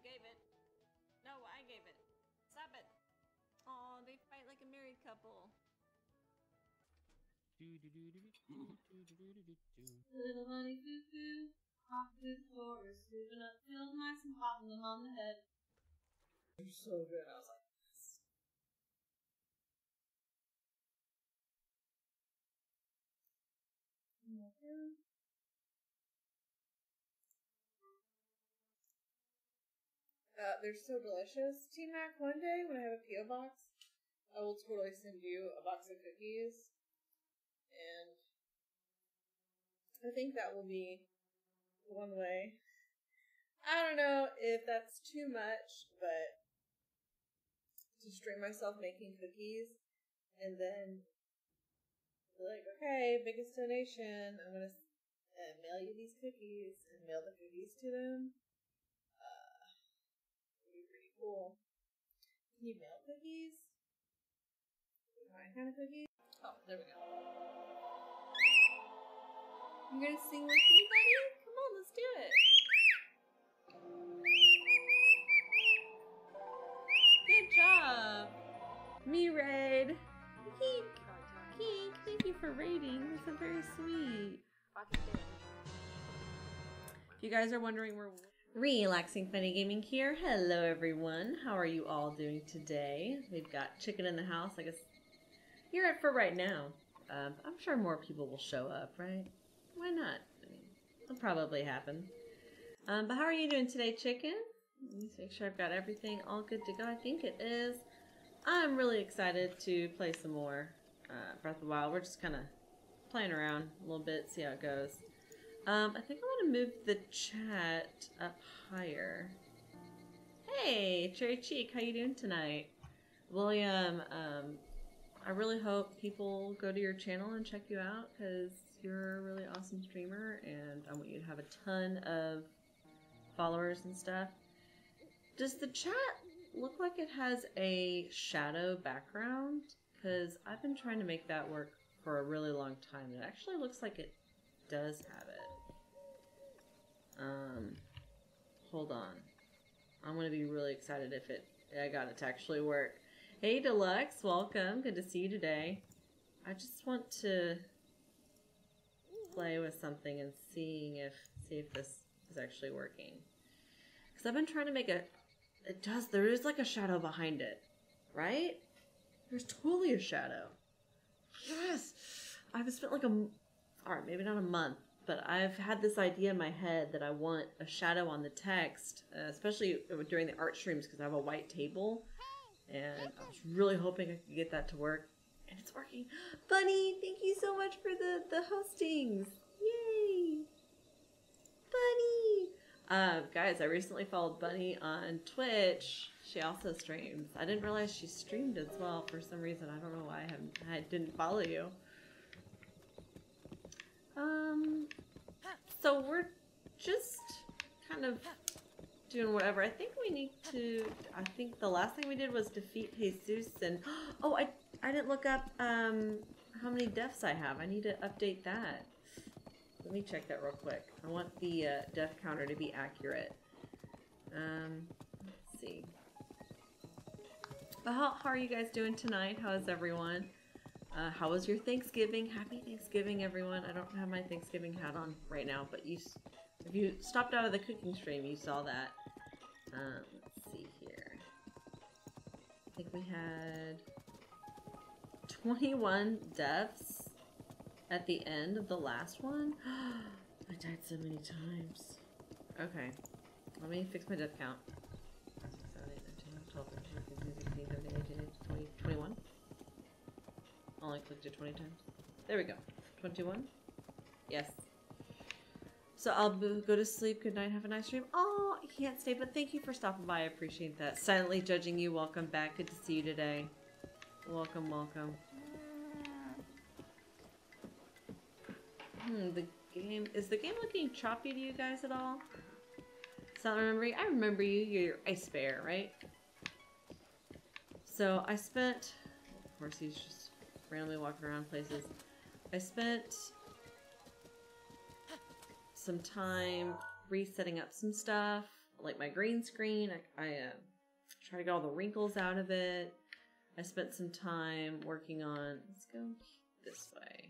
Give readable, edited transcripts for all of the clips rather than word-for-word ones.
gave it. No, I gave it. Stop it. Oh, they fight like a married couple. Little bunny foo-foo, off to the forest, moving up field mice and popping them on the head. They're so good. I was like, yes. They're so delicious. T-Mac, one day when I have a P.O. box, I will totally send you a box of cookies. And I think that will be one way. I don't know if that's too much, but to stream myself making cookies and then be like, okay, biggest donation, I'm going to mail you these cookies and mail the cookies to them. It'd be pretty cool. Can you mail cookies? My kind of cookies? Oh, there we go. You gonna sing with me, buddy? Come on, let's do it. Good job. Me raid. Kink. Kink, thank you for raiding. That's very sweet. If you guys are wondering, we're Relaxing Funny Gaming here. Hello, everyone. How are you all doing today? We've got chicken in the house. I guess you're it for right now. I'm sure more people will show up, right? Why not? I mean, it'll probably happen. But how are you doing today, chicken? Let me make sure I've got everything all good to go. I think it is. I'm really excited to play some more Breath of the Wild. We're just kind of playing around a little bit, see how it goes. I think I want to move the chat up higher. Hey, Cherry Cheek, how you doing tonight? William, I really hope people go to your channel and check you out because you're a really awesome streamer and I want you to have a ton of followers and stuff. Does the chat look like it has a shadow background? Because I've been trying to make that work for a really long time. It actually looks like it does have it. Hold on. I'm going to be really excited if I got it to actually work. Hey Deluxe, welcome. Good to see you today. I just want to play with something and see if this is actually working. Because I've been trying to make there is like a shadow behind it, right? There's totally a shadow. Yes! I've spent like alright, maybe not a month, but I've had this idea in my head that I want a shadow on the text, especially during the art streams because I have a white table. And I was really hoping I could get that to work. And it's working. Bunny, thank you so much for the hostings. Yay! Bunny! Guys, I recently followed Bunny on Twitch. She also streams. I didn't realize she streamed as well for some reason. I don't know why I didn't follow you. So we're just kind of doing whatever. I think I think the last thing we did was defeat Jesus and, oh, I didn't look up, how many deaths I have. I need to update that. Let me check that real quick. I want the, death counter to be accurate. Let's see. But how are you guys doing tonight? How is everyone? How was your Thanksgiving? Happy Thanksgiving, everyone. I don't have my Thanksgiving hat on right now, but if you stopped out of the cooking stream, you saw that. Let's see here. I think we had 21 deaths at the end of the last one. I died so many times. Okay, let me fix my death count. 7, 8, 9, 10, 12, 13, 14, 15, 17, 18, 19, 20, 21. Only clicked it 20 times. There we go. 21? Yes. So I'll go to sleep. Good night. Have a nice dream. Oh, I can't stay, but thank you for stopping by. I appreciate that. Silently judging you. Welcome back. Good to see you today. Welcome, welcome. Is the game looking choppy to you guys at all? It's not remembering. I remember you. You're your ice bear, right? So I spent, of course, he's just randomly walking around places. I spent some time resetting up some stuff, like my green screen. I try to get all the wrinkles out of it. I spent some time working on, let's go this way,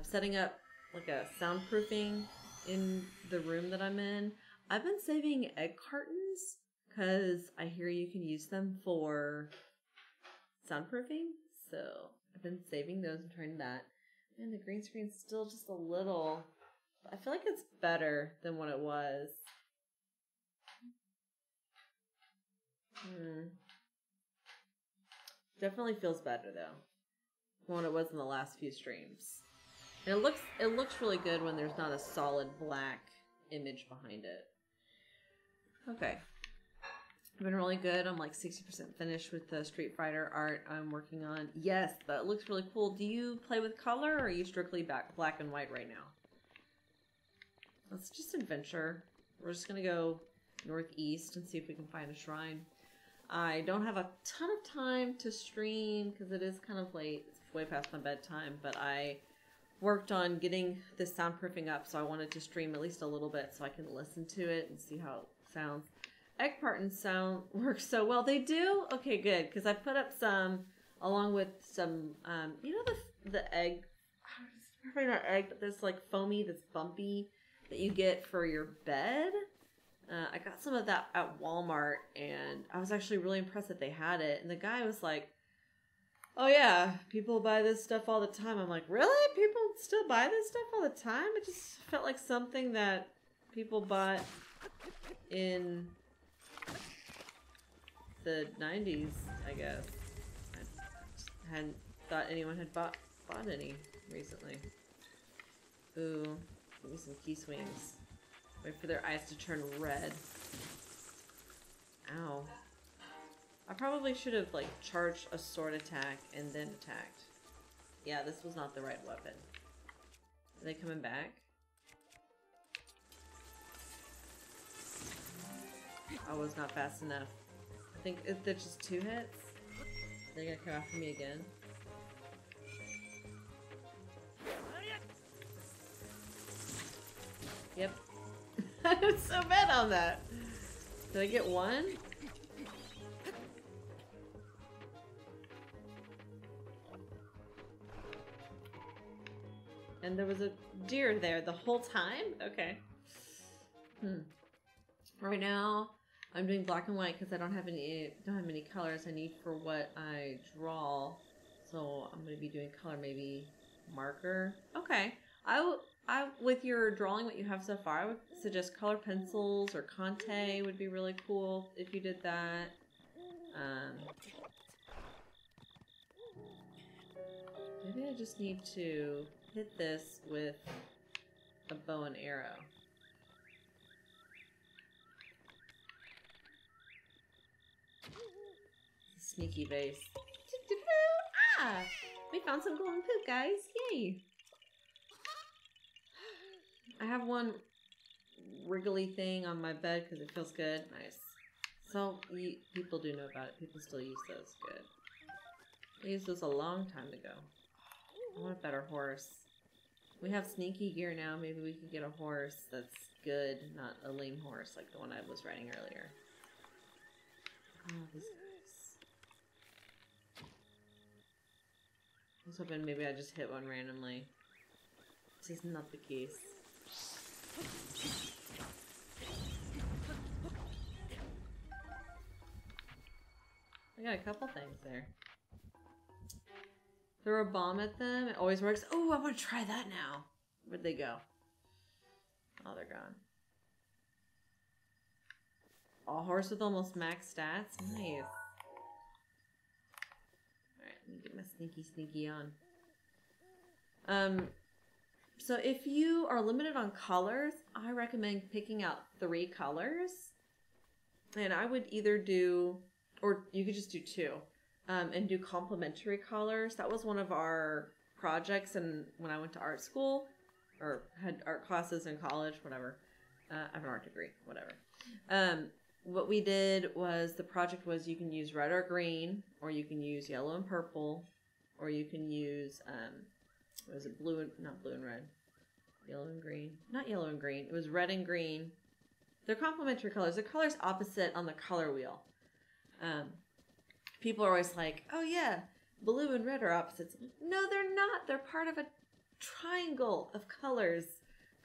setting up like a soundproofing in the room that I'm in. I've been saving egg cartons because I hear you can use them for soundproofing. So I've been saving those and trying that. And the green screen's still just a little, I feel like it's better than what it was. Definitely feels better though than what it was in the last few streams. And it looks really good when there's not a solid black image behind it. Okay. I've been really good. I'm like 60% finished with the Street Fighter art I'm working on. Yes, that looks really cool. Do you play with color or are you strictly black and white right now? Let's just adventure. We're just going to go northeast and see if we can find a shrine. I don't have a ton of time to stream because it is kind of late. It's way past my bedtime, but I worked on getting this soundproofing up, so I wanted to stream at least a little bit so I can listen to it and see how it sounds. Egg carton sound works so well. They do? Okay, good, because I put up some along with some, you know the egg, probably not egg, but this like foamy, this bumpy that you get for your bed. I got some of that at Walmart, and I was actually really impressed that they had it. And the guy was like, oh yeah, people buy this stuff all the time. I'm like, really? People still buy this stuff all the time? It just felt like something that people bought in the 90s, I guess. I hadn't thought anyone had bought any recently. Ooh, give me some key swings. Wait for their eyes to turn red. Ow. I probably should have, like, charged a sword attack and then attacked. Yeah, this was not the right weapon. Are they coming back? I was not fast enough. I think they're just 2 hits. They're gonna come after me again. Yep. I was so bad on that. Did I get one? And there was a deer there the whole time? Okay. Right now, I'm doing black and white because I don't have any colors I need for what I draw. So I'm going to be doing color, maybe marker. Okay. With your drawing, what you have so far, I would suggest color pencils or Conte would be really cool if you did that. Maybe I just need to hit this with a bow and arrow. Sneaky base. Ah! We found some golden poop, guys! Yay! I have one wriggly thing on my bed because it feels good. Nice. So, people do know about it. People still use those. Good. I used those a long time ago. I want a better horse. We have sneaky gear now. Maybe we could get a horse that's good, not a lame horse like the one I was riding earlier. Oh, these guys. I was hoping maybe I just hit one randomly. This is not the case. I got a couple things there. Throw a bomb at them. It always works. Oh, I want to try that now. Where'd they go? Oh, they're gone. A horse with almost max stats. Nice. Alright, let me get my sneaky on. So if you are limited on colors, I recommend picking out 3 colors. And I would either do, or you could just do 2. And do complementary colors. That was one of our projects and when I went to art school, or had art classes in college, whatever. I have an art degree, whatever. What we did was, the project was you can use red or green, or you can use yellow and purple, or you can use, what was it, not blue and red. Yellow and green. Not yellow and green. It was red and green. they're complementary colors. They're colors opposite on the color wheel. People are always like, oh yeah, blue and red are opposites. No, they're not. They're part of a triangle of colors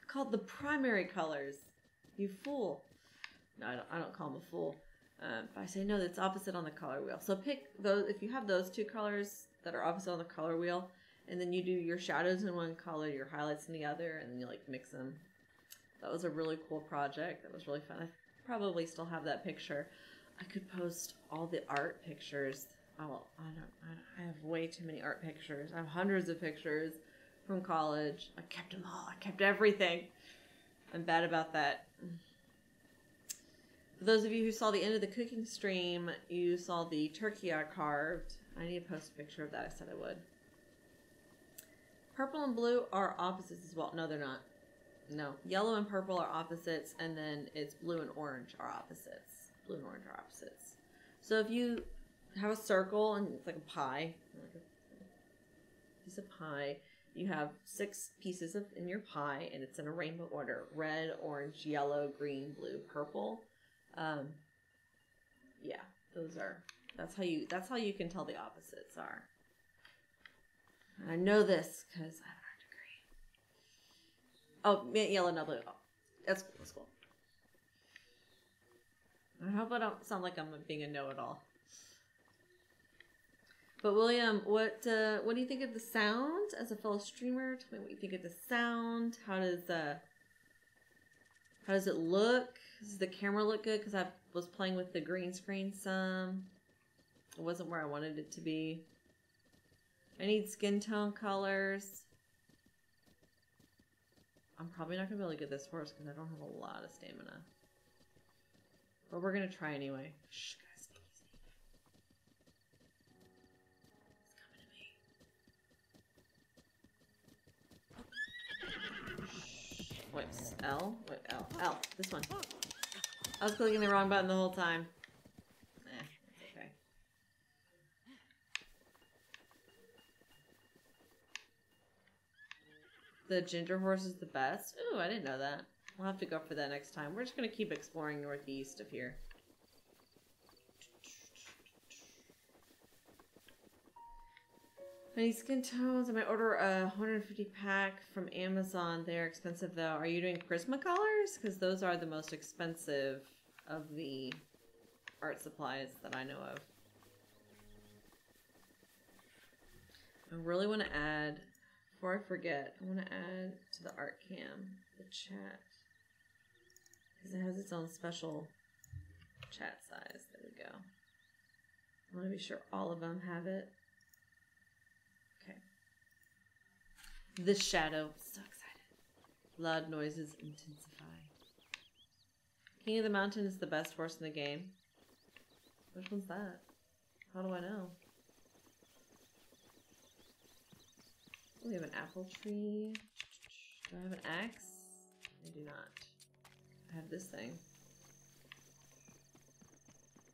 called the primary colors. You fool. No, I don't call them a fool. I say, no, that's opposite on the color wheel. So pick those, if you have those two colors that are opposite on the color wheel, and then you do your shadows in one color, your highlights in the other, and then you like mix them. That was a really cool project. That was really fun. I probably still have that picture. I could post all the art pictures. Oh, I have way too many art pictures. I have hundreds of pictures from college. I kept them all. I kept everything. I'm bad about that. For those of you who saw the end of the cooking stream, you saw the turkey I carved. I need to post a picture of that. I said I would. Purple and blue are opposites as well. No, they're not. No. Yellow and purple are opposites, and then it's blue and orange are opposites. Blue and orange are opposites. So if you have a circle, and it's like a pie, like a piece of pie, you have 6 pieces in your pie, and it's in a rainbow order. Red, orange, yellow, green, blue, purple. Yeah, that's how you can tell the opposites are. And I know this because I have an art degree. Oh, yellow, no blue. Oh, that's cool. That's cool. I hope I don't sound like I'm being a know-it-all. But William, what do you think of the sound as a fellow streamer? Tell me what you think of the sound. How does it look? Does the camera look good? Because I was playing with the green screen some. It wasn't where I wanted it to be. I need skin tone colors. I'm probably not going to be able to get this horse because I don't have a lot of stamina. But we're going to try anyway. Shh, guys. It's coming to me. Wait, L? Wait, L. L. This one. I was clicking the wrong button the whole time. Okay. The ginger horse is the best. Ooh, I didn't know that. We'll have to go for that next time. We're just going to keep exploring northeast of here. I need skin tones. I might order a 150 pack from Amazon. They're expensive though. Are you doing Prismacolors? Because those are the most expensive of the art supplies that I know of. I really want to add, before I forget, I want to add to the art cam the chat. Because it has its own special chat size. There we go. I want to be sure all of them have it. Okay. The shadow. So excited. Loud noises intensify. King of the Mountain is the best horse in the game. Which one's that? How do I know? We have an apple tree. Do I have an axe? I do not. I have this thing.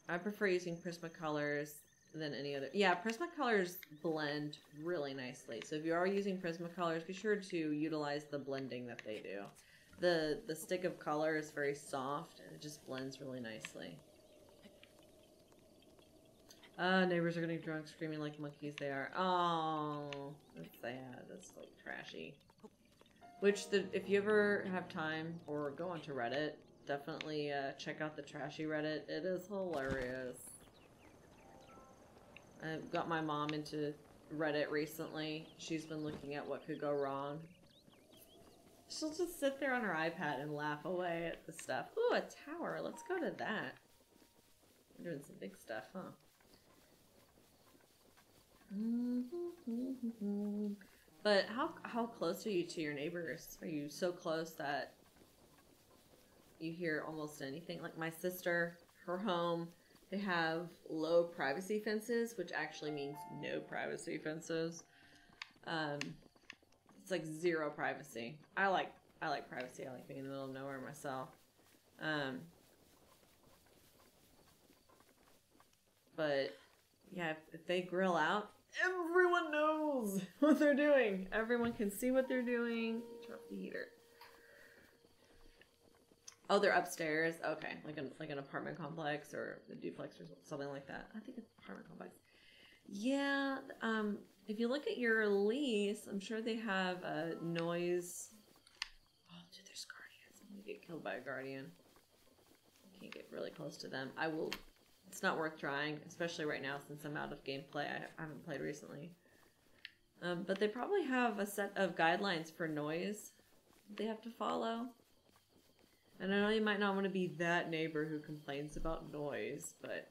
I prefer using Prismacolors than any other. Yeah, Prismacolors blend really nicely. So if you are using Prismacolors, be sure to utilize the blending that they do. The stick of color is very soft and it just blends really nicely. Neighbors are getting drunk, screaming like monkeys they are. Oh, that's sad. That's like trashy. Which, if you ever have time or go onto Reddit, definitely check out the trashy Reddit. It is hilarious. I got my mom into Reddit recently. She's been looking at what could go wrong. She'll just sit there on her iPad and laugh away at the stuff. Ooh, a tower. Let's go to that. We're doing some big stuff, huh? But how close are you to your neighbors? Are you so close that you hear almost anything? Like my sister, her home, they have low privacy fences, which actually means no privacy fences. It's like 0 privacy. I like privacy. I like being in the middle of nowhere myself. But yeah, if they grill out, everyone knows what they're doing. Everyone can see what they're doing. Turn off the heater. Oh, they're upstairs. Okay, like an apartment complex or a duplex or something like that. I think it's apartment complex. Yeah. If you look at your lease, I'm sure they have a noise. Oh, dude, there's guardians. I'm gonna get killed by a guardian. Can't get really close to them. I will. It's not worth trying, especially right now since I'm out of gameplay. I haven't played recently. But they probably have a set of guidelines for noise they have to follow. And I know you might not want to be that neighbor who complains about noise, but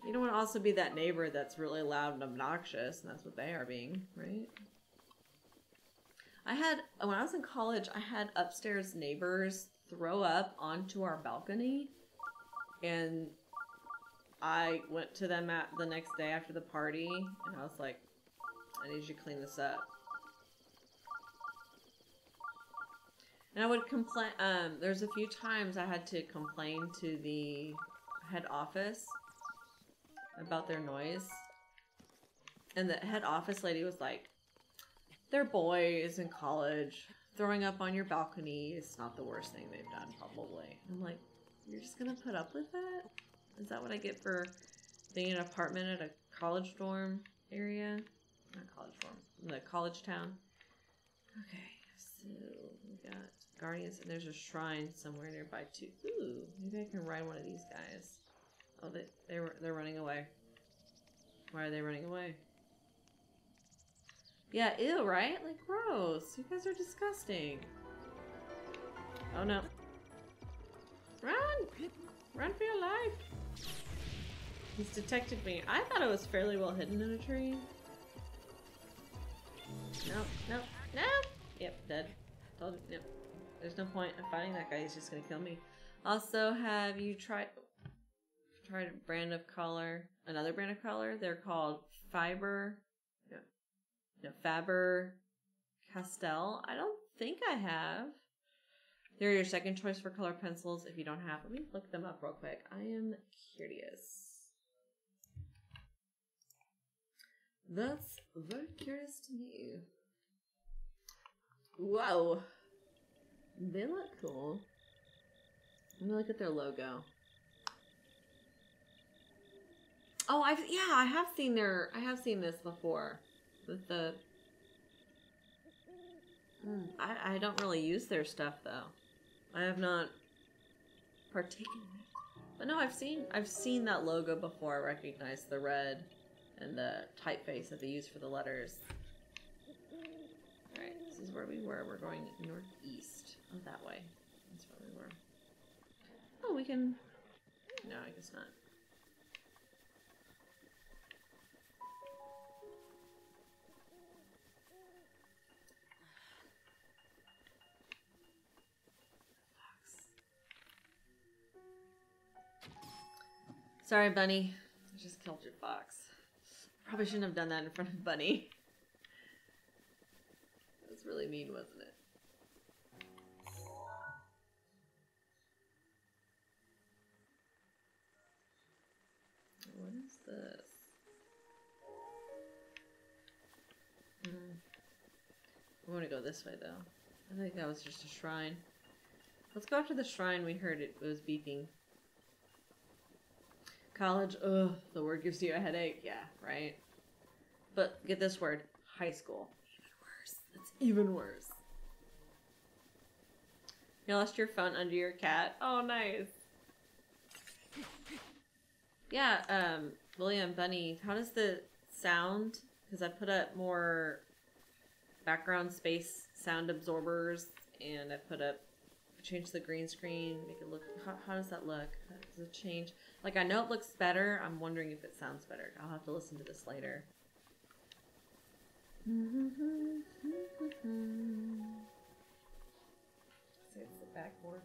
you don't want to also be that neighbor that's really loud and obnoxious, and that's what they are being, right? When I was in college, I had upstairs neighbors throw up onto our balcony, and I went to them the next day after the party, and I was like, I need you to clean this up. And I would complain, there's a few times I had to complain to the head office about their noise. And the head office lady was like, they're boys in college. Throwing up on your balcony is not the worst thing they've done, probably. I'm like, you're just gonna put up with that? Is that what I get for being in an apartment at a college dorm area? Not college dorm, the college town. Okay, so we got guardians, and there's a shrine somewhere nearby too. Ooh, maybe I can ride one of these guys. Oh, they're running away. Why are they running away? Yeah, ew, right? Like, gross. You guys are disgusting. Oh no. Run! Run for your life! He's detected me. I thought it was fairly well hidden in a tree. No, no, no! Yep, dead. Told you, yep. There's no point in fighting that guy. He's just gonna kill me. Also, have you tried a brand of color? Another brand of color? They're called Faber Castell. I don't think I have. They're your second choice for color pencils if you don't have. Let me look them up real quick. I am curious. That's very curious to me. Whoa. They look cool. Let me look at their logo. Oh, I have seen this before. With the I don't really use their stuff though. I have not partaken in it. But no, I've seen that logo before. I recognize the red and the typeface that they use for the letters. Alright, this is where we were. We're going northeast. Oh, that way. That's where we were. Oh, we can... No, I guess not. Sorry, Bunny. I just killed your fox. Probably shouldn't have done that in front of Bunny. That was really mean, wasn't it? What is this? I want to go this way, though. I think that was just a shrine. Let's go after the shrine. We heard it was beeping. College, ugh, the word gives you a headache. Yeah, right? But get this word, high school. Even worse. It's even worse. You lost your phone under your cat? Oh, nice. Yeah, William, Bunny, how does the sound, because I put up more background space sound absorbers, and I put up, change the green screen, make it look, how does that look? Does it change? Like, I know it looks better. I'm wondering if it sounds better. I'll have to listen to this later. See, it's the backboard.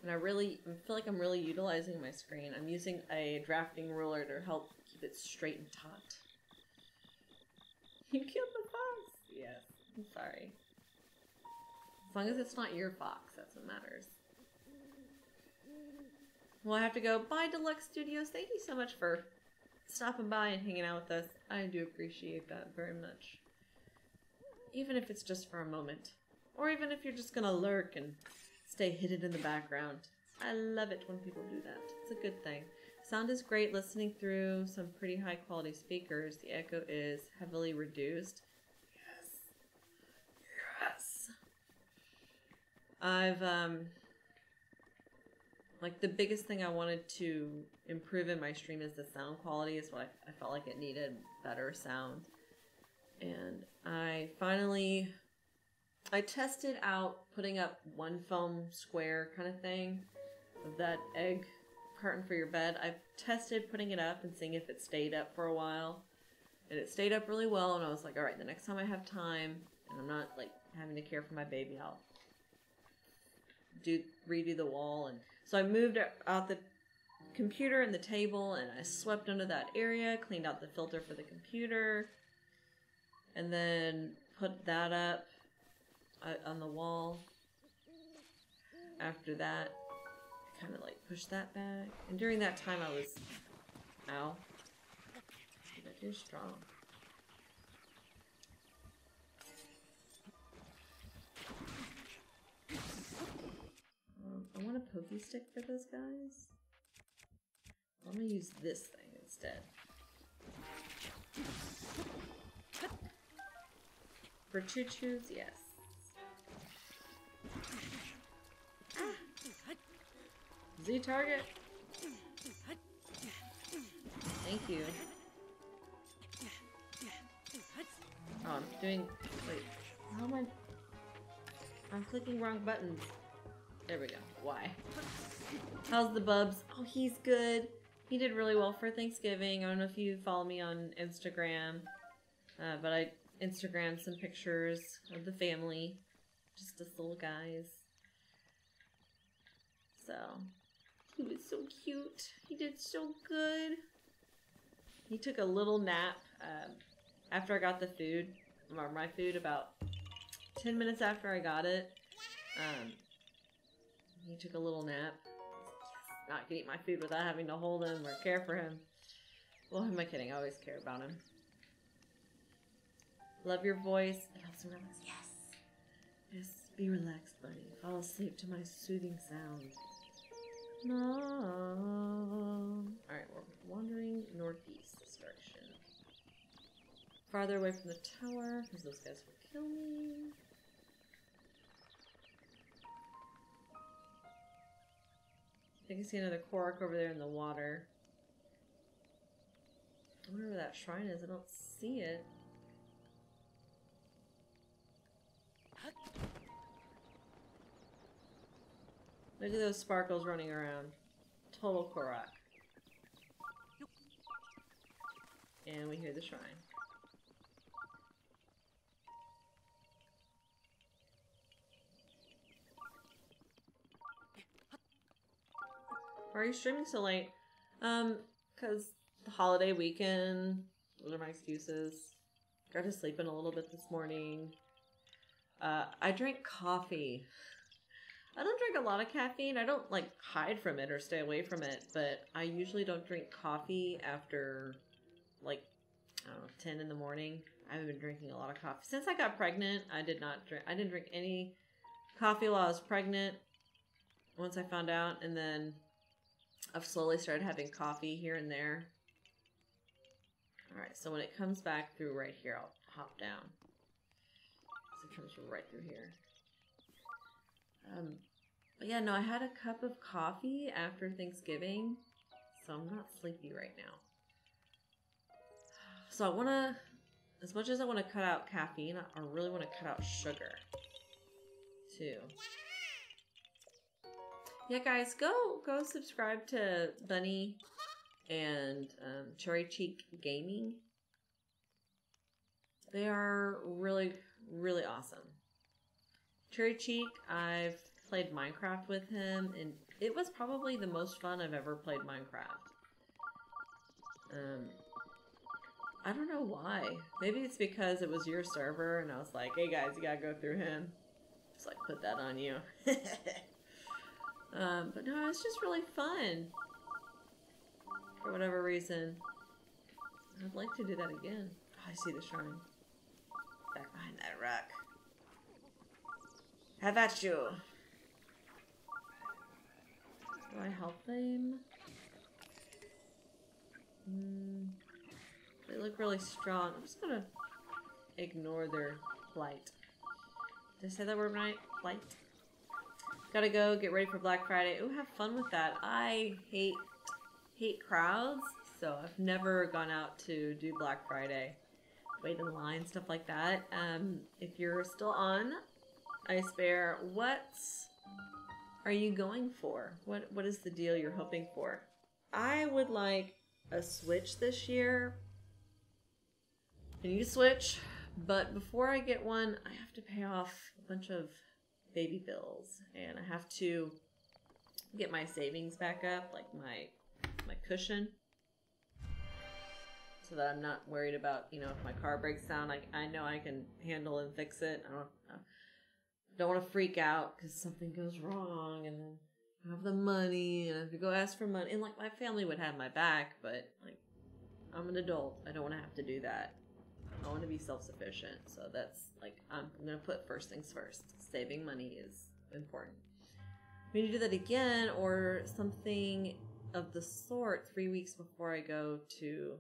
And I feel like I'm really utilizing my screen. I'm using a drafting ruler to help keep it straight and taut. You killed the fox! Yes, I'm sorry. As long as it's not your fox, that's what matters. Well, I have to go. Bye, Deluxe Studios. Thank you so much for stopping by and hanging out with us. I do appreciate that very much. Even if it's just for a moment. Or even if you're just gonna lurk and stay hidden in the background. I love it when people do that. It's a good thing. Sound is great listening through some pretty high quality speakers. The echo is heavily reduced. Yes. Yes. I've, like the biggest thing I wanted to improve in my stream is the sound quality. Is what I felt like it needed better sound. And I tested out putting up one foam square kind of thing of that egg carton for your bed. I've tested putting it up and seeing if it stayed up for a while. And it stayed up really well, and I was like, alright, the next time I have time and I'm not like having to care for my baby, I'll redo the wall. And so I moved out the computer and the table, and I swept under that area, cleaned out the filter for the computer, and then put that up on the wall. After that, kind of like pushed that back. And during that time I was... Ow. But you're strong. I want a pokey stick for those guys. I'm gonna use this thing instead. For choo-choos, yes. Z target. Thank you. Oh, I'm doing... Wait. How am I... I'm clicking wrong buttons. There we go. Why? How's the bubs? Oh, he's good. He did really well for Thanksgiving. I don't know if you follow me on Instagram. But I Instagrammed some pictures of the family. Just us little guys. So... He was so cute. He did so good. He took a little nap after I got the food, or my food, about 10 minutes after I got it. He took a little nap. Yes, not gonna eat my food without having to hold him or care for him. Well, who am I kidding? I always care about him. Love your voice. It helps me relax. Yes. Yes, be relaxed, buddy. Fall asleep to my soothing sound. No. Alright, we're wandering northeast this direction. Farther away from the tower, because those guys will kill me. I think I see another Korok over there in the water. I wonder where that shrine is. I don't see it. Look at those sparkles running around. Total Korok. And we hear the shrine. Why are you streaming so late? Cause the holiday weekend. Those are my excuses. Got to sleep in a little bit this morning. I drank coffee. I don't drink a lot of caffeine. I don't like hide from it or stay away from it, but I usually don't drink coffee after like, I don't know, 10 in the morning. I haven't been drinking a lot of coffee. Since I got pregnant, I didn't drink any coffee while I was pregnant once I found out, and then I've slowly started having coffee here and there. Alright, so when it comes back through right here, I'll hop down. So it comes right through here. But yeah, no, I had a cup of coffee after Thanksgiving, so I'm not sleepy right now. So I want to, as much as I want to cut out caffeine, I really want to cut out sugar, too. Yeah, guys, go subscribe to Bunny and Cherry Cheek Gaming. They are really, really awesome. Cherry Cheek, I've played Minecraft with him, and it was probably the most fun I've ever played Minecraft. I don't know why. Maybe it's because it was your server, and I was like, hey guys, you gotta go through him. Just like, put that on you. But no, it's just really fun. For whatever reason. I'd like to do that again. Oh, I see the shrine. Back behind that rock. Have at you. Do I help them? They look really strong. I'm just gonna ignore their plight. Did I say that word right? Plight. Gotta go, get ready for Black Friday. Ooh, have fun with that. I hate crowds, so I've never gone out to do Black Friday. Wait in line, stuff like that. If you're still on, Ice Bear, what are you going for? What is the deal you're hoping for? I would like a Switch this year. I need a Switch, but before I get one, I have to pay off a bunch of baby bills, and I have to get my savings back up, like my cushion, so that I'm not worried about, you know, if my car breaks down, I know I can handle and fix it. I don't want to freak out because something goes wrong, and then I have the money, and I have to go ask for money, and like my family would have my back, but like I'm an adult, I don't want to have to do that. I want to be self-sufficient, so that's like I'm gonna put first things first. Saving money is important. We need to do that again, or something of the sort 3 weeks before I go to.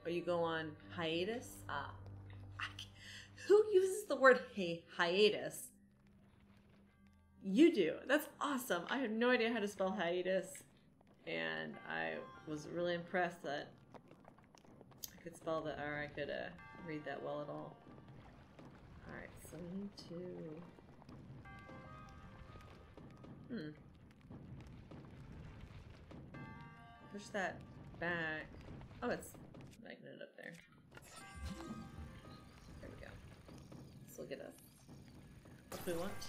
Or you go on hiatus? Who uses the word hiatus? You do. That's awesome. I have no idea how to spell hiatus, and I was really impressed that I could spell that, or I could read that well at all. Alright, so we need to... push that back. Oh, it's magneted up there. There we go. This will get us what we want.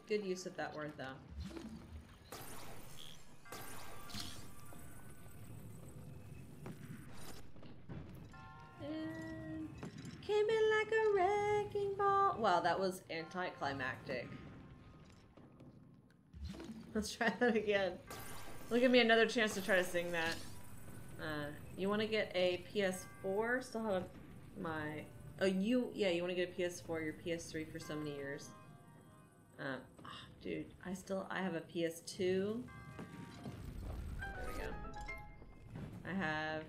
Good use of that word, though. And came in like a wrecking ball. Wow, that was anticlimactic. Let's try that again. It'll give me another chance to try to sing that. You want to get a PS4? Still have my... Oh, you want to get a PS4, your PS3 for so many years. Dude, I have a PS2. There we go. I have...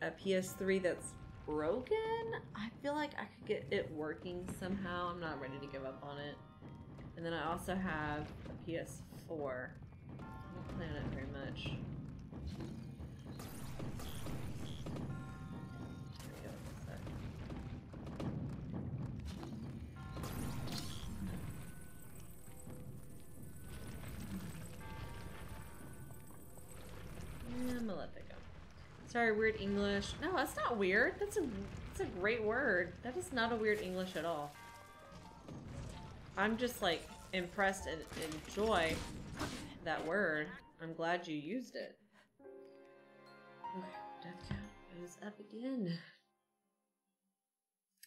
a PS3 that's broken? I feel like I could get it working somehow. I'm not ready to give up on it. And then I also have a PS4. I don't play on it very much. There we go. Yeah, I'm gonna let that go. Sorry, weird English. No, that's not weird. That's a great word. That is not a weird English at all. I'm just like impressed and enjoy that word. I'm glad you used it. Okay, death count is up again.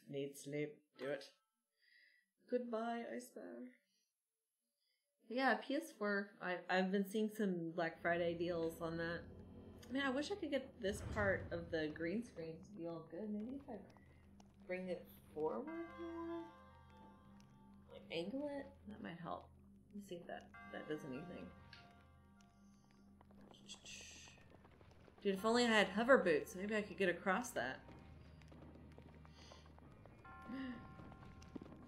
Need sleep. Do it. Goodbye, Ice Bear. Yeah, PS4. I've been seeing some Black Friday deals on that. Man, I wish I could get this part of the green screen to be all good. Maybe if I bring it forward more? Like angle it? That might help. Let's see if that does anything. Dude, if only I had hover boots, maybe I could get across that.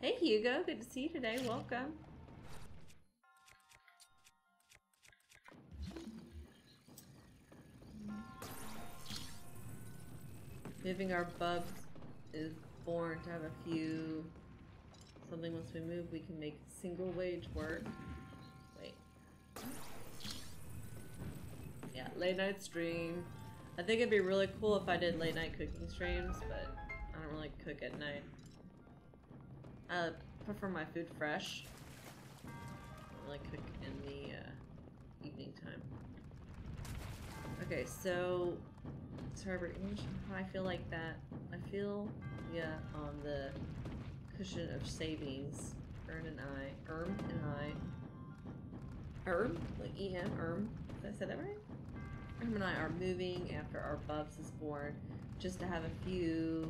Hey Hugo, good to see you today. Welcome. Moving our bubs is born to have a few something. Once we move, we can make single wage work. Wait. Yeah, late night stream. I think it'd be really cool if I did late night cooking streams, but I don't really cook at night. I prefer my food fresh. I don't really cook in the evening time. Okay, so sorry, English. I feel like that. I feel, yeah, on the cushion of savings. Like E-M, Did I say that right? Erm and I are moving after our bubs is born. just to have a few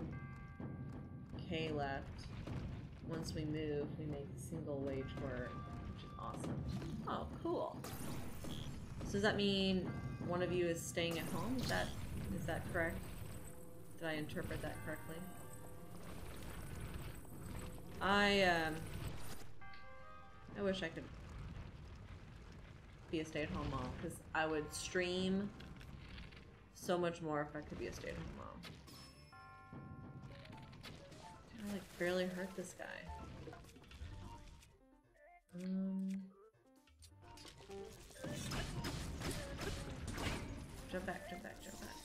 K left. Once we move, we make single wage work, which is awesome. Oh, cool. So does that mean one of you is staying at home? Is that correct? Did I interpret that correctly? I wish I could be a stay-at-home mom, because I would stream so much more if I could be a stay-at-home mom. I like barely hurt this guy. Jump back, jump back, jump back.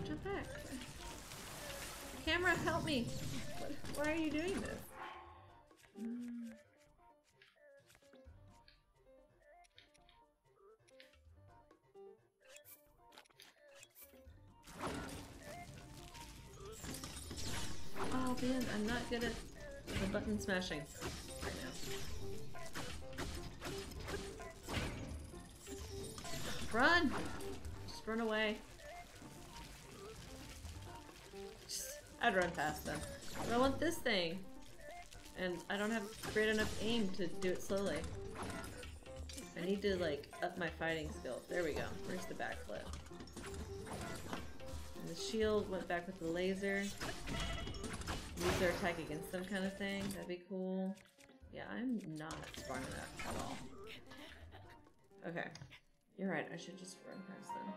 Jump back. Camera, help me! Why are you doing this? Oh man, I'm not good at the button smashing right now. Run! Just run away. I'd run past them. But I want this thing. And I don't have great enough aim to do it slowly. I need to like up my fighting skills. There we go. Where's the backflip? And the shield went back with the laser. Use their attack against them kind of thing. That'd be cool. Yeah, I'm not strong enough at all. Okay. You're right, I should just run past them.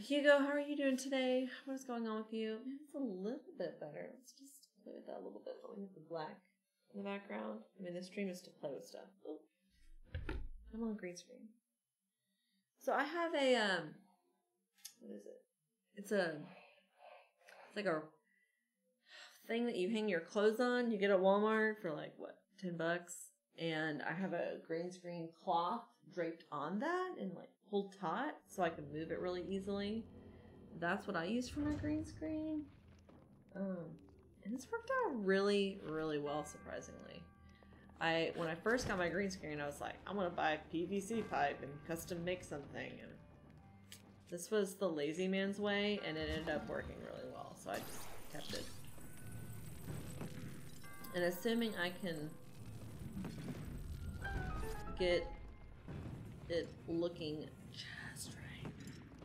Hugo, how are you doing today? What's going on with you? It's a little bit better. Let's just play with that a little bit. We have the black in the background. I mean, the stream is to play with stuff. Oh. I'm on green screen. So I have a, what is it? It's like a thing that you hang your clothes on. You get at Walmart for like, what, 10 bucks? And I have a green screen cloth draped on that and like pulled taut so I can move it really easily. That's what I use for my green screen. And it's worked out really, really well, surprisingly. When I first got my green screen, I was like, I'm gonna buy a PVC pipe and custom make something. And this was the lazy man's way, and it ended up working really well, so I just kept it. And assuming I can get it looking just right,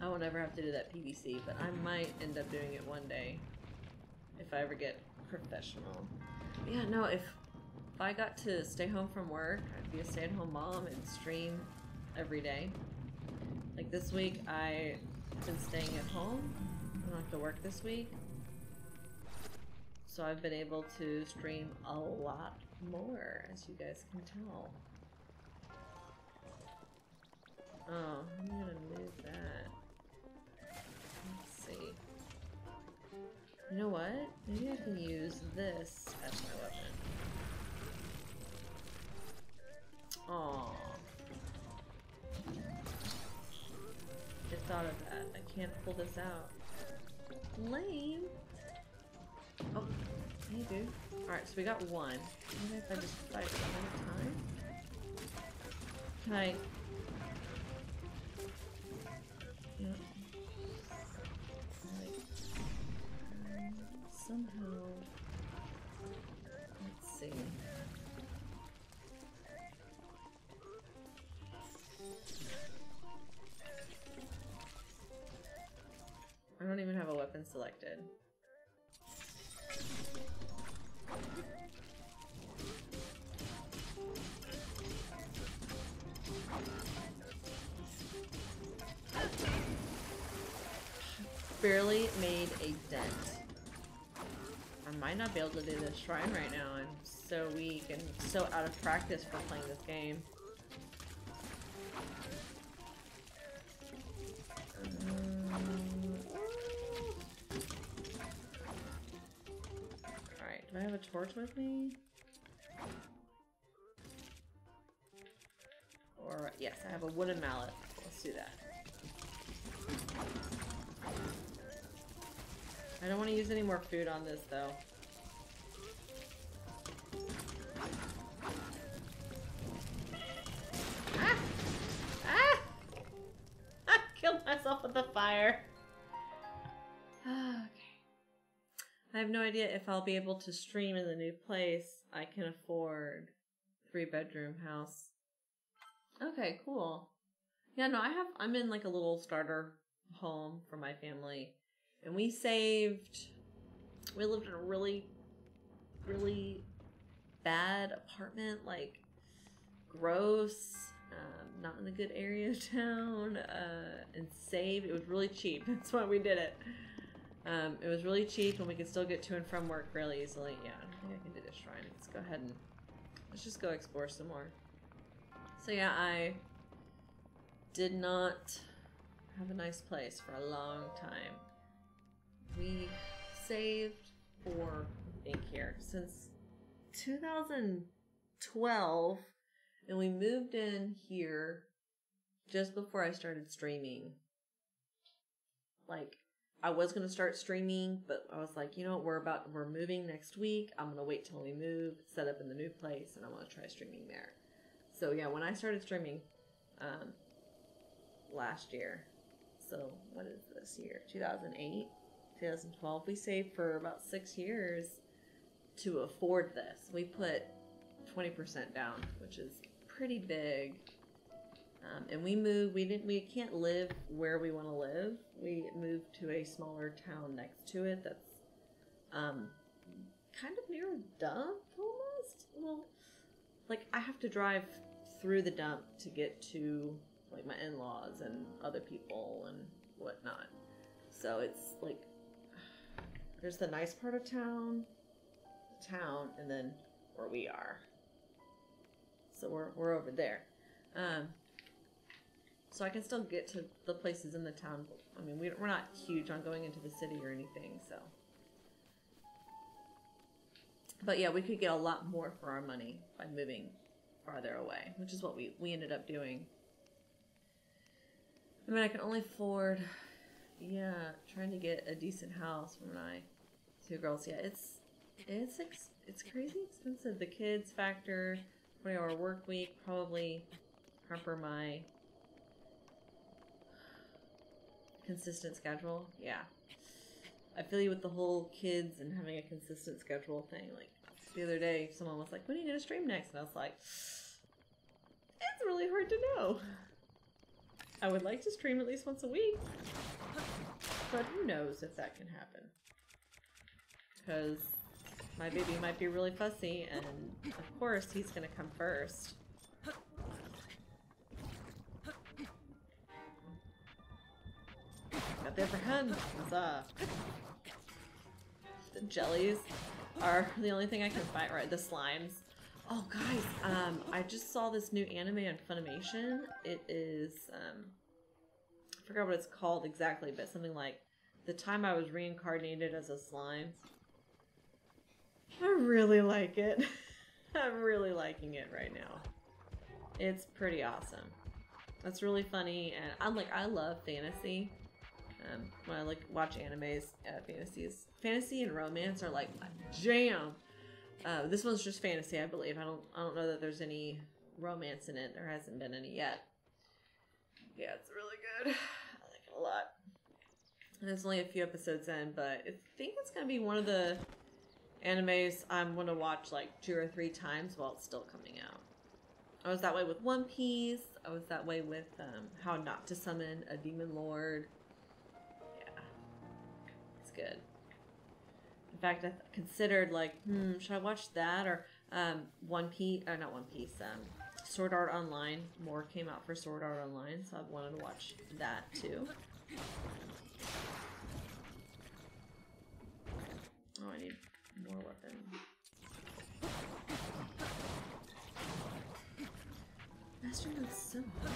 I won't ever have to do that PVC, but I might end up doing it one day if I ever get professional. But yeah, no, if I got to stay home from work, I'd be a stay-at-home mom and stream every day. Like this week, I've been staying at home. I don't have to work this week. So I've been able to stream a lot more, as you guys can tell. Oh, I'm gonna move that. Let's see. You know what? Maybe I can use this as my weapon. Aww. I thought of that. I can't pull this out. Lame. Oh, hey dude. Alright, so we got one. Maybe if I just fight one at a time? Can I... Yeah. Like... somehow... Let's see. I don't even have a weapon selected. Barely made a dent. I might not be able to do this shrine right now. I'm so weak and so out of practice for playing this game. Alright, do I have a torch with me? Or, yes, I have a wooden mallet. Let's do that. I don't want to use any more food on this, though. Ah! Ah! I killed myself with the fire. Okay. I have no idea if I'll be able to stream in the new place. I can afford 3-bedroom house. Okay, cool. Yeah, no, I'm in like a little starter home for my family. And we lived in a really, really bad apartment, like gross, not in a good area of town, and saved. It was really cheap. That's why we did it. It was really cheap and we could still get to and from work really easily. Yeah, I think I can do this shrine. Let's go ahead and let's just go explore some more. So yeah, I did not have a nice place for a long time. We saved for, I think here, since 2012, and we moved in here just before I started streaming. Like, I was going to start streaming, but I was like, you know what, we're moving next week. I'm going to wait till we move, set up in the new place, and I want to try streaming there. So yeah, when I started streaming, last year, so what is this year? 2008, 2012, we saved for about 6 years to afford this. We put 20% down, which is pretty big. And we moved, we can't live where we want to live. We moved to a smaller town next to it that's kind of near a dump almost. Well, like I have to drive through the dump to get to like my in-laws and other people and whatnot. So it's like there's the nice part of town, and then where we are. So we're over there. So I can still get to the places in the town. I mean, we're not huge on going into the city or anything, so. But yeah, we could get a lot more for our money by moving farther away, which is what we ended up doing. I mean, I can only afford, yeah, trying to get a decent house for my 2 girls. Yeah, it's crazy expensive. The kids factor, 20-hour work week, probably hamper my consistent schedule. Yeah, I feel you with the whole kids and having a consistent schedule thing. Like the other day, someone was like, "When are you gonna stream next?" And I was like, "It's really hard to know. I would like to stream at least once a week, but who knows if that can happen? Because my baby might be really fussy, and of course he's gonna come first." Got the upper hand. Huzzah. The jellies are the only thing I can fight. Right, the slimes. Oh, guys, I just saw this new anime on Funimation. It is, I forgot what it's called exactly, but something like The Time I Was Reincarnated as a Slime. I really like it. I'm really liking it right now. It's pretty awesome. It's really funny, and I love fantasy. When I watch animes, fantasy and romance are like a jam. This one's just fantasy, I believe. I don't know that there's any romance in it. There hasn't been any yet. Yeah, it's really good. I like it a lot. And there's only a few episodes in, but I think it's gonna be one of the animes I'm gonna watch like 2 or 3 times while it's still coming out. I was that way with One Piece. I was that way with How Not to Summon a Demon Lord. Yeah, it's good. In fact, I considered like, should I watch that or One Piece? Not One Piece. Sword Art Online. More came out for Sword Art Online, so I wanted to watch that too. Oh, I need more weapons. Master Node's so hard.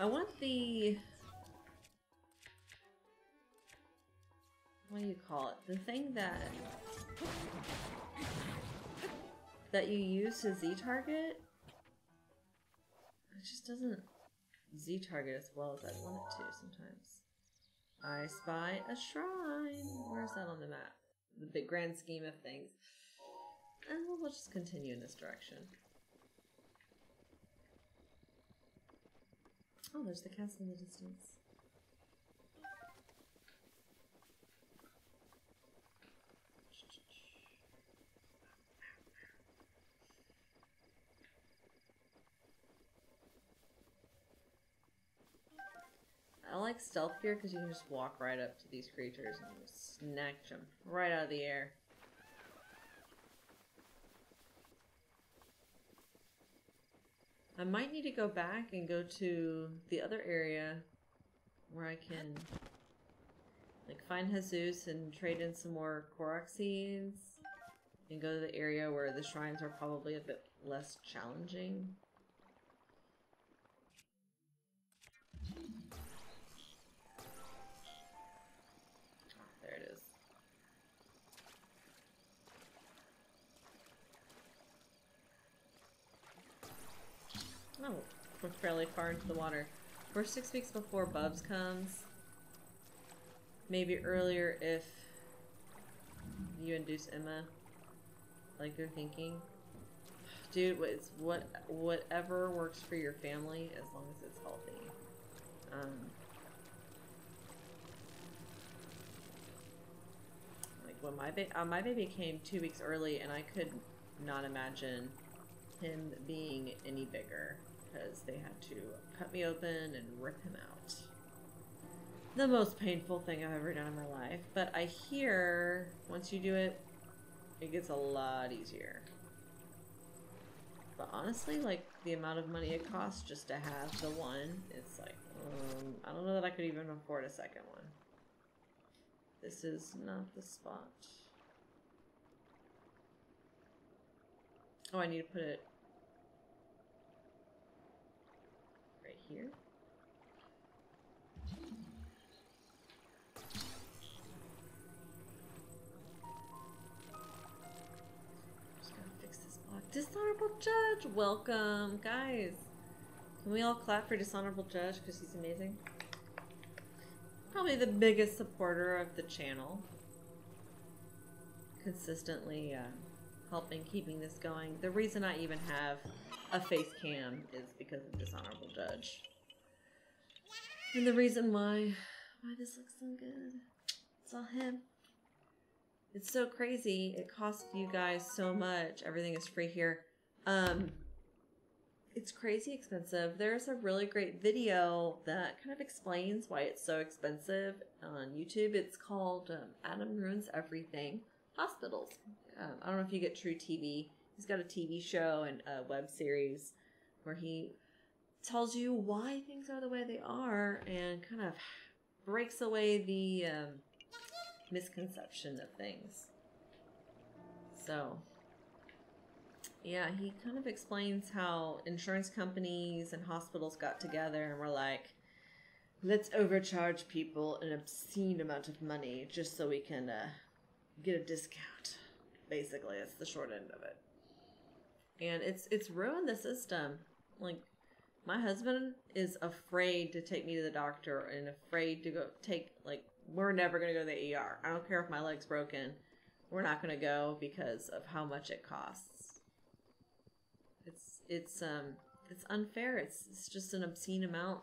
I want the... what do you call it? The thing that you use to Z-target? It just doesn't Z-target as well as I want it to sometimes. I spy a shrine. Where's that on the map? the big grand scheme of things. And we'll just continue in this direction. Oh, there's the castle in the distance. I like stealth here because you can just walk right up to these creatures and just snatch them right out of the air. I might need to go back and go to the other area where I can like find Jesus and trade in some more Korok seeds and go to the area where the shrines are probably a bit less challenging. There it is. Oh, we're fairly far into the water. We're 6 weeks before Bubs comes. Maybe earlier if you induce Emma, like you're thinking. Dude, it's whatever works for your family as long as it's healthy. Like when my baby came 2 weeks early, and I could not imagine him being any bigger because they had to cut me open and rip him out. The most painful thing I've ever done in my life, but I hear once you do it, it gets a lot easier. But honestly, like the amount of money it costs just to have the one, it's like, I don't know that I could even afford a second one. This is not the spot. Oh, I need to put it right here. Just gotta fix this block. Dishonorable Judge! Welcome, guys! Can we all clap for Dishonorable Judge because he's amazing? Probably the biggest supporter of the channel. Consistently helping keeping this going. The reason I even have a face cam is because of Dishonorable Judge. And the reason why this looks so good. It's all him. It's so crazy. It costs you guys so much. Everything is free here. It's crazy expensive. There's a really great video that kind of explains why it's so expensive on YouTube. It's called Adam Ruins Everything. Hospitals. I don't know if you get True TV. He's got a TV show and a web series where he tells you why things are the way they are and kind of breaks away the misconception of things. So, yeah, he kind of explains how insurance companies and hospitals got together and were like, let's overcharge people an obscene amount of money just so we can get a discount. Basically, it's the short end of it. And it's ruined the system. Like, my husband is afraid to take me to the doctor and afraid to go we're never going to go to the ER. I don't care if my leg's broken. We're not going to go because of how much it costs. It's unfair. It's just an obscene amount.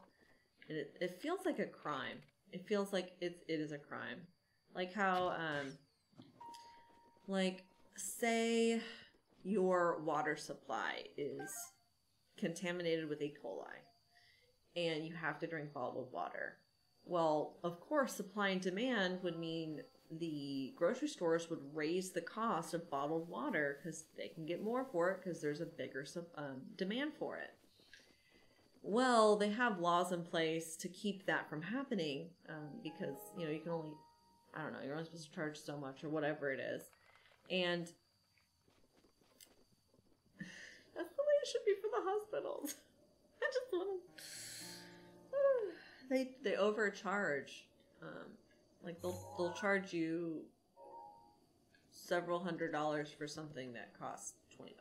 And it feels like a crime. It feels like it is a crime. Like how, say your water supply is contaminated with E. coli and you have to drink bottled water. Well, of course, supply and demand would mean the grocery stores would raise the cost of bottled water because they can get more for it because there's a bigger demand for it. Well, they have laws in place to keep that from happening because, you can only, I don't know, you're only supposed to charge so much or whatever it is. And that's the way it should be for the hospitals. I just want to... They overcharge. They'll charge you several $100s for something that costs $20.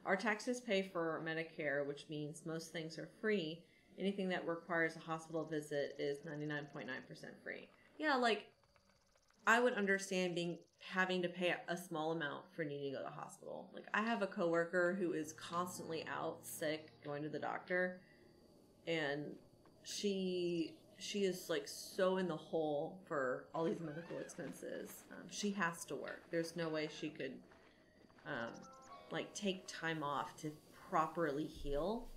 Our taxes pay for Medicare, which means most things are free. Anything that requires a hospital visit is 99.9% free. Yeah, I would understand having to pay a small amount for needing to go to the hospital. Like, I have a coworker who is constantly out sick, going to the doctor, and she is like so in the hole for all these medical expenses. She has to work. There's no way she could like take time off to properly heal,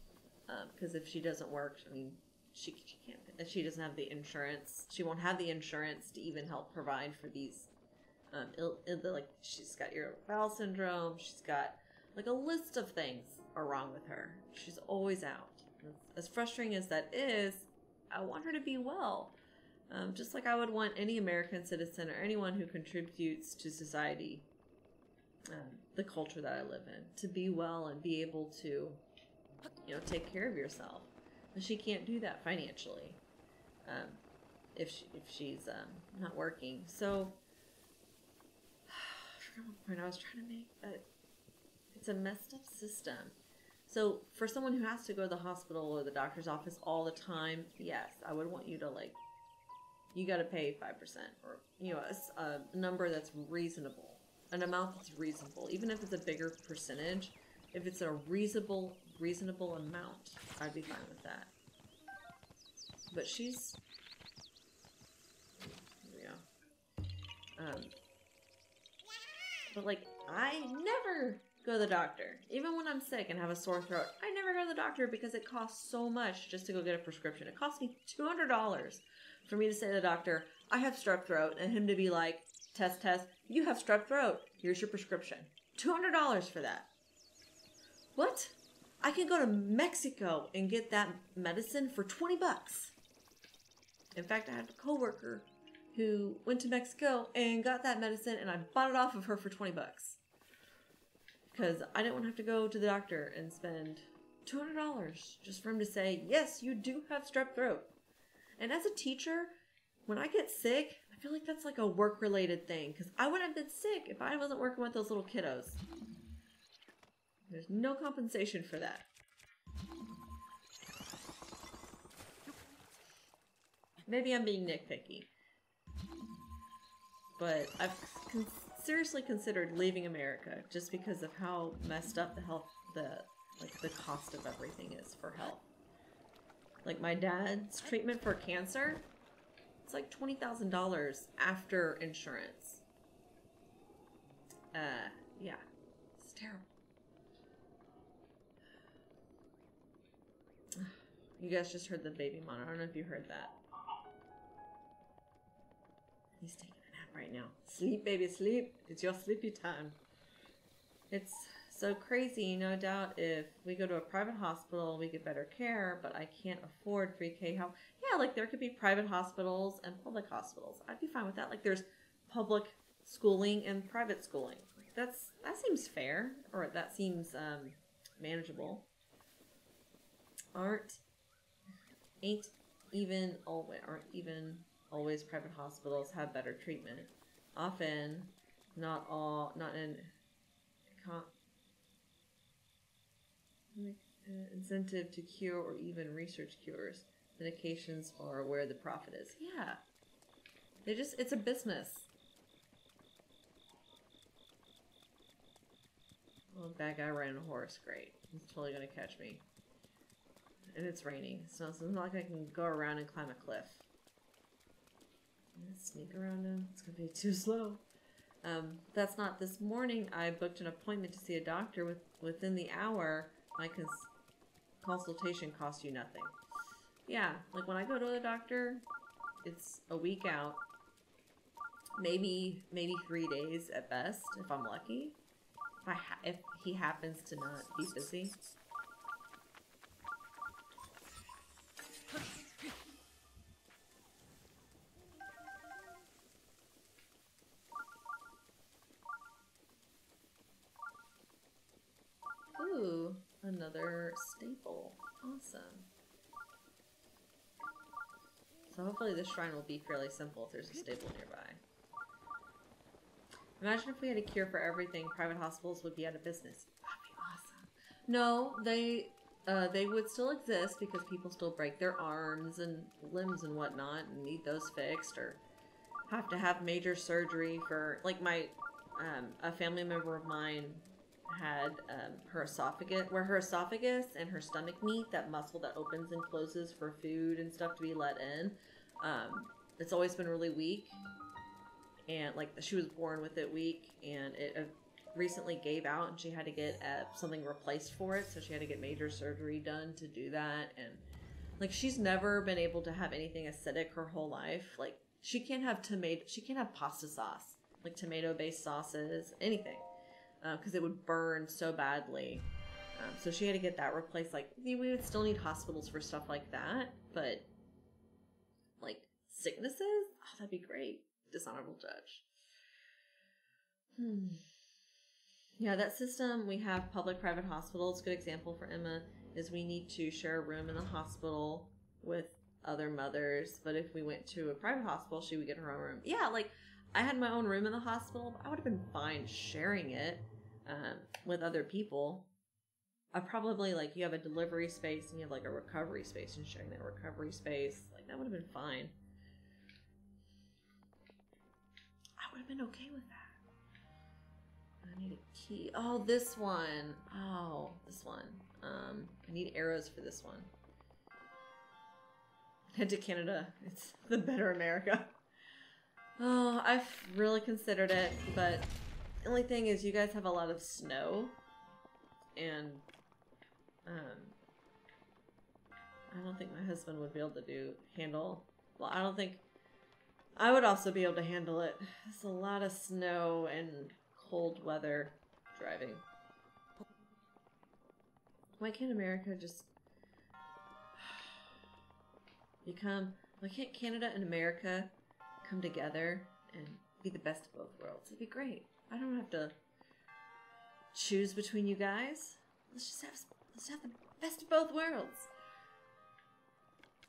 because if she doesn't work, I mean, she can't. If she doesn't have the insurance, she won't have the insurance to even help provide for these. Like, she's got irritable bowel syndrome. She's got like a list of things are wrong with her. She's always out. As frustrating as that is, I want her to be well. Just like I would want any American citizen or anyone who contributes to society, the culture that I live in, to be well and be able to, you know, take care of yourself. And she can't do that financially, if she's not working. So, I forgot what point I was trying to make, but it's a messed up system. So for someone who has to go to the hospital or the doctor's office all the time, yes, I would want you to, like, you got to pay 5%, or, you know, a number that's reasonable, an amount that's reasonable, even if it's a bigger percentage. If it's a reasonable amount, I'd be fine with that. But she's, yeah. But like, I never go to the doctor. Even when I'm sick and have a sore throat, I never go to the doctor because it costs so much just to go get a prescription. It costs me $200 for me to say to the doctor, I have strep throat, and him to be like, test, you have strep throat. Here's your prescription. $200 for that. What? I can go to Mexico and get that medicine for 20 bucks. In fact, I had a coworker who went to Mexico and got that medicine, and I bought it off of her for 20 bucks. Because I didn't want to have to go to the doctor and spend $200 just for him to say, yes, you do have strep throat. And as a teacher, when I get sick, I feel like that's like a work-related thing. Because I wouldn't have been sick if I wasn't working with those little kiddos. There's no compensation for that. Maybe I'm being nitpicky. But I've seriously considered leaving America just because of how messed up the cost of everything is for health. Like, my dad's treatment for cancer, it's like $20,000 after insurance. Yeah, it's terrible. You guys just heard the baby monitor. I don't know if you heard that. He's taking a nap right now. Sleep, baby, sleep. It's your sleepy time. It's so crazy. No doubt if we go to a private hospital, we get better care, but I can't afford pre-K health. Yeah, like, there could be private hospitals and public hospitals. I'd be fine with that. Like, there's public schooling and private schooling. That seems fair, or that seems manageable. Aren't even always private hospitals have better treatment. Often, not in incentive to cure or even research cures. Medications are where the profit is. Yeah. It's a business. Oh, bad guy riding a horse. Great. He's totally gonna catch me. And it's raining, so it's not like I can go around and climb a cliff. I'm gonna sneak around him. It's gonna be too slow. That's not this morning. I booked an appointment to see a doctor. Within the hour, my consultation cost you nothing. Yeah, like, when I go to the doctor, it's a week out. Maybe 3 days at best, if I'm lucky. If he happens to not be busy. Ooh, another staple. Awesome. So hopefully this shrine will be fairly simple if there's a staple nearby. Imagine if we had a cure for everything, private hospitals would be out of business. That'd be awesome. No, they would still exist because people still break their arms and limbs and whatnot and need those fixed, or have to have major surgery for, like, my, a family member of mine had her esophagus, where her esophagus and her stomach meet, that muscle that opens and closes for food and stuff to be let in. It's always been really weak, and like she was born with it weak, and it recently gave out, and she had to get something replaced for it, so she had to get major surgery done to do that. And like she's never been able to have anything acidic her whole life. Like she can't have pasta sauce, like tomato-based sauces, anything. Because it would burn so badly. So she had to get that replaced. Like, we would still need hospitals for stuff like that, but, like, sicknesses? Oh, that'd be great. Dishonorable judge. Yeah, that system, we have public-private hospitals. Good example for Emma is we need to share a room in the hospital with other mothers, but if we went to a private hospital, she would get her own room. Yeah, like, I had my own room in the hospital, but I would have been fine sharing it with other people. I probably, like, you have a delivery space and you have, like, a recovery space and sharing that recovery space. Like, that would have been fine. I would have been okay with that. I need a key. Oh, this one. Oh, this one. I need arrows for this one. Head to Canada. It's the better America. Oh, I've really considered it, but the only thing is you guys have a lot of snow, and I don't think my husband would be able to handle. Well, I don't think I would also be able to handle it. There's a lot of snow and cold weather driving. Why can't America just become? Why can't Canada and America come together and be the best of both worlds? It'd be great. I don't have to choose between you guys. Let's have the best of both worlds.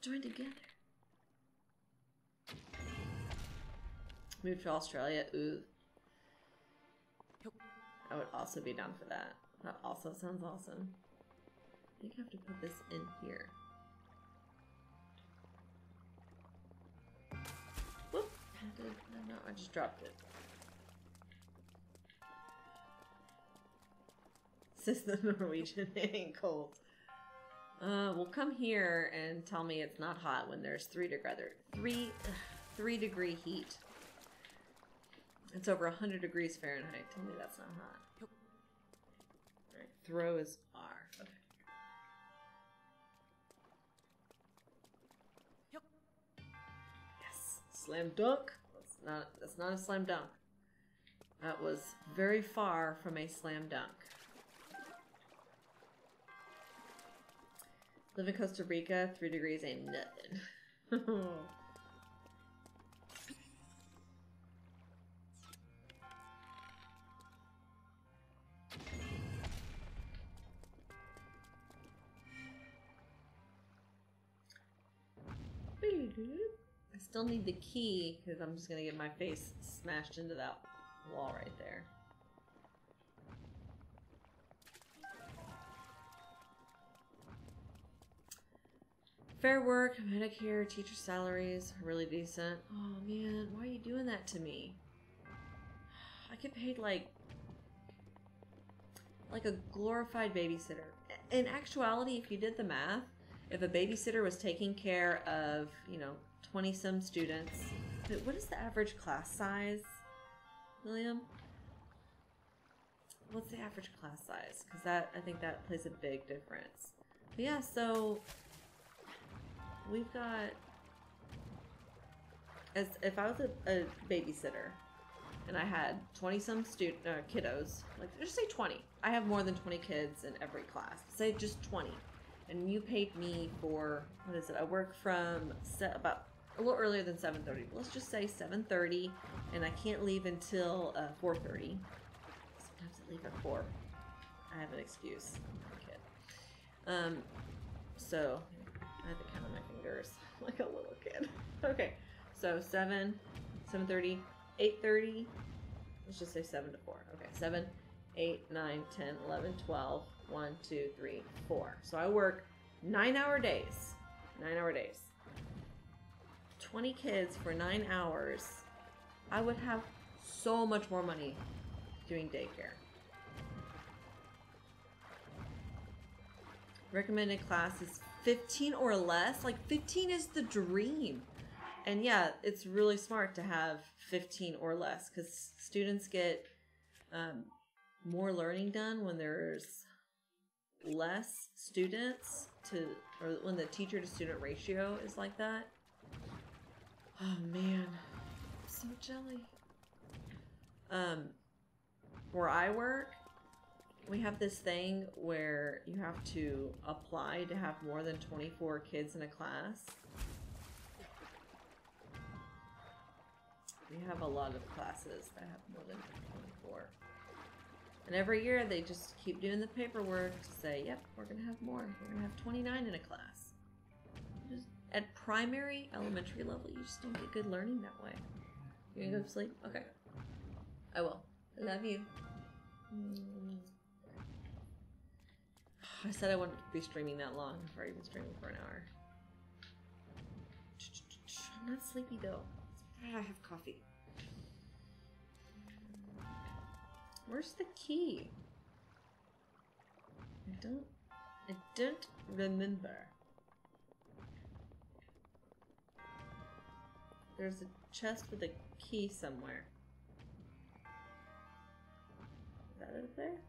Join together. Move to Australia. Ooh. I would also be down for that. That also sounds awesome. I think I have to put this in here. Whoop. No, I just dropped it. Says the Norwegian. It ain't cold. Well, come here and tell me it's not hot when there's 3 degree heat. It's over 100 degrees Fahrenheit. Tell me that's not hot. Alright, throw is R. Okay. Yes. Slam dunk. That's not a slam dunk. That was very far from a slam dunk. Live in Costa Rica, 3 degrees ain't nothing. I still need the key because I'm just gonna get my face smashed into that wall right there. Fair work, Medicare, teacher salaries are really decent. Oh man, why are you doing that to me? I get paid like a glorified babysitter. In actuality, if you did the math, if a babysitter was taking care of, 20-some students, what is the average class size, William? What's the average class size? Because I think that plays a big difference. But yeah, so we've got, if I was a babysitter and I had 20-some kiddos, like just say 20. I have more than 20 kids in every class. Say just 20. And you paid me for, what is it? I work from about a little earlier than 7:30. Let's just say 7:30, and I can't leave until 4:30. Sometimes I leave at 4. I have an excuse. I'm a kid. So I have to count on my fingers like a little kid. Okay, so 7:30, 8:30. Let's just say 7 to 4. Okay, 7, 8, 9, 10, 11, 12. 1, 2, 3, 4. So I work 9-hour days. 9-hour days. 20 kids for 9 hours. I would have so much more money doing daycare. Recommended class is 15 or less. Like 15 is the dream. And yeah, it's really smart to have 15 or less because students get more learning done when there's less students or when the teacher to student ratio is like that. Oh man, I'm so jelly. Where I work, we have this thing where you have to apply to have more than 24 kids in a class. We have a lot of classes that have more than 24. And every year they just keep doing the paperwork to say, yep, we're going to have more. We're going to have 29 in a class. Just, at primary, elementary level, you just don't get good learning that way. You going to go to sleep? Okay. I will. I love you. I said I wouldn't be streaming that long. I've already been streaming for an hour. I'm not sleepy though. I have coffee. Where's the key? I don't remember. There's a chest with a key somewhere. Is that it there?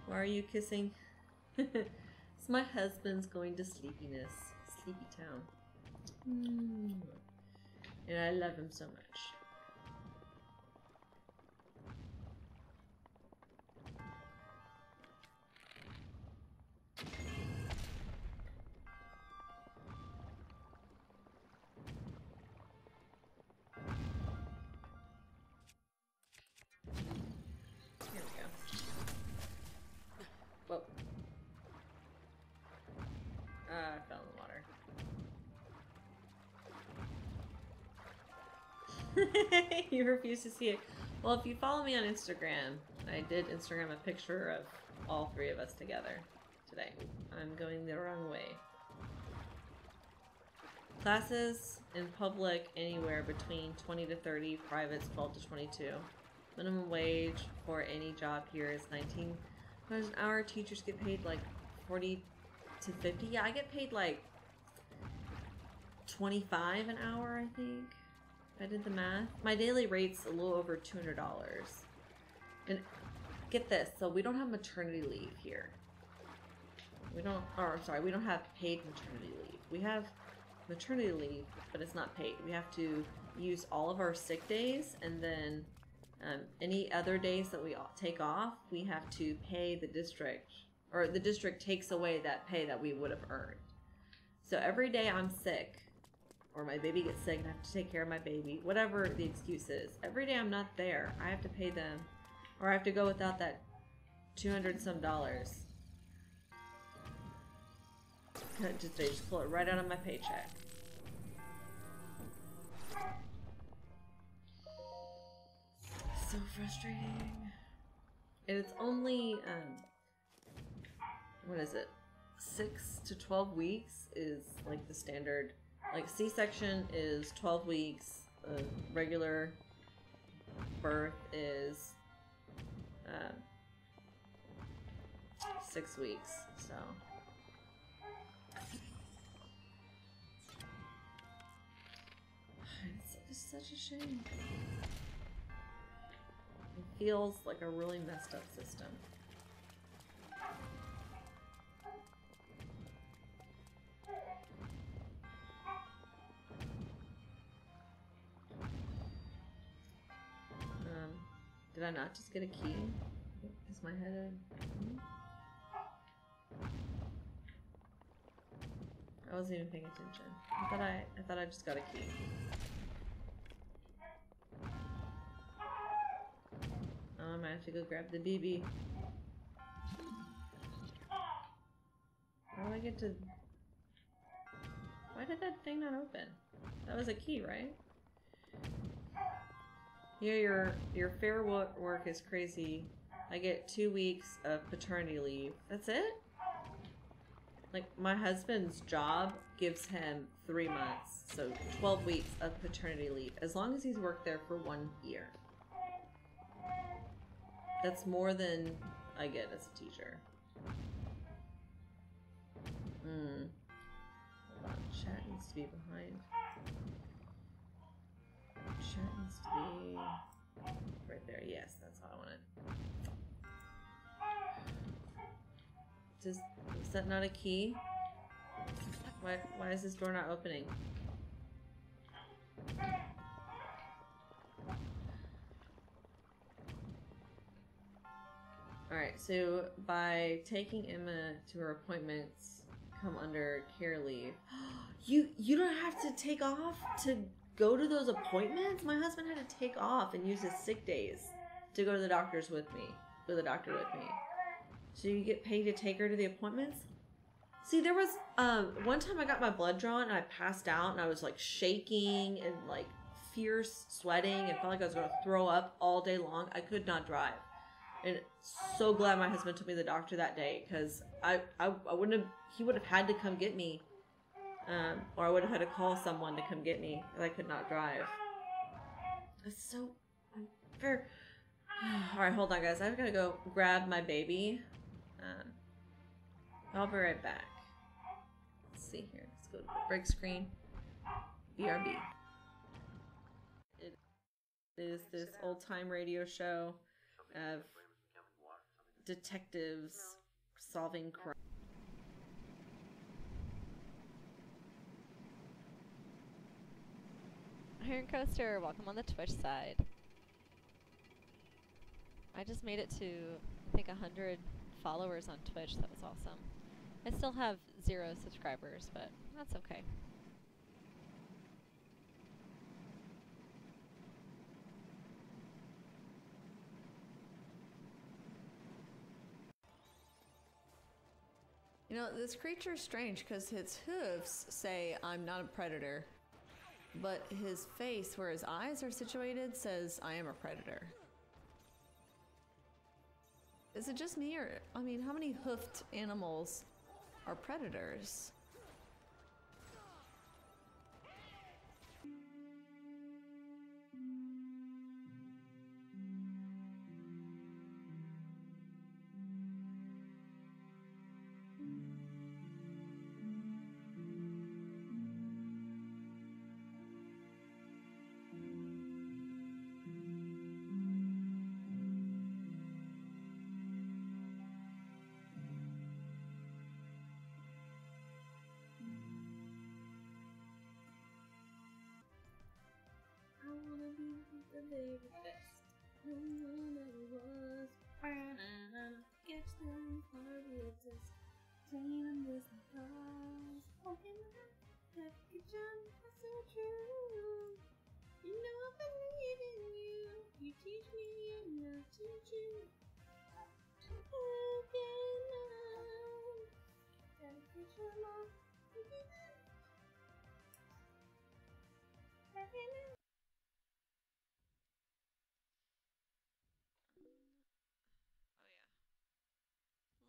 Why are you kissing? It's my husband's going to sleepiness. Sleepy town. And I love him so much. Here we go. Whoa. I fell in the water. You refuse to see it. Well, if you follow me on Instagram, I did Instagram a picture of all three of us together today. I'm going the wrong way. Classes in public anywhere between 20 to 30, privates 12 to 22. Minimum wage for any job here is $19 an hour. Teachers get paid like 40 to 50. Yeah, I get paid like 25 an hour, I think. I did the math. My daily rate's a little over $200. And get this, so we don't have maternity leave here. We don't have paid maternity leave. We have maternity leave, but it's not paid. We have to use all of our sick days, and then any other days that we take off, we have to pay the district, or the district takes away that pay that we would have earned. So every day I'm sick, or my baby gets sick and I have to take care of my baby, whatever the excuse is, every day I'm not there, I have to pay them, or I have to go without that $200 some. They just pull it right out of my paycheck. So frustrating. And it's only, what is it? 6 to 12 weeks is like the standard. Like C-section is 12 weeks. Regular birth is 6 weeks. So it's such a shame. It feels like a really messed up system. Did I not just get a key? Is my head I wasn't even paying attention. I thought I just got a key. Oh, I might have to go grab the BB. How do I get to... Why did that thing not open? That was a key, right? Yeah, your fair work is crazy. I get 2 weeks of paternity leave. That's it? Like, my husband's job gives him 3 months, so 12 weeks of paternity leave, as long as he's worked there for 1 year. That's more than I get as a teacher. Hold on, chat needs to be behind. Chat needs to be right there. Yes, that's how I want it. Is that not a key? Why is this door not opening? Alright, so by taking Emma to her appointments, come under care leave. You don't have to take off to go to those appointments? My husband had to take off and use his sick days to go to the doctors with me. Go to the doctor with me. So you get paid to take her to the appointments? See, there was one time I got my blood drawn and I passed out and I was like shaking and like fierce sweating and felt like I was going to throw up all day long. I could not drive. And so glad my husband took me to the doctor that day, because I wouldn't have, he would have had to come get me. Or I would have had to call someone to come get me because I could not drive. It's so unfair. Alright, hold on guys. I've got to go grab my baby. I'll be right back. Let's see here. Let's go to the break screen. BRB. It is this old-time radio show of detectives solving crime. Iron Coaster, welcome on the Twitch side. I just made it to, I think, 100 followers on Twitch. That was awesome. I still have 0 subscribers, but that's okay. You know, this creature is strange because his hooves say, "I'm not a predator." But his face, where his eyes are situated, says, "I am a predator." Is it just me, or, I mean, how many hoofed animals are predators? The very best one that it was. Catch them party at this. Clean them with my cars. Walking around that kitchen. That's so true. You know I believe in you. You teach me and I teach you. Again, gotta catch them all.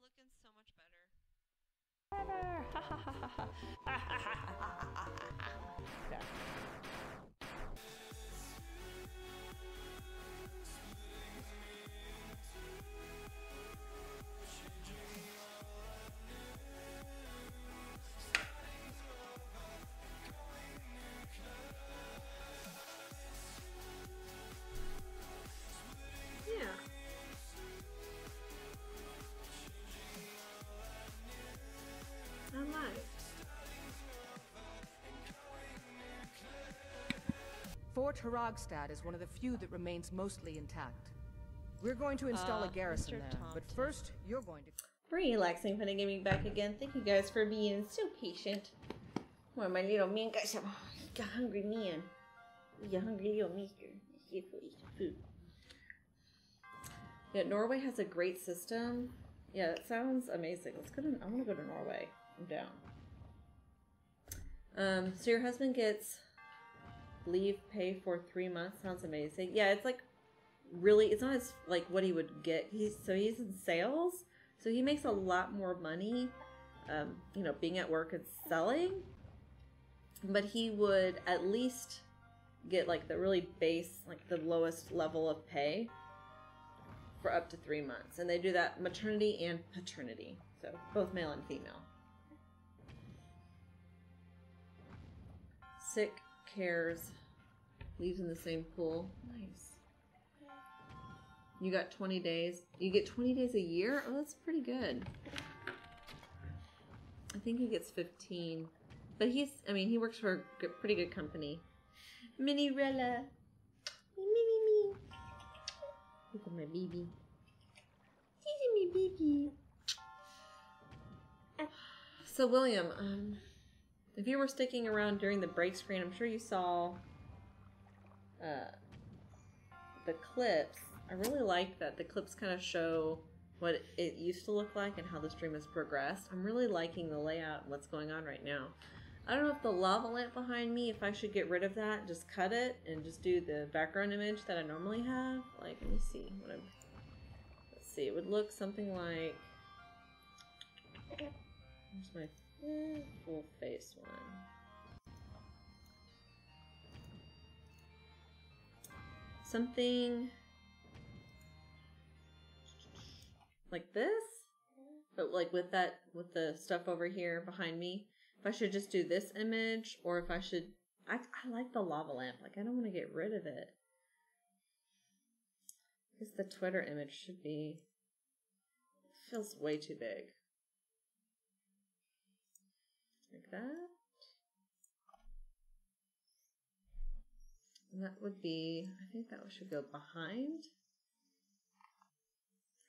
Looking so much better. Ha ha ha ha ha. There. Yeah. I like. Fort Haragstad is one of the few that remains mostly intact. We're going to install a garrison Mr. there, but Thompson. first, you're going to... Relaxing Funny Gaming back again. Thank you guys for being so patient. Well, my little man got some... He's a hungry man. He's a hungry little mister. He's here for eat some food. Yeah, Norway has a great system. Yeah, that sounds amazing. Let's go to... I want to go to Norway. I'm down. So your husband gets leave pay for 3 months. Sounds amazing. Yeah, it's like really, it's not as like what he would get. He's in sales, so he makes a lot more money. being at work and selling. But he would at least get like the really base, like the lowest level of pay for up to 3 months. And they do that maternity and paternity. So both male and female. Sick, cares, leaves in the same pool. Nice. You got 20 days. You get 20 days a year? Oh, that's pretty good. I think he gets 15. But he works for a pretty good company. Minirella. Me. Look at my baby. He's me baby. So, William, if you were sticking around during the break screen, I'm sure you saw the clips. I really like that the clips kind of show what it used to look like and how the stream has progressed. I'm really liking the layout and what's going on right now. I don't know if the lava lamp behind me, if I should get rid of that, just cut it and just do the background image that I normally have. Like, let me see. Let's see. It would look something like... Where's my full face one? Something like this, but like with the stuff over here behind me. If I should just do this image, or if I should, I like the lava lamp. Like, I don't want to get rid of it. I guess the Twitter image should be, it feels way too big. Like that. And that would be, I think that should go behind.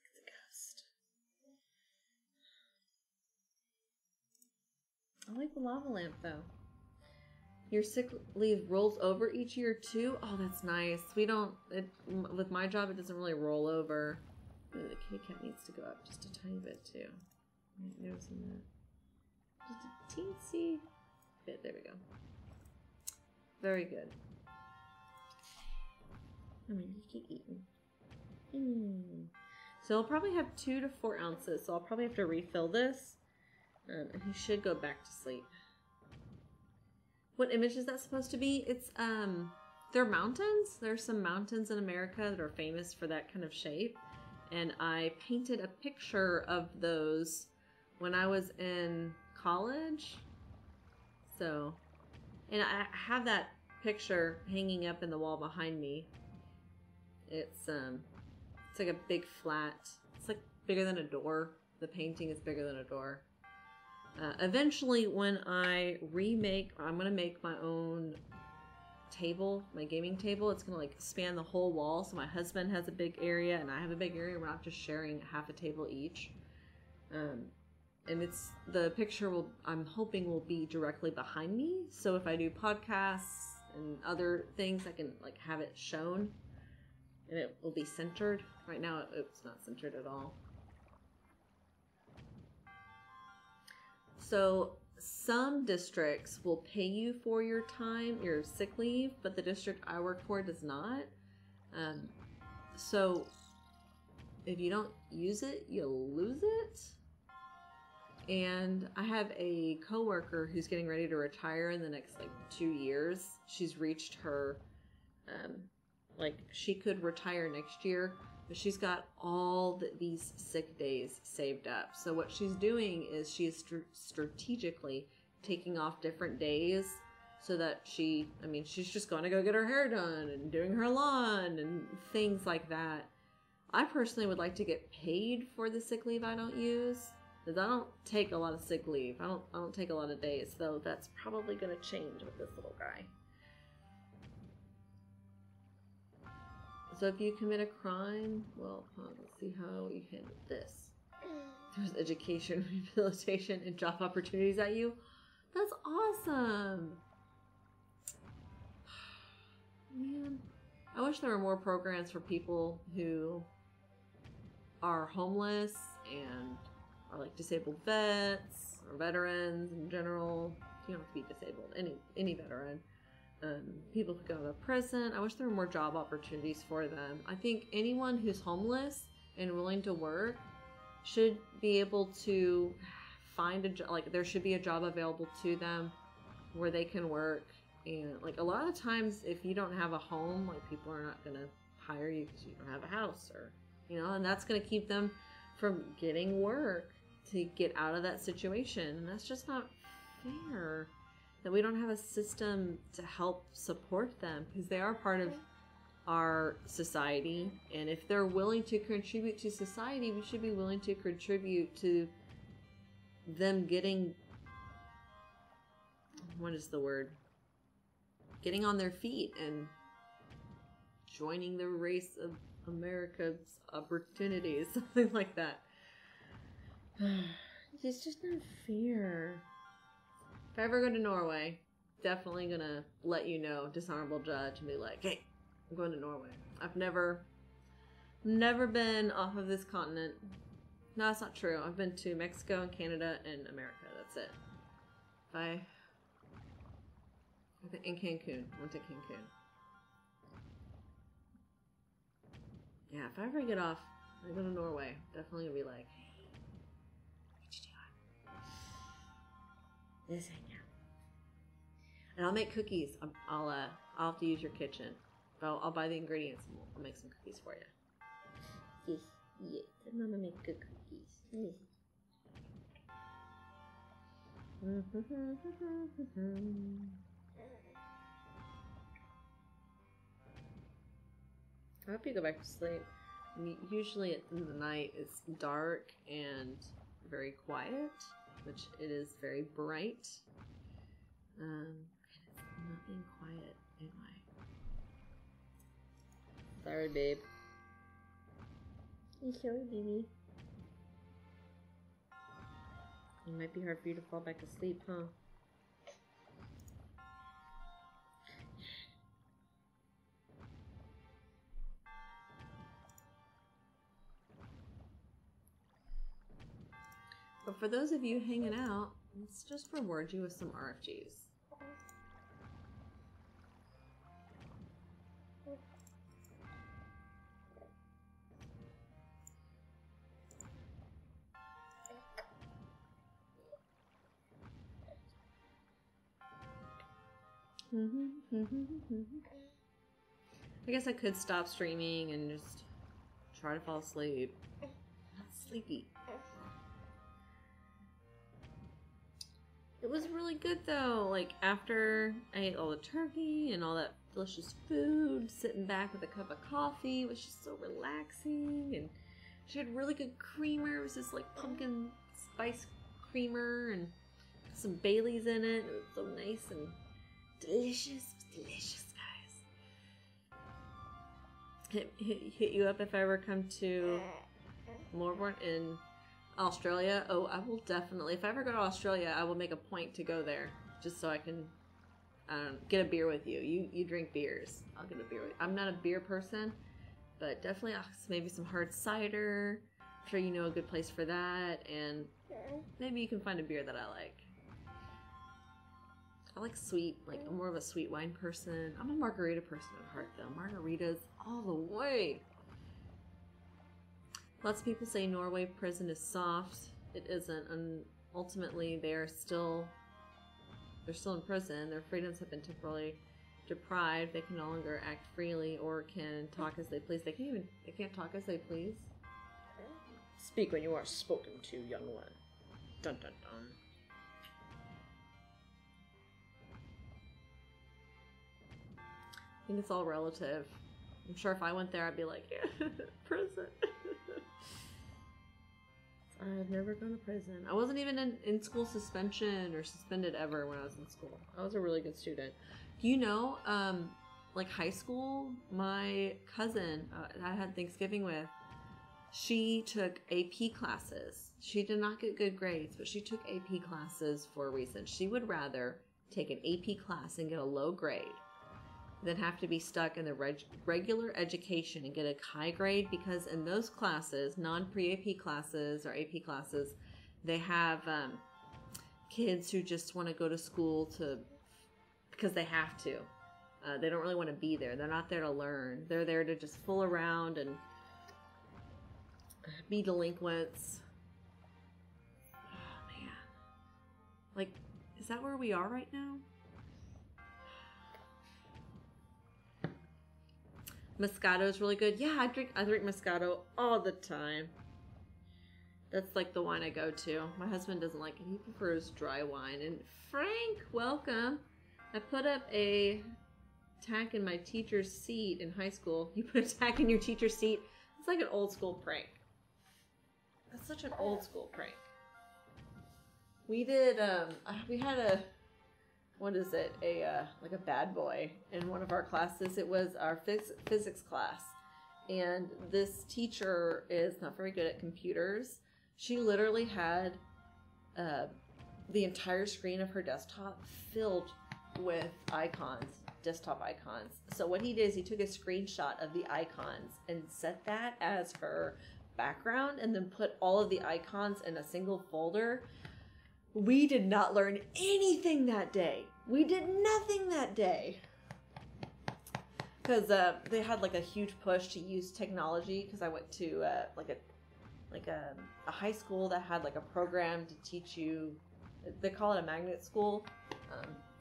It's a ghost. I like the lava lamp though. Your sick leave rolls over each year too? Oh, that's nice. With my job, it doesn't really roll over. Ooh, the kitty cat needs to go up just a tiny bit too. I'm noticing that. Just a teensy bit. There we go. Very good. I mean, you keep eating. So I'll probably have 2 to 4 ounces. So I'll probably have to refill this. And he should go back to sleep. What image is that supposed to be? It's, they're mountains. There's some mountains in America that are famous for that kind of shape. And I painted a picture of those when I was in college. So, and I have that picture hanging up in the wall behind me. It's like a big flat, it's like bigger than a door. The painting is bigger than a door. Eventually, when I remake, I'm going to make my own table, my gaming table. It's going to like span the whole wall. So my husband has a big area and I have a big area. We're not just sharing half a table each. And it's, the picture I'm hoping will be directly behind me. So if I do podcasts and other things, I can like have it shown and it will be centered. Right now, it's not centered at all. So some districts will pay you for your time, your sick leave, but the district I work for does not. So if you don't use it, you'll lose it. And I have a coworker who's getting ready to retire in the next like 2 years. She's reached her, she could retire next year, but she's got all these sick days saved up. So what she's doing is she's strategically taking off different days so that she's just going to go get her hair done and doing her lawn and things like that. I personally would like to get paid for the sick leave I don't use, because I don't take a lot of sick leave. I don't take a lot of days, so that's probably going to change with this little guy. So if you commit a crime, well, let's see how you handle this. There's education, rehabilitation, and job opportunities at you. That's awesome. Man, I wish there were more programs for people who are homeless and are like disabled vets or veterans in general. You don't have to be disabled, any veteran. People who go to prison. I wish there were more job opportunities for them. I think anyone who's homeless and willing to work should be able to find a job. Like, there should be a job available to them where they can work. And like, a lot of times, if you don't have a home, like, people are not gonna hire you because you don't have a house, or, you know, and that's gonna keep them from getting work to get out of that situation. And that's just not fair that we don't have a system to help support them, because they are part of our society. And if they're willing to contribute to society, we should be willing to contribute to them getting, what is the word? Getting on their feet and joining the race of America's opportunities, something like that. It's just not fair. If I ever go to Norway, definitely gonna let you know, dishonorable judge, and be like, hey, I'm going to Norway. I've never been off of this continent. No, that's not true. I've been to Mexico and Canada and America. That's it. I think in Cancun. Went to Cancun. Yeah, if I ever get off, I go to Norway. Definitely gonna be like, hey, what you doing? This hang out. And I'll make cookies. I'll have to use your kitchen. I'll buy the ingredients and I'll make some cookies for you. Yes, yes. Mama make good cookies. Yes. I hope you go back to sleep. Usually in the night it's dark and very quiet, which it is very bright. And it's not being quiet anyway. Sorry, babe. I'm sorry, baby. It might be hard for you to fall back asleep, huh? But for those of you hanging out, let's just reward you with some RFGs. I guess I could stop streaming and just try to fall asleep. I'm not sleepy. It was really good though. Like, after I ate all the turkey and all that delicious food, sitting back with a cup of coffee was just so relaxing. And she had really good creamer. It was this like pumpkin spice creamer and some Baileys in it. It was so nice and delicious. Delicious, guys. Hit you up if I ever come to Melbourne in Australia. Oh, I will definitely. If I ever go to Australia, I will make a point to go there just so I can get a beer with you. You drink beers. I'll get a beer with you. I'm not a beer person, but definitely maybe some hard cider. I'm sure you know a good place for that, and maybe you can find a beer that I like. I like sweet, like I'm more of a sweet wine person. I'm a margarita person at heart though. Margaritas all the way. Lots of people say Norway prison is soft. It isn't, and ultimately they're still in prison. Their freedoms have been temporarily deprived. They can no longer act freely or can talk as they please. They can't talk as they please. Speak when you are spoken to, young one. Dun dun dun. I think it's all relative. I'm sure if I went there, I'd be like, yeah, prison. I've never gone to prison. I wasn't even in school suspension or suspended ever when I was in school. I was a really good student. Do you know, like high school, my cousin I had Thanksgiving with, she took AP classes. She did not get good grades, but she took AP classes for a reason. She would rather take an AP class and get a low grade than have to be stuck in the regular education and get a high grade, because in those classes, non-pre-AP classes or AP classes, they have kids who just want to go to school because they have to. They don't really want to be there. They're not there to learn. They're there to just fool around and be delinquents. Oh man, Like, is that where we are right now? Moscato is really good. Yeah, I drink Moscato all the time. That's like the wine I go to. My husband doesn't like it. He prefers dry wine. And Frank, welcome. I put up a tack in my teacher's seat in high school. You put a tack in your teacher's seat. It's like an old school prank. That's such an old school prank. We did, we had a, what is it? Like a bad boy in one of our classes. It was our physics class. And this teacher is not very good at computers. She literally had the entire screen of her desktop filled with icons, desktop icons. So what he did is he took a screenshot of the icons and set that as her background and then put all of the icons in a single folder. We did not learn anything that day. We did nothing that day. Because they had like a huge push to use technology, because I went to a high school that had like a program to teach you, they call it a magnet school,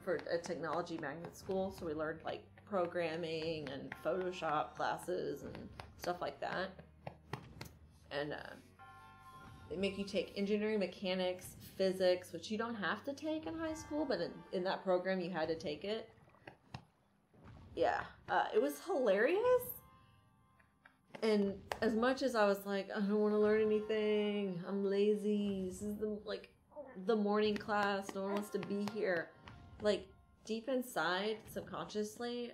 for a technology magnet school. So we learned like programming and Photoshop classes and stuff like that. And they make you take engineering, mechanics, physics, which you don't have to take in high school, but in that program you had to take it. Yeah, it was hilarious. And as much as I was like, I don't want to learn anything, I'm lazy, this is the morning class, no one wants to be here. Like, deep inside, subconsciously,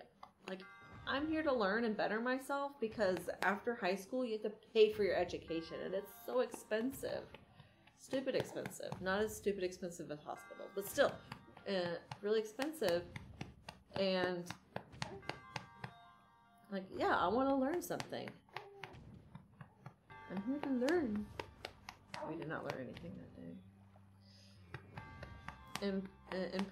like, I'm here to learn and better myself, because after high school, you have to pay for your education, and it's so expensive. Stupid expensive. Not as stupid expensive as hospital, but still, really expensive. And, like, yeah, I want to learn something. I'm here to learn. We did not learn anything that day. In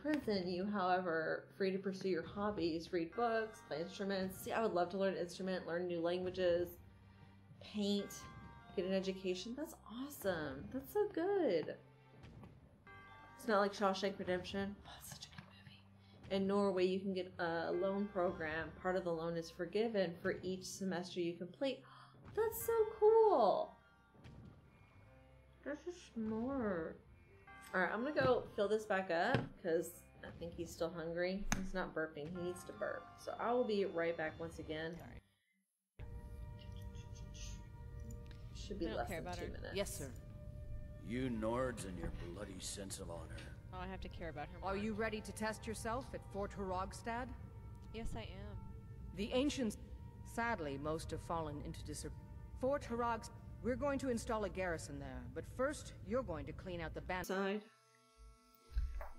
prison, you, however, free to pursue your hobbies, read books, play instruments. See, I would love to learn an instrument, learn new languages, paint, get an education. That's awesome. That's so good. It's not like Shawshank Redemption. Oh, it's such a good movie. In Norway, you can get a loan program. Part of the loan is forgiven for each semester you complete. That's so cool. That's just smart. Alright, I'm gonna go fill this back up because I think he's still hungry. He's not burping. He needs to burp. So I will be right back once again. Sorry. Should be less than 2 minutes. Yes, sir. You Nords and your bloody sense of honor. Oh, I have to care about her more. Are you ready to test yourself at Fort Horogstad? Yes, I am. The ancients... Sadly, most have fallen into disrepair. Fort Horogstad... We're going to install a garrison there, but first, you're going to clean out the band... Side.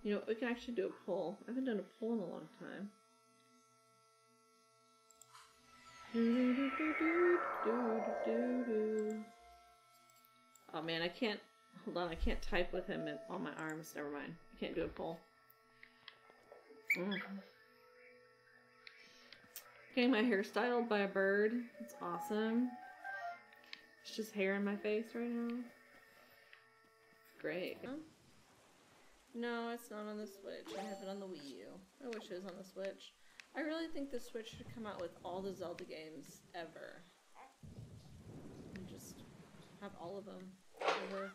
You know, we can actually do a pull. I haven't done a pull in a long time. Oh man, I can't... Hold on, I can't type with him on my arms. Never mind. I can't do a pull. Getting my hair styled by a bird. It's awesome. It's just hair in my face right now. It's great. Huh? No, it's not on the Switch. I have it on the Wii U. I wish it was on the Switch. I really think the Switch should come out with all the Zelda games ever. And just have all of them ever.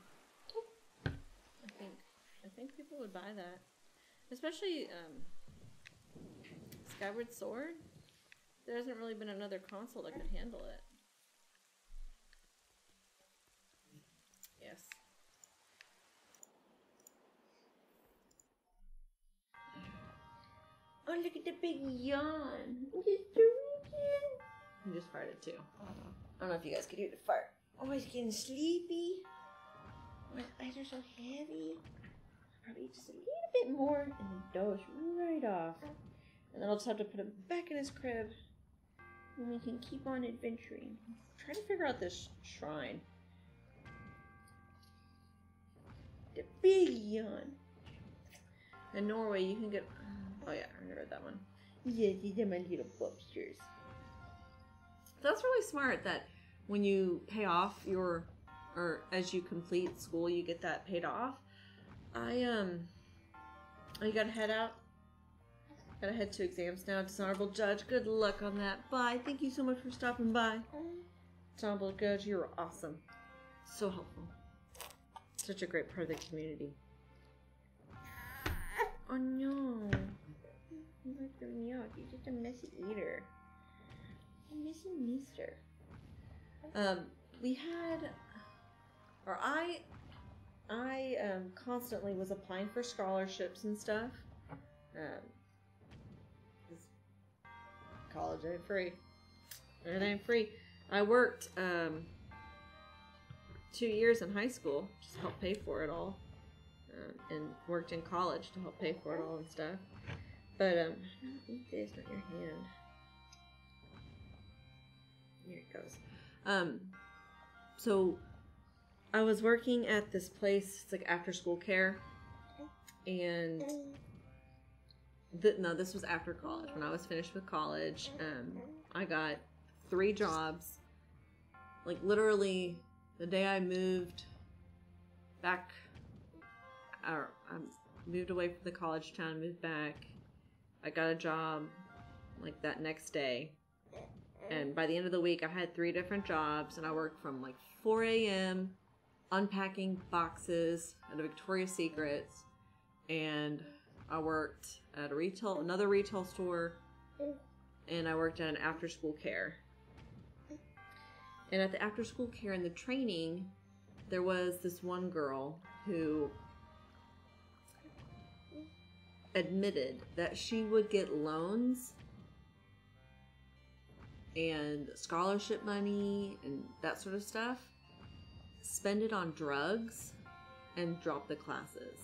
I think people would buy that. Especially Skyward Sword. There hasn't really been another console that could handle it. Yes. Oh, look at the big yawn. I just farted too. I don't know if you guys could hear the fart. Oh, he's getting sleepy. My eyes are so heavy. Probably just a little bit more and then doze right off. And then I'll just have to put him back in his crib. And we can keep on adventuring. Trying to figure out this shrine. The big yawn. In Norway, you can get... Oh yeah, I read that one. Yes, these are my little bobsters. That's really smart that when you pay off your... Or as you complete school, you get that paid off. I Oh, you gotta head out? Gotta head to exams now. Dishonorable Judge, good luck on that. Bye. Thank you so much for stopping by. Dishonorable Judge, you're awesome. So helpful. Such a great part of the community. Oh no. He's like the yuck. He's just a messy eater. A messy meester. We had, or I constantly was applying for scholarships and stuff. 'Cause college ain't free. It ain't free. I worked 2 years in high school just to help pay for it all, and worked in college to help pay for it all and stuff. But eat this, not your hand. Here it goes. So I was working at this place. It's like after school care, and no, this was after college. When I was finished with college, I got 3 jobs. Like literally, the day I moved back, or I moved away from the college town, moved back. I got a job like that next day. And by the end of the week, I had 3 different jobs, and I worked from like 4 a.m. unpacking boxes at a Victoria's Secrets, and I worked at another retail store, and I worked at an after-school care. And at the after-school care and the training, there was this one girl who admitted that she would get loans and scholarship money and that sort of stuff, spend it on drugs, and drop the classes.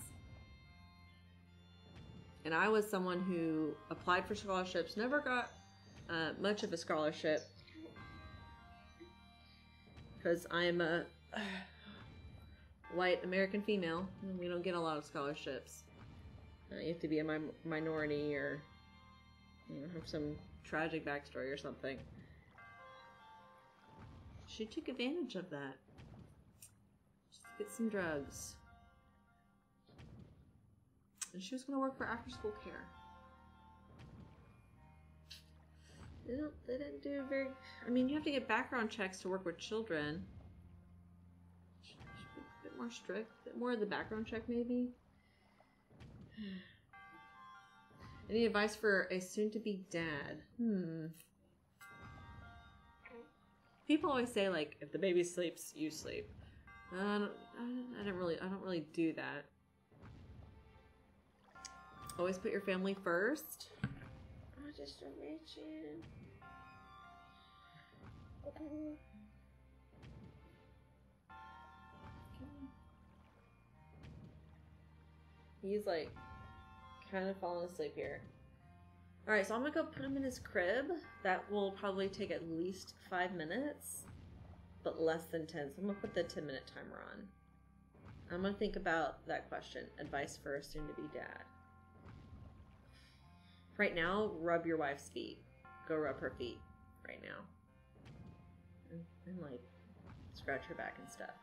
And I was someone who applied for scholarships, never got much of a scholarship because I'm a white American female, and we don't get a lot of scholarships. You have to be a minority or have some tragic backstory or something. She took advantage of that. Just to get some drugs. And she was going to work for after school care. They didn't do very... I mean, you have to get background checks to work with children. Should be a bit more strict. A bit more of the background check, maybe. Any advice for a soon-to-be dad? People always say, like, if the baby sleeps, you sleep. I don't really do that. Always put your family first. Oh, just a mention. He's like kind of falling asleep here. Alright, so I'm gonna go put him in his crib. That will probably take at least 5 minutes, but less than 10. So I'm gonna put the 10-minute timer on. I'm gonna think about that question. Advice for a soon-to-be dad. Right now, rub your wife's feet. Go rub her feet right now. And like, scratch her back and stuff.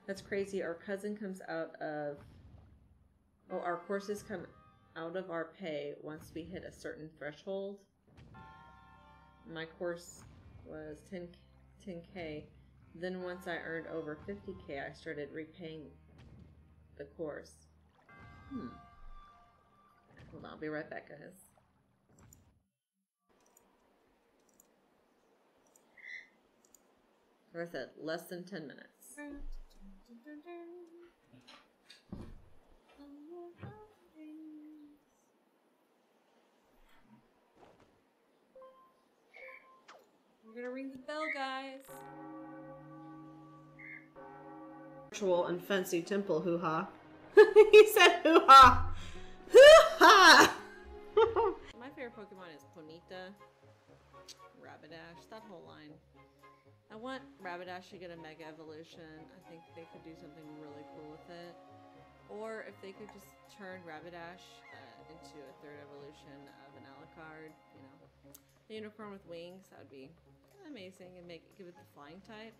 That's crazy. Our cousin comes out of... Oh, our courses come out of our pay once we hit a certain threshold. My course was 10K. Then once I earned over 50K, I started repaying the course. Hold on, I'll be right back, guys. Like I said, less than 10 minutes. We're gonna ring the bell, guys. Virtual and fancy temple hoo-ha. He said hoo-ha! Hoo-ha! My favorite Pokemon is Ponyta, Rapidash, that whole line. I want Rapidash to get a Mega Evolution. I think they could do something really cool with it. Or if they could just turn Rapidash into a 3rd evolution of an Alucard, you know, a unicorn with wings, that would be amazing, and give it the flying type.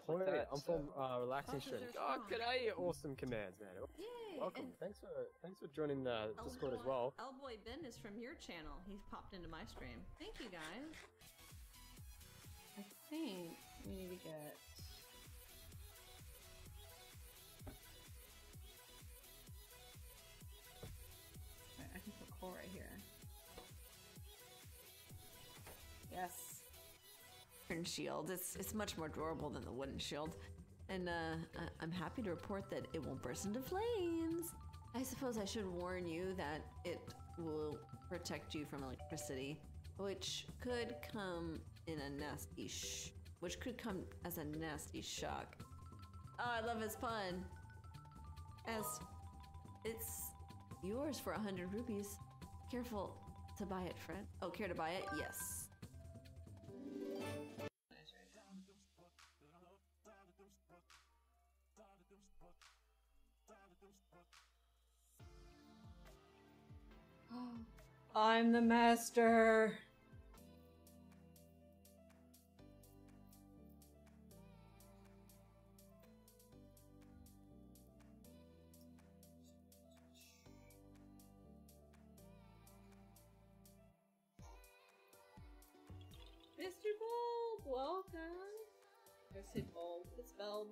stuff Ahoy, like that. I'm from Relaxing Sausages Stream. are Oh, strong. g'day, awesome commands, man. Yay! Welcome. And Thanks for joining the Discord as well. Boy Ben is from your channel. He's popped into my stream. Thank you guys. I think we need to get. Right, I can put coal right here. Yes. iron shield. It's much more durable than the wooden shield. And I'm happy to report that it won't burst into flames. I suppose I should warn you that it will protect you from electricity, which could come in a nasty which could come as a nasty shock. Oh, I love his pun. As it's yours for 100 rupees. Careful to buy it, friend. Oh, care to buy it? Yes. I'm the master. Mr. Bulb, welcome. I said Bulb. It's spelled.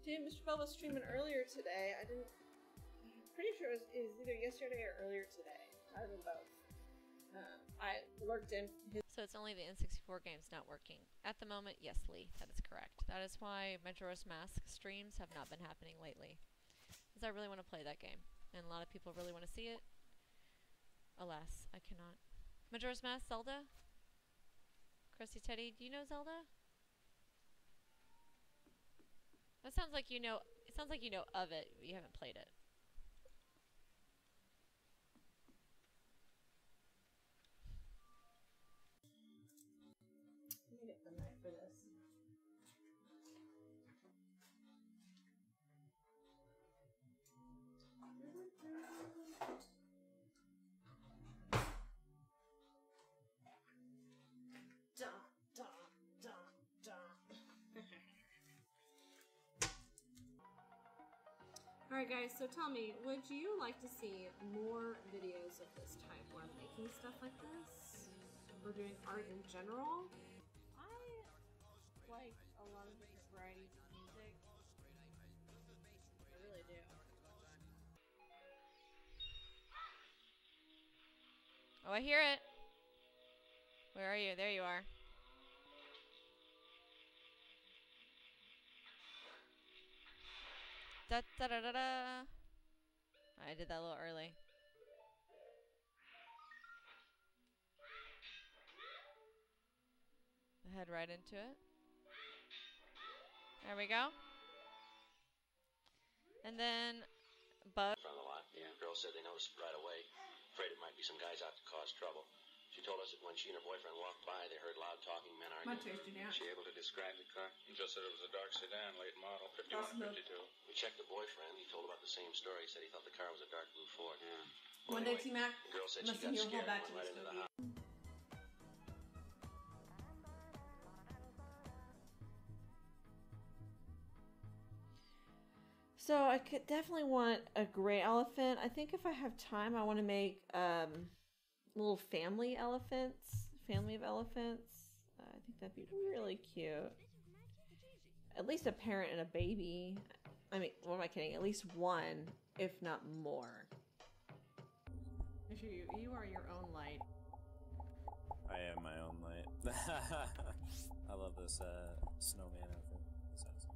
Dude, Mr. Bulb was streaming earlier today. I'm pretty sure it was either yesterday or earlier today. I don't know both. I lurked in his. So it's only the N64 games not working. At the moment, yes, Lee, that is correct. That is why Majora's Mask streams have not been happening lately. Because I really want to play that game. And a lot of people really want to see it. Alas, I cannot. Majora's Mask, Zelda? Krusty Teddy, do you know Zelda? That sounds like you know, it sounds like you know of it, but you haven't played it. Let me get the knife for this. Alright guys, so tell me, would you like to see more videos of this type where I'm making stuff like this? We're doing art in general? I like a lot of different varieties of music. I really do. Oh, I hear it. Where are you? There you are. Da da da da da. I did that a little early. Head right into it. There we go. And then Bug. From the lot. The girl said they noticed it right away. Afraid it might be some guys out to cause trouble. She told us that when she and her boyfriend walked by, they heard loud talking men arguing. Is she able to describe the car? He just said it was a dark sedan, late model, 5152. We checked the boyfriend. He told about the same story. He said he thought the car was a dark blue Ford. Yeah. One day, T-Mac. The girl said Must she got hear scared back and to went right this into the movie. house. So I could definitely want a gray elephant. I think if I have time, I want to make little family elephants, family of elephants. I think that'd be really cute. At least a parent and a baby. I mean, what am I kidding? At least one, if not more. If you are your own light. I am my own light. I love this snowman outfit. That's awesome.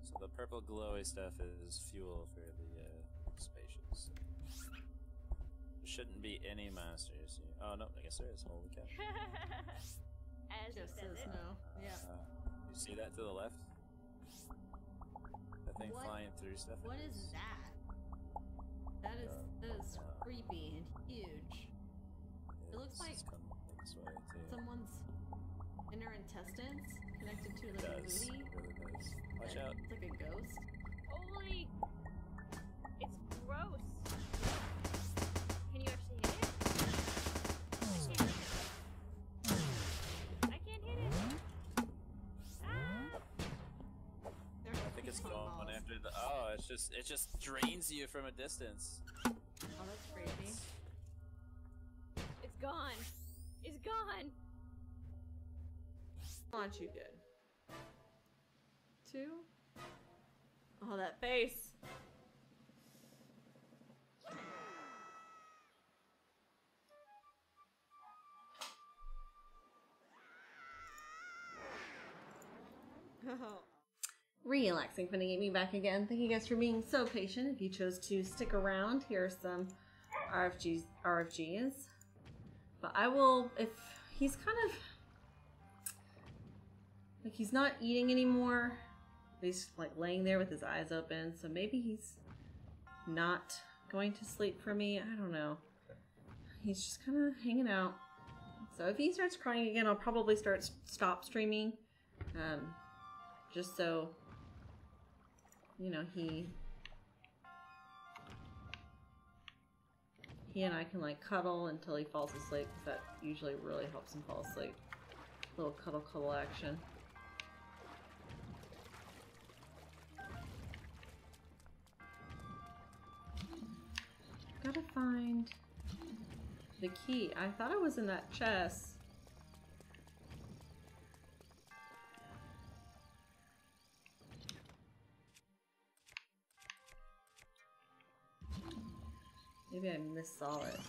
So the purple glowy stuff is fuel for the spaceships. There shouldn't be any monsters. Oh no, I guess there is. Holy cow. As Just it says says it. no. Yeah. You see that to the left? That thing What? flying through stuff. What is that? That is creepy and huge. It looks like It's coming this way too. someone's inner intestines connected to It like a does. booty. It really does. Watch out. It's like a ghost. Holy! It's gross. Can you actually hit it? I can't hit it. just going after the. Oh, it just drains you from a distance. Oh, that's crazy. It's gone. It's gone. Launch you good. 2. Oh, that face. Relaxing, Funny Gaming back again. Thank you guys for being so patient. If you chose to stick around, here are some RFGs. But I will, if he's kind of, like he's not eating anymore. He's like laying there with his eyes open. So maybe he's not going to sleep for me. I don't know. He's just kind of hanging out. So if he starts crying again, I'll probably stop streaming. Just so, you know, he and I can like cuddle until he falls asleep, because that usually really helps him fall asleep. Little cuddle action. Gotta find the key. I thought it was in that chest. Maybe I missaw it.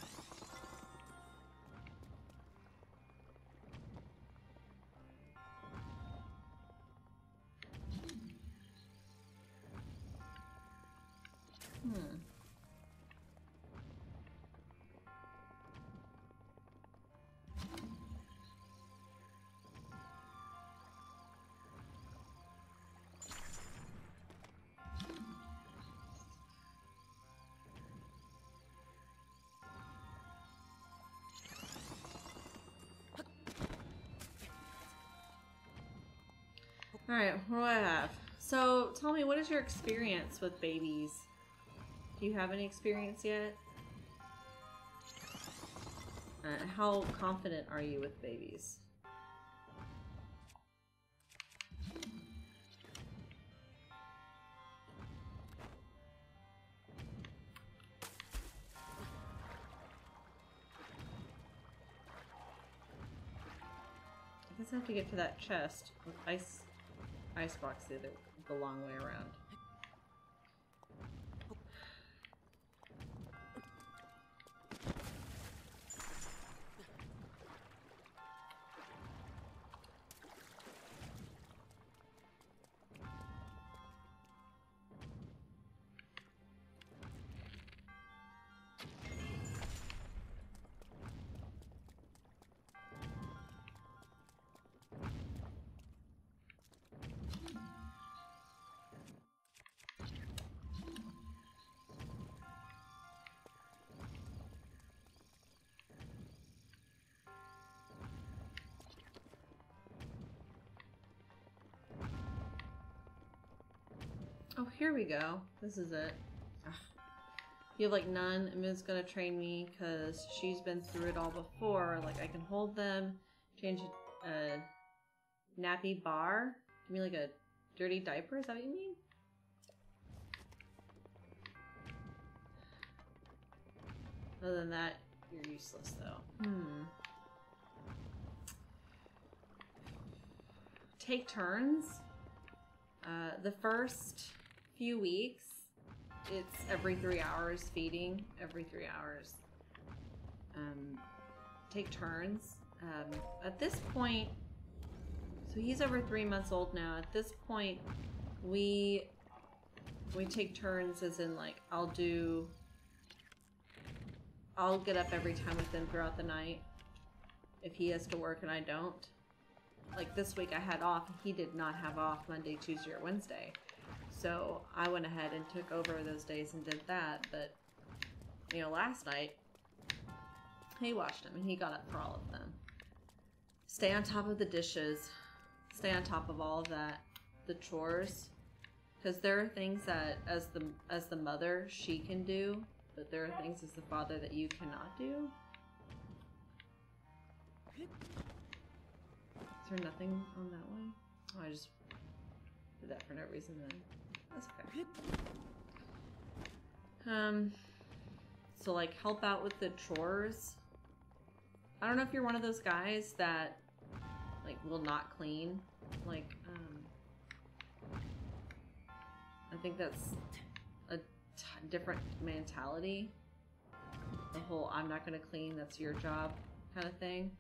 Alright, what do I have? So, tell me, what is your experience with babies? Do you have any experience yet? How confident are you with babies? I guess I have to get to that chest with icebox the long way around. Oh, here we go. This is it. Ugh. You have like none. Emi's gonna train me because she's been through it all before. Like I can hold them, change a nappy bar. You mean like a dirty diaper? Is that what you mean? Other than that, you're useless though. Take turns. The first few weeks, it's every 3 hours feeding, every 3 hours. Take turns. At this point, so he's over 3 months old now. At this point, we take turns, as in like I'll get up every time with him throughout the night if he has to work and I don't. Like this week I had off, and he did not have off Monday, Tuesday, or Wednesday. So I went ahead and took over those days and did that. But, you know, last night, he watched him and he got up for all of them. Stay on top of the dishes. Stay on top of all of that. The chores. Because there are things that, as the mother, she can do. But there are things as the father that you cannot do. Is there nothing on that one? Oh, I just did that for no reason then. That's fair. So like help out with the chores. I don't know if you're one of those guys that like will not clean. Like, I think that's a different mentality. The whole I'm not gonna clean, that's your job kind of thing.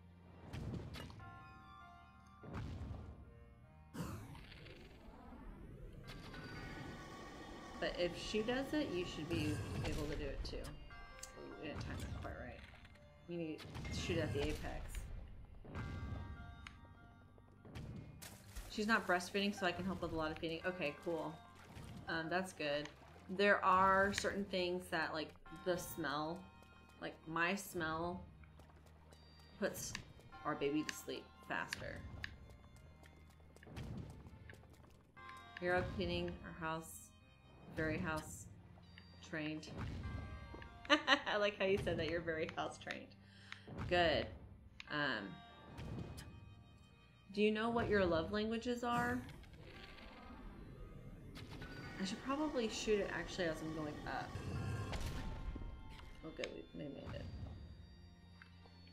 But if she does it, you should be able to do it too. Ooh, we didn't time that quite right. You need to shoot at the apex. She's not breastfeeding, so I can help with a lot of feeding. Okay, cool. That's good. There are certain things that, like, the smell, like, my smell puts our baby to sleep faster. You're up cleaning our house. Very house trained. I like how you said that you're very house trained. Good. Do you know what your love languages are? I should probably shoot it actually as I'm going up. Oh good, we made it.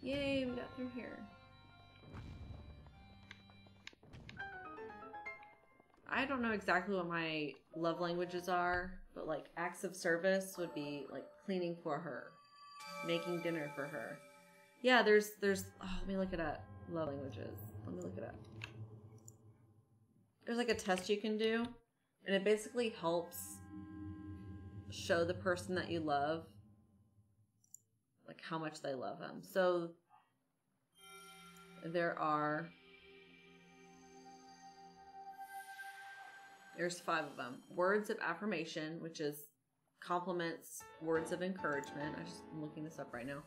Yay, we got through here. I don't know exactly what my love languages are, but like acts of service would be like cleaning for her, making dinner for her. Yeah, there's oh, let me look it up. Love languages. Let me look it up. There's like a test you can do, and it basically helps show the person that you love like how much they love them. So there's 5 of them. Words of affirmation, which is compliments, words of encouragement. I'm looking this up right now.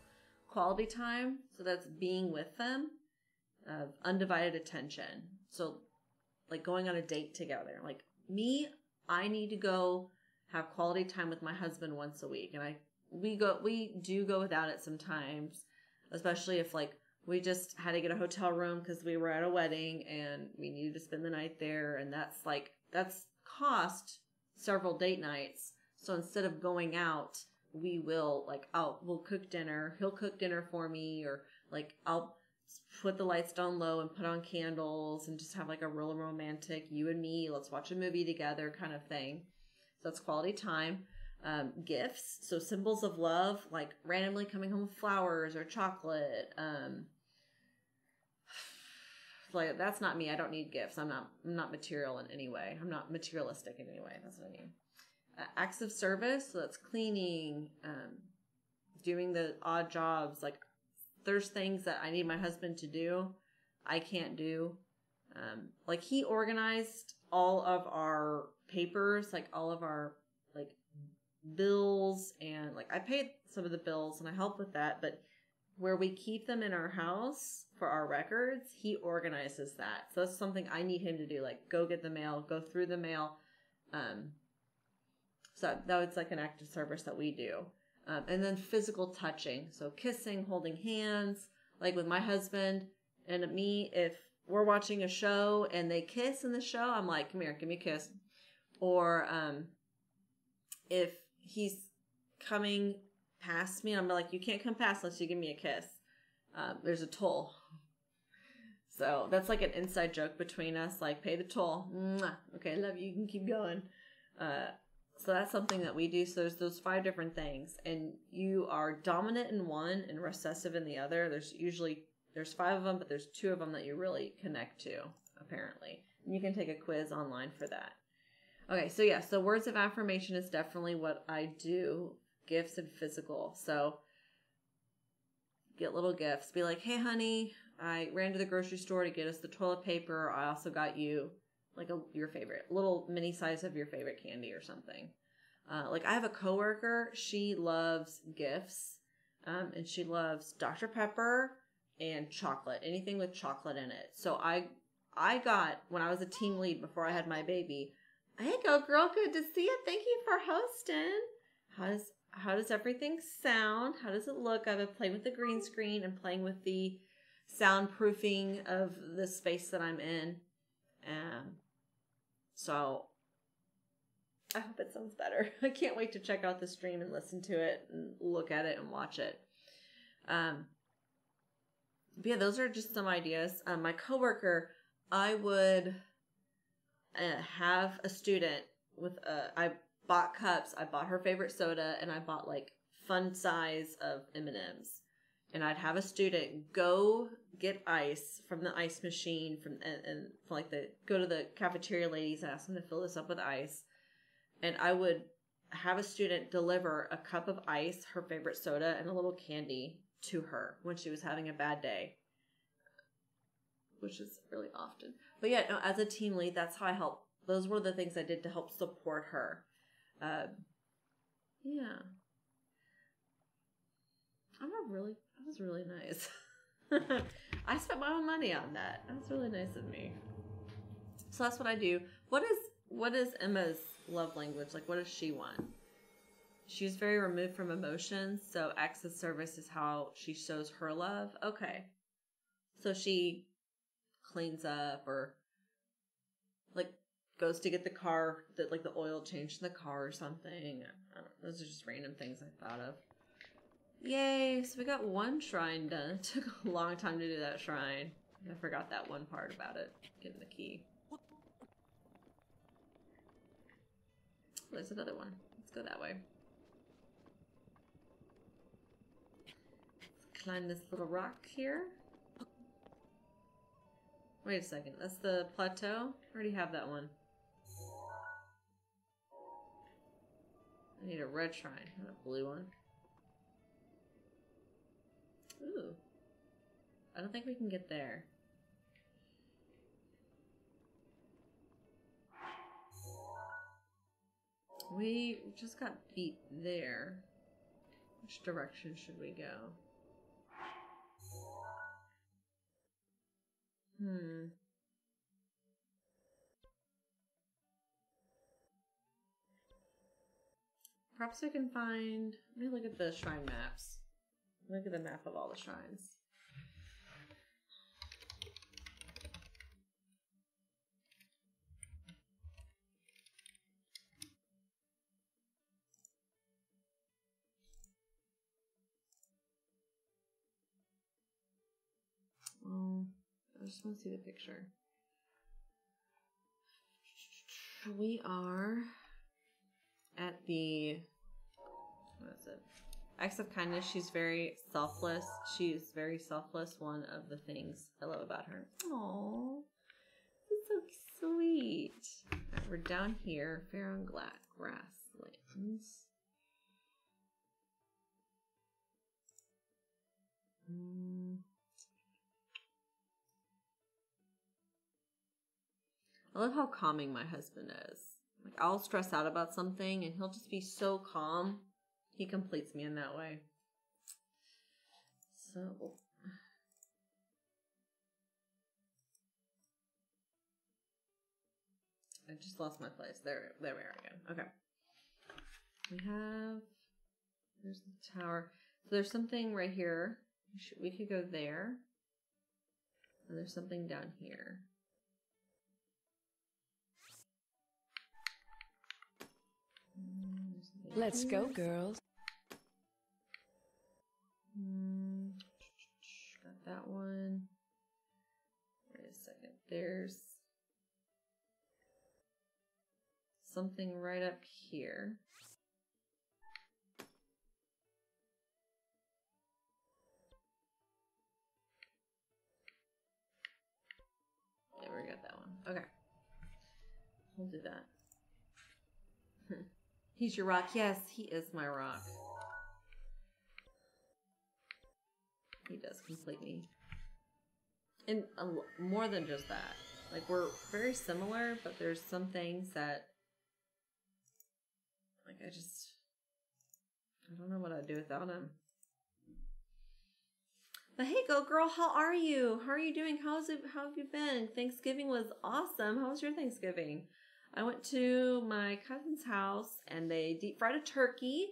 Quality time, so that's being with them. Undivided attention, so like going on a date together. Like me, I need to go have quality time with my husband once a week, and we do go without it sometimes, especially if like we just had to get a hotel room because we were at a wedding and we needed to spend the night there, and that's cost several date nights. So instead of going out, we'll cook dinner. He'll cook dinner for me, or like I'll put the lights down low and put on candles and just have like a real romantic you and me, let's watch a movie together kind of thing. So that's quality time. Gifts, so symbols of love, like randomly coming home with flowers or chocolate. Like that's not me. I don't need gifts. I'm not material in any way. I'm not materialistic in any way. That's what I mean. Acts of service, so that's cleaning, doing the odd jobs. Like there's things that I need my husband to do, I can't do. Like he organized all of our papers, like all of our like bills, and like I paid some of the bills and I help with that, but where we keep them in our house for our records, he organizes that. So that's something I need him to do, like go get the mail, go through the mail. So that was like an act of service that we do. And then physical touching. So kissing, holding hands, like with my husband and me, if we're watching a show and they kiss in the show, I'm like, come here, give me a kiss. Or if he's coming past me, I'm like, you can't come past unless you give me a kiss. There's a toll. So that's like an inside joke between us, like pay the toll. Mwah. Okay, love you, you can keep going. So that's something that we do. So there's those 5 different things, and you are dominant in one and recessive in the other. There's 5 of them, but there's 2 of them that you really connect to, apparently. And you can take a quiz online for that. Okay, so yeah, so words of affirmation is definitely what I do. Gifts and physical. So get little gifts. Be like, hey honey, I ran to the grocery store to get us the toilet paper. I also got you like your favorite, little mini size of your favorite candy or something. Like I have a coworker, she loves gifts, and she loves Dr. Pepper and chocolate, anything with chocolate in it. So I got, when I was a team lead before I had my baby, hey go girl, good to see you. Thank you for hosting. How does everything sound? How does it look? I've been playing with the green screen and playing with the soundproofing of the space that I'm in. So I hope it sounds better. I can't wait to check out the stream and listen to it and look at it and watch it. But yeah, those are just some ideas. My coworker, I would have a student with I bought cups, I bought her favorite soda, and I bought like fun size of M&Ms. And I'd have a student go get ice from the ice machine and like go to the cafeteria ladies and ask them to fill this up with ice. And I would have a student deliver a cup of ice, her favorite soda, and a little candy to her when she was having a bad day, which is really often. But yeah, no, as a team lead, that's how I help. Those were the things I did to help support her. Yeah. That was really nice. I spent my own money on that. That was really nice of me. So that's what I do. What is Emma's love language? Like, what does she want? She's very removed from emotions, so acts of service is how she shows her love. Okay. So she cleans up or like goes to get the car, like the oil changed in the car or something. I don't know. Those are just random things I thought of. Yay, so we got one shrine done. It took a long time to do that shrine. I forgot that one part about it, getting the key. Oh, there's another one. Let's go that way. Let's climb this little rock here. Wait a second, that's the plateau? I already have that one. I need a red shrine, not a blue one. Ooh. I don't think we can get there. We just got beat there. Which direction should we go? Perhaps we can find... Let me look at the shrine maps. Look at the map of all the shrines. Well, I just want to see the picture. We are at the... What is it? Acts of kindness. She's very selfless. She's very selfless. One of the things I love about her. Aww. It's so sweet. Right, we're down here. Fair on grasslands. I love how calming my husband is. Like, I'll stress out about something and he'll just be so calm. He completes me in that way. So, I just lost my place. There we are again. Okay. There's the tower. So there's something right here. We could go there. And there's something down here. Let's go, girls. Got that one. Wait a second. There's something right up here. Yeah, we got that one. Okay. We'll do that. He's your rock. Yes, he is my rock. He does complete me. And more than just that. Like, we're very similar, but there's some things that, like, I don't know what I'd do without him. But hey, Go Girl, how are you? How are you doing? How have you been? Thanksgiving was awesome. How was your Thanksgiving? I went to my cousin's house and they deep fried a turkey.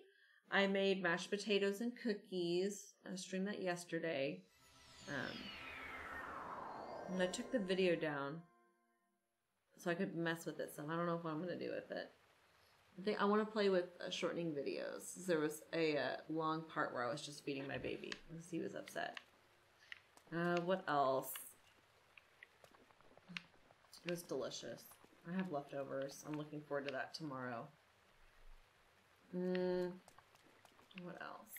I made mashed potatoes and cookies. I streamed that yesterday. And I took the video down so I could mess with it some. I don't know what I'm going to do with it. I think I want to play with shortening videos. There was a long part where I was just feeding my baby because he was upset. What else? It was delicious. I have leftovers. I'm looking forward to that tomorrow. What else?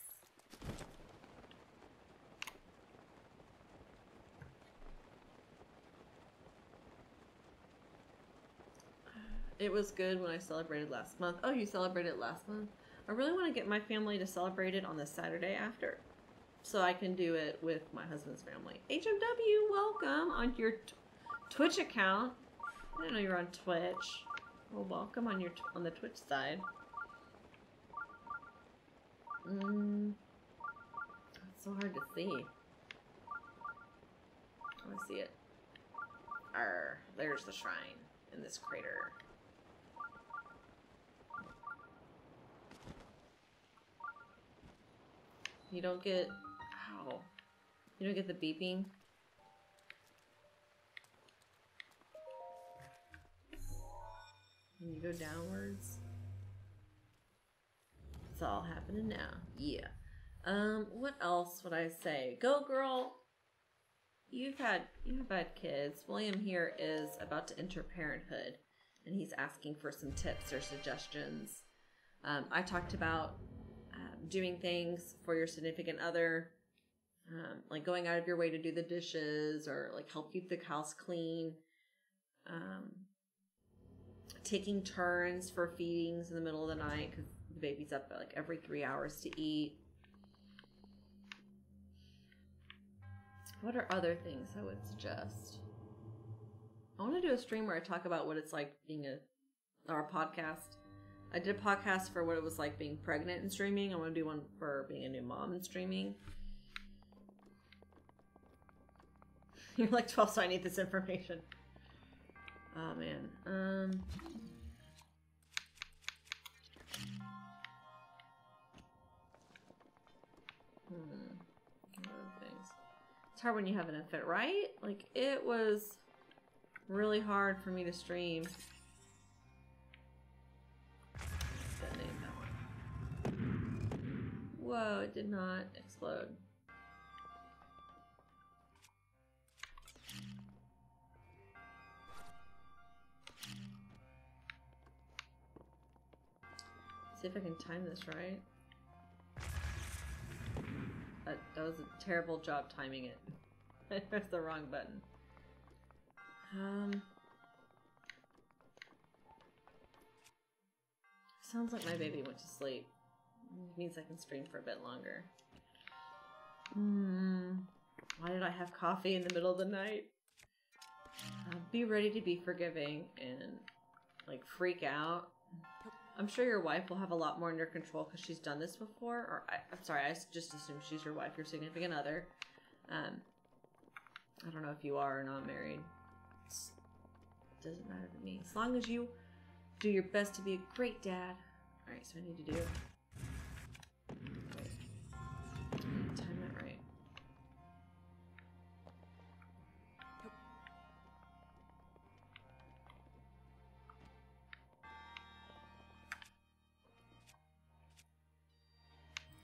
It was good when I celebrated last month. Oh, you celebrated last month? I really want to get my family to celebrate it on the Saturday after, so I can do it with my husband's family. HMW, welcome on your Twitch account. I didn't know you were on Twitch. Well, welcome on your on the Twitch side. It's so hard to see. Oh, I see it. There's the shrine in this crater. You don't get... Ow. You don't get the beeping? When you go downwards? It's all happening now. Yeah. What else would I say? Go girl! You've had kids. William here is about to enter parenthood, and he's asking for some tips or suggestions. I talked about doing things for your significant other, like going out of your way to do the dishes or like help keep the house clean, taking turns for feedings in the middle of the night because the baby's up like every 3 hours to eat. What are other things I would suggest? I want to do a stream where I talk about what it's like being or a podcast. I did a podcast for what it was like being pregnant and streaming. I want to do one for being a new mom and streaming. You're like 12, so I need this information. Oh, man. Other things. It's hard when you have an infant, right? Like, it was really hard for me to stream. Whoa, it did not explode. See if I can time this right. That was a terrible job timing it. I pressed the wrong button. Sounds like my baby went to sleep. It means I can stream for a bit longer. Why did I have coffee in the middle of the night? Be ready to be forgiving and like freak out. I'm sure your wife will have a lot more under control because she's done this before. Or I'm sorry, I just assumed she's your wife, your significant other. I don't know if you are or not married. It doesn't matter to me. As long as you do your best to be a great dad. Alright, so I need to do... Wait. Time that right.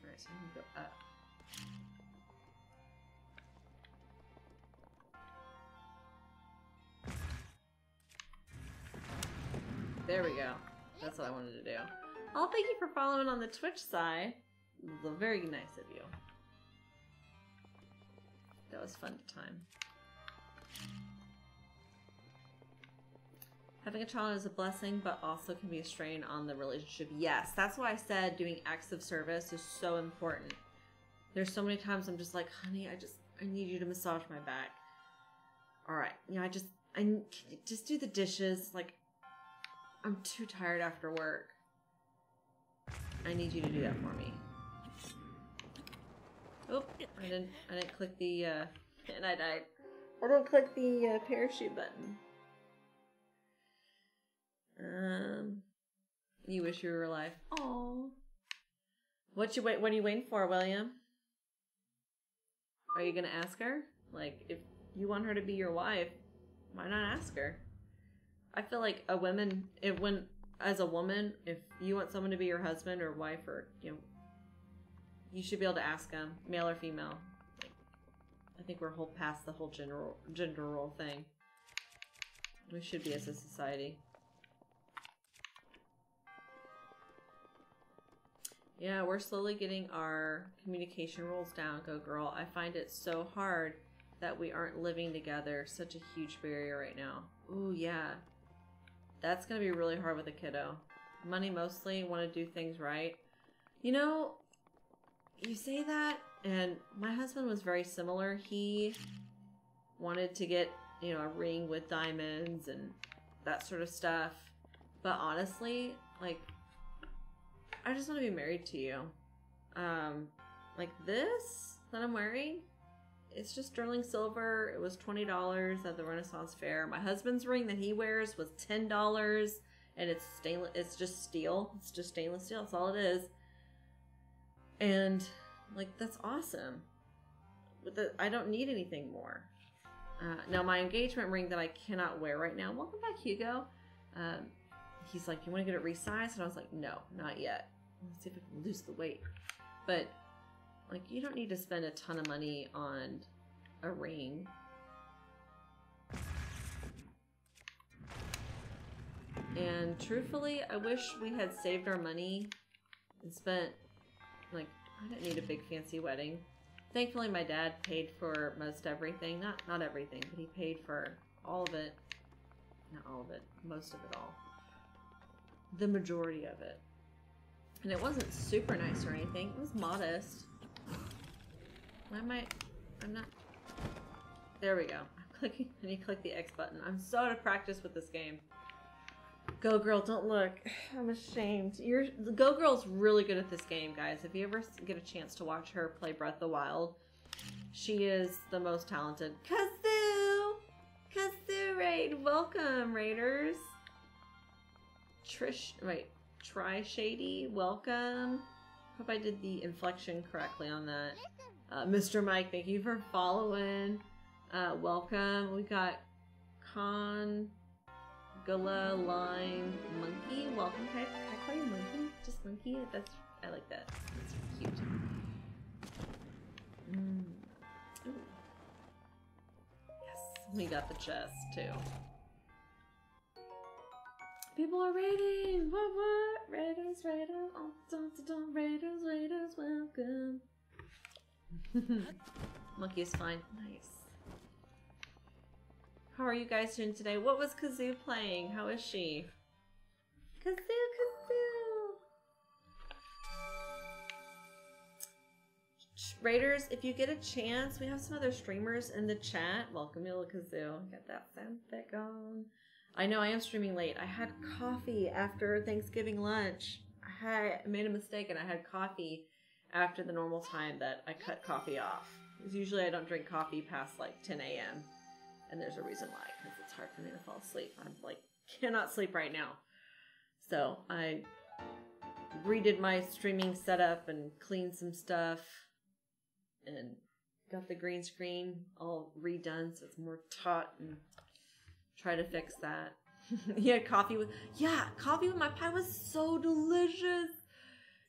Alright, so I'm gonna go up. There we go. That's what I wanted to do. Oh, thank you for following on the Twitch side. It was very nice of you. That was fun to time. Having a child is a blessing, but also can be a strain on the relationship. Yes, that's why I said doing acts of service is so important. There's so many times I'm just like, honey, I need you to massage my back. All right, you know, I just do the dishes. Like, I'm too tired after work. I need you to do that for me. Oh, I didn't click the, and I died. I didn't click the parachute button. You wish you were alive. Aww. What are you waiting for, William? Are you gonna ask her? Like, if you want her to be your wife, why not ask her? I feel like when as a woman, if you want someone to be your husband or wife or, you know, you should be able to ask them, male or female. I think we're past the whole gender role thing. We should be as a society. Yeah, we're slowly getting our communication rules down, Go Girl. I find it so hard that we aren't living together. Such a huge barrier right now. Ooh, yeah. That's going to be really hard with a kiddo. Money mostly, want to do things right. You know, you say that, and my husband was very similar. He wanted to get, you know, a ring with diamonds and that sort of stuff. But honestly, like, I just want to be married to you. Like this that I'm wearing, it's just sterling silver. It was $20 at the Renaissance Fair. My husband's ring that he wears was $10, and it's stainless. It's just steel. It's just stainless steel. That's all it is. And like, that's awesome. I don't need anything more. Now my engagement ring that I cannot wear right now. Welcome back, Hugo. He's like, you want to get it resized? And I was like, no, not yet. Let's see if I can lose the weight. But like, you don't need to spend a ton of money on a ring. And truthfully, I wish we had saved our money and spent, like, I didn't need a big fancy wedding. Thankfully, my dad paid for most everything. Not everything, but he paid for all of it. Not all of it, most of it all. The majority of it. And it wasn't super nice or anything. It was modest. Why am I'm not... There we go. I'm clicking, and you click the X button. I'm so out of practice with this game. Go Girl, don't look. I'm ashamed. The Go Girl's really good at this game, guys. If you ever get a chance to watch her play Breath of the Wild, she is the most talented. Kazoo! Kazoo Raid! Welcome, Raiders! Try Shady, welcome. Hope I did the inflection correctly on that. Mr. Mike, thank you for following. Welcome. We got Con Gula Line Monkey. Welcome. Can I call you Monkey? Just Monkey? I like that. That's cute. Ooh. Yes, we got the chest too. People are raiding! What? Raiders, Raiders, welcome. Monkey is fine. Nice. How are you guys doing today? What was Kazoo playing? How is she? Kazoo! Raiders, if you get a chance, we have some other streamers in the chat. Welcome, Mila Kazoo. Get that sound effect on. I know I am streaming late. I had coffee after Thanksgiving lunch. I made a mistake and I had coffee after the normal time that I cut coffee off. Because usually I don't drink coffee past like 10 a.m. And there's a reason why, because it's hard for me to fall asleep. I'm like, cannot sleep right now. So I redid my streaming setup and cleaned some stuff and got the green screen all redone so it's more taut and try to fix that. Yeah, coffee with my pie was so delicious.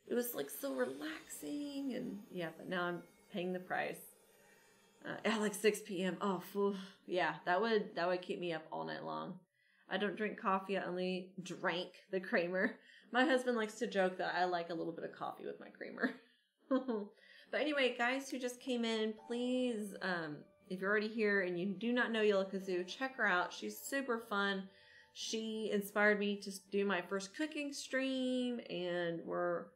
It was like so relaxing, and yeah, but now I'm paying the price. At like 6 p.m. Oh, phew. Yeah, that would keep me up all night long. I don't drink coffee. I only drank the creamer. My husband likes to joke that I like a little bit of coffee with my creamer. But anyway, guys who just came in, please, if you're already here and you do not know Yellow Kazoo, check her out. She's super fun. She inspired me to do my first cooking stream, and we're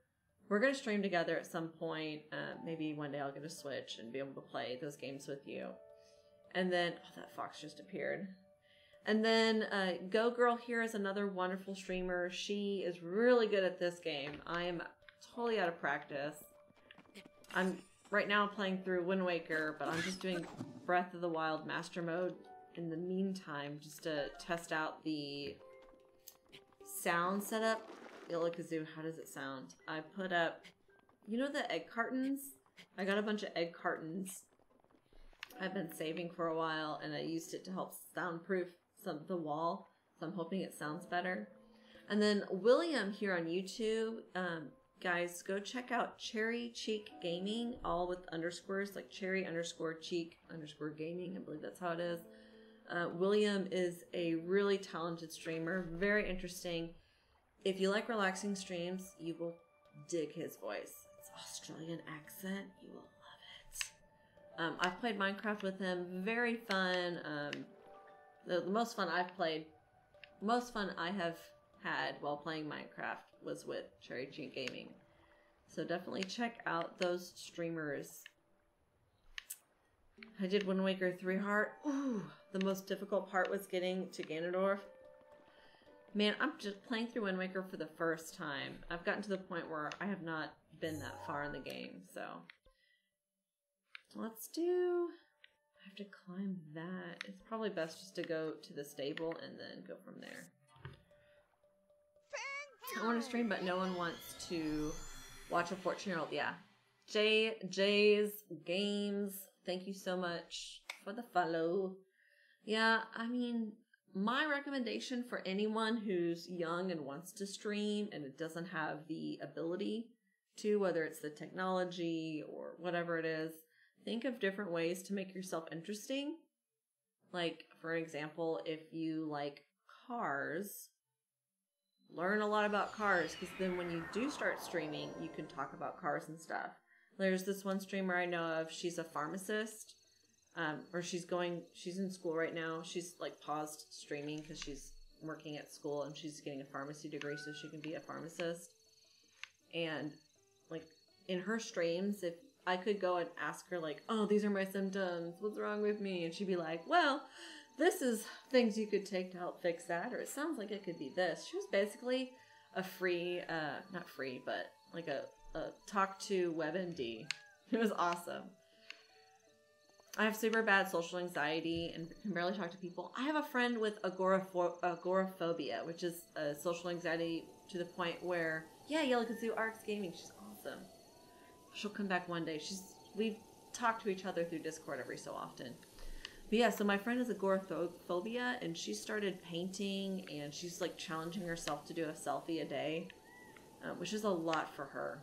going to stream together at some point. Maybe one day I'll get a Switch and be able to play those games with you. And then, oh, that fox just appeared. And then Go Girl here is another wonderful streamer. She is really good at this game. I am totally out of practice. I'm right now playing through Wind Waker, but I'm just doing Breath of the Wild Master Mode in the meantime, just to test out the sound setup. Yellow Kazoo, how does it sound? I put up, you know the egg cartons? I got a bunch of egg cartons I've been saving for a while, and I used it to help soundproof the wall, so I'm hoping it sounds better. And then William here on YouTube, guys, go check out Cherry Cheek Gaming, all with underscores, like cherry_cheek_gaming. I believe that's how it is. William is a really talented streamer, very interesting. If you like relaxing streams, you will dig his voice. It's Australian accent, you will love it. I've played Minecraft with him, very fun. The most fun I have had while playing Minecraft was with Cherry Cheek Gaming. So definitely check out those streamers. I did Wind Waker 3 Heart. Ooh, the most difficult part was getting to Ganondorf. Man, I'm just playing through Wind Waker for the first time. I've gotten to the point where I have not been that far in the game, so. Let's do... I have to climb that. It's probably best just to go to the stable and then go from there. I want to stream, but no one wants to watch a 14-year-old. Yeah. Jay's Games. Thank you so much for the follow. Yeah, I mean, my recommendation for anyone who's young and wants to stream and it doesn't have the ability to, whether it's the technology or whatever it is, think of different ways to make yourself interesting. Like, for example, if you like cars, learn a lot about cars, because then when you do start streaming, you can talk about cars and stuff. There's this one streamer I know of, she's a pharmacist, or she's in school right now. She's like paused streaming because she's working at school and she's getting a pharmacy degree so she can be a pharmacist. And like in her streams, if I could go and ask her like, oh, these are my symptoms, what's wrong with me? And she'd be like, well, this is things you could take to help fix that, or it sounds like it could be this. She was basically a free, not free, but like a talk to WebMD. It was awesome. I have super bad social anxiety and can barely talk to people. I have a friend with agoraphobia, which is a social anxiety to the point where, yeah, Yellow Kazoo Arcs Gaming, she's awesome. She'll come back one day. We talk to each other through Discord every so often. But yeah, so my friend has agoraphobia, and she started painting, and she's like challenging herself to do a selfie a day, which is a lot for her.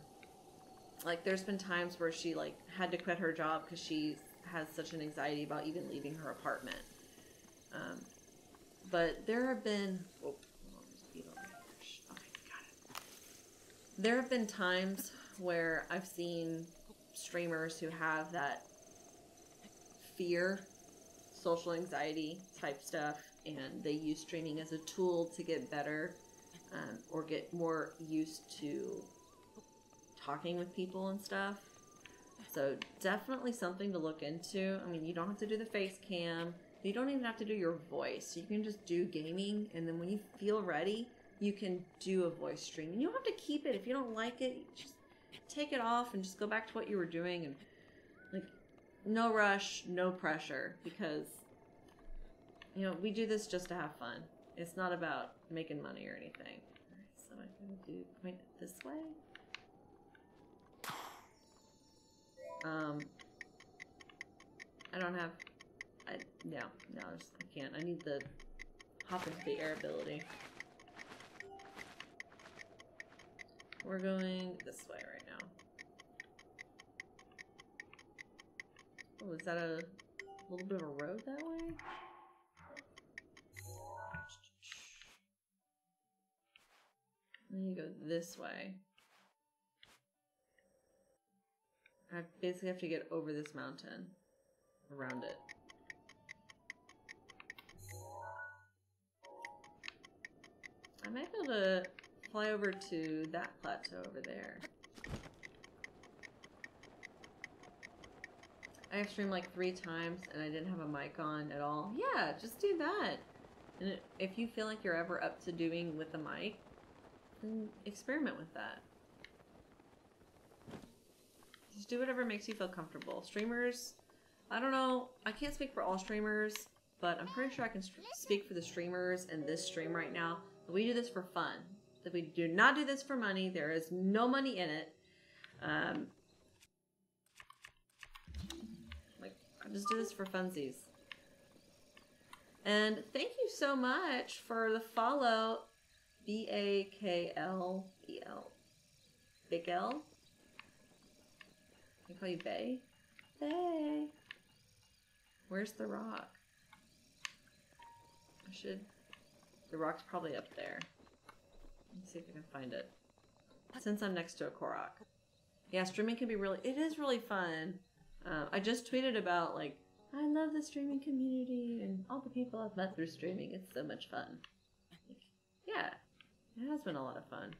Like, there's been times where she like had to quit her job because she has such an anxiety about even leaving her apartment. But there have been... Oh, okay, got it. There have been times where I've seen streamers who have that fear, social anxiety type stuff, and they use streaming as a tool to get better or get more used to talking with people and stuff. So definitely something to look into. I mean, you don't have to do the face cam. You don't even have to do your voice. You can just do gaming, and then when you feel ready, you can do a voice stream. And you don't have to keep it. If you don't like it, just take it off and just go back to what you were doing. And like, no rush, no pressure, because you know, we do this just to have fun. It's not about making money or anything. Alright, so I'm going to point it this way. I don't have... No, I can't. I need the hop into the air ability. We're going this way right now. Oh, is that a little bit of a road that way? Then you go this way. I basically have to get over this mountain. Around it. I might be able to fly over to that plateau over there. I have streamed like 3 times and I didn't have a mic on at all. Yeah, just do that. And if you feel like you're ever up to doing with a mic, then experiment with that. Just do whatever makes you feel comfortable. Streamers, I don't know, I can't speak for all streamers, but I'm pretty sure I can speak for the streamers in this stream right now. We do this for fun. That we do not do this for money. There is no money in it. Like, I just do this for funsies. And thank you so much for the follow, B-A-K-L-E-L. Big L? Can I call you Bay? Bay! Where's the rock? The rock's probably up there. Let's see if I can find it. Since I'm next to a Korok. Yeah, streaming can be it is really fun. I just tweeted about, like, I love the streaming community and all the people I've met through streaming. It's so much fun. Like, yeah, it has been a lot of fun.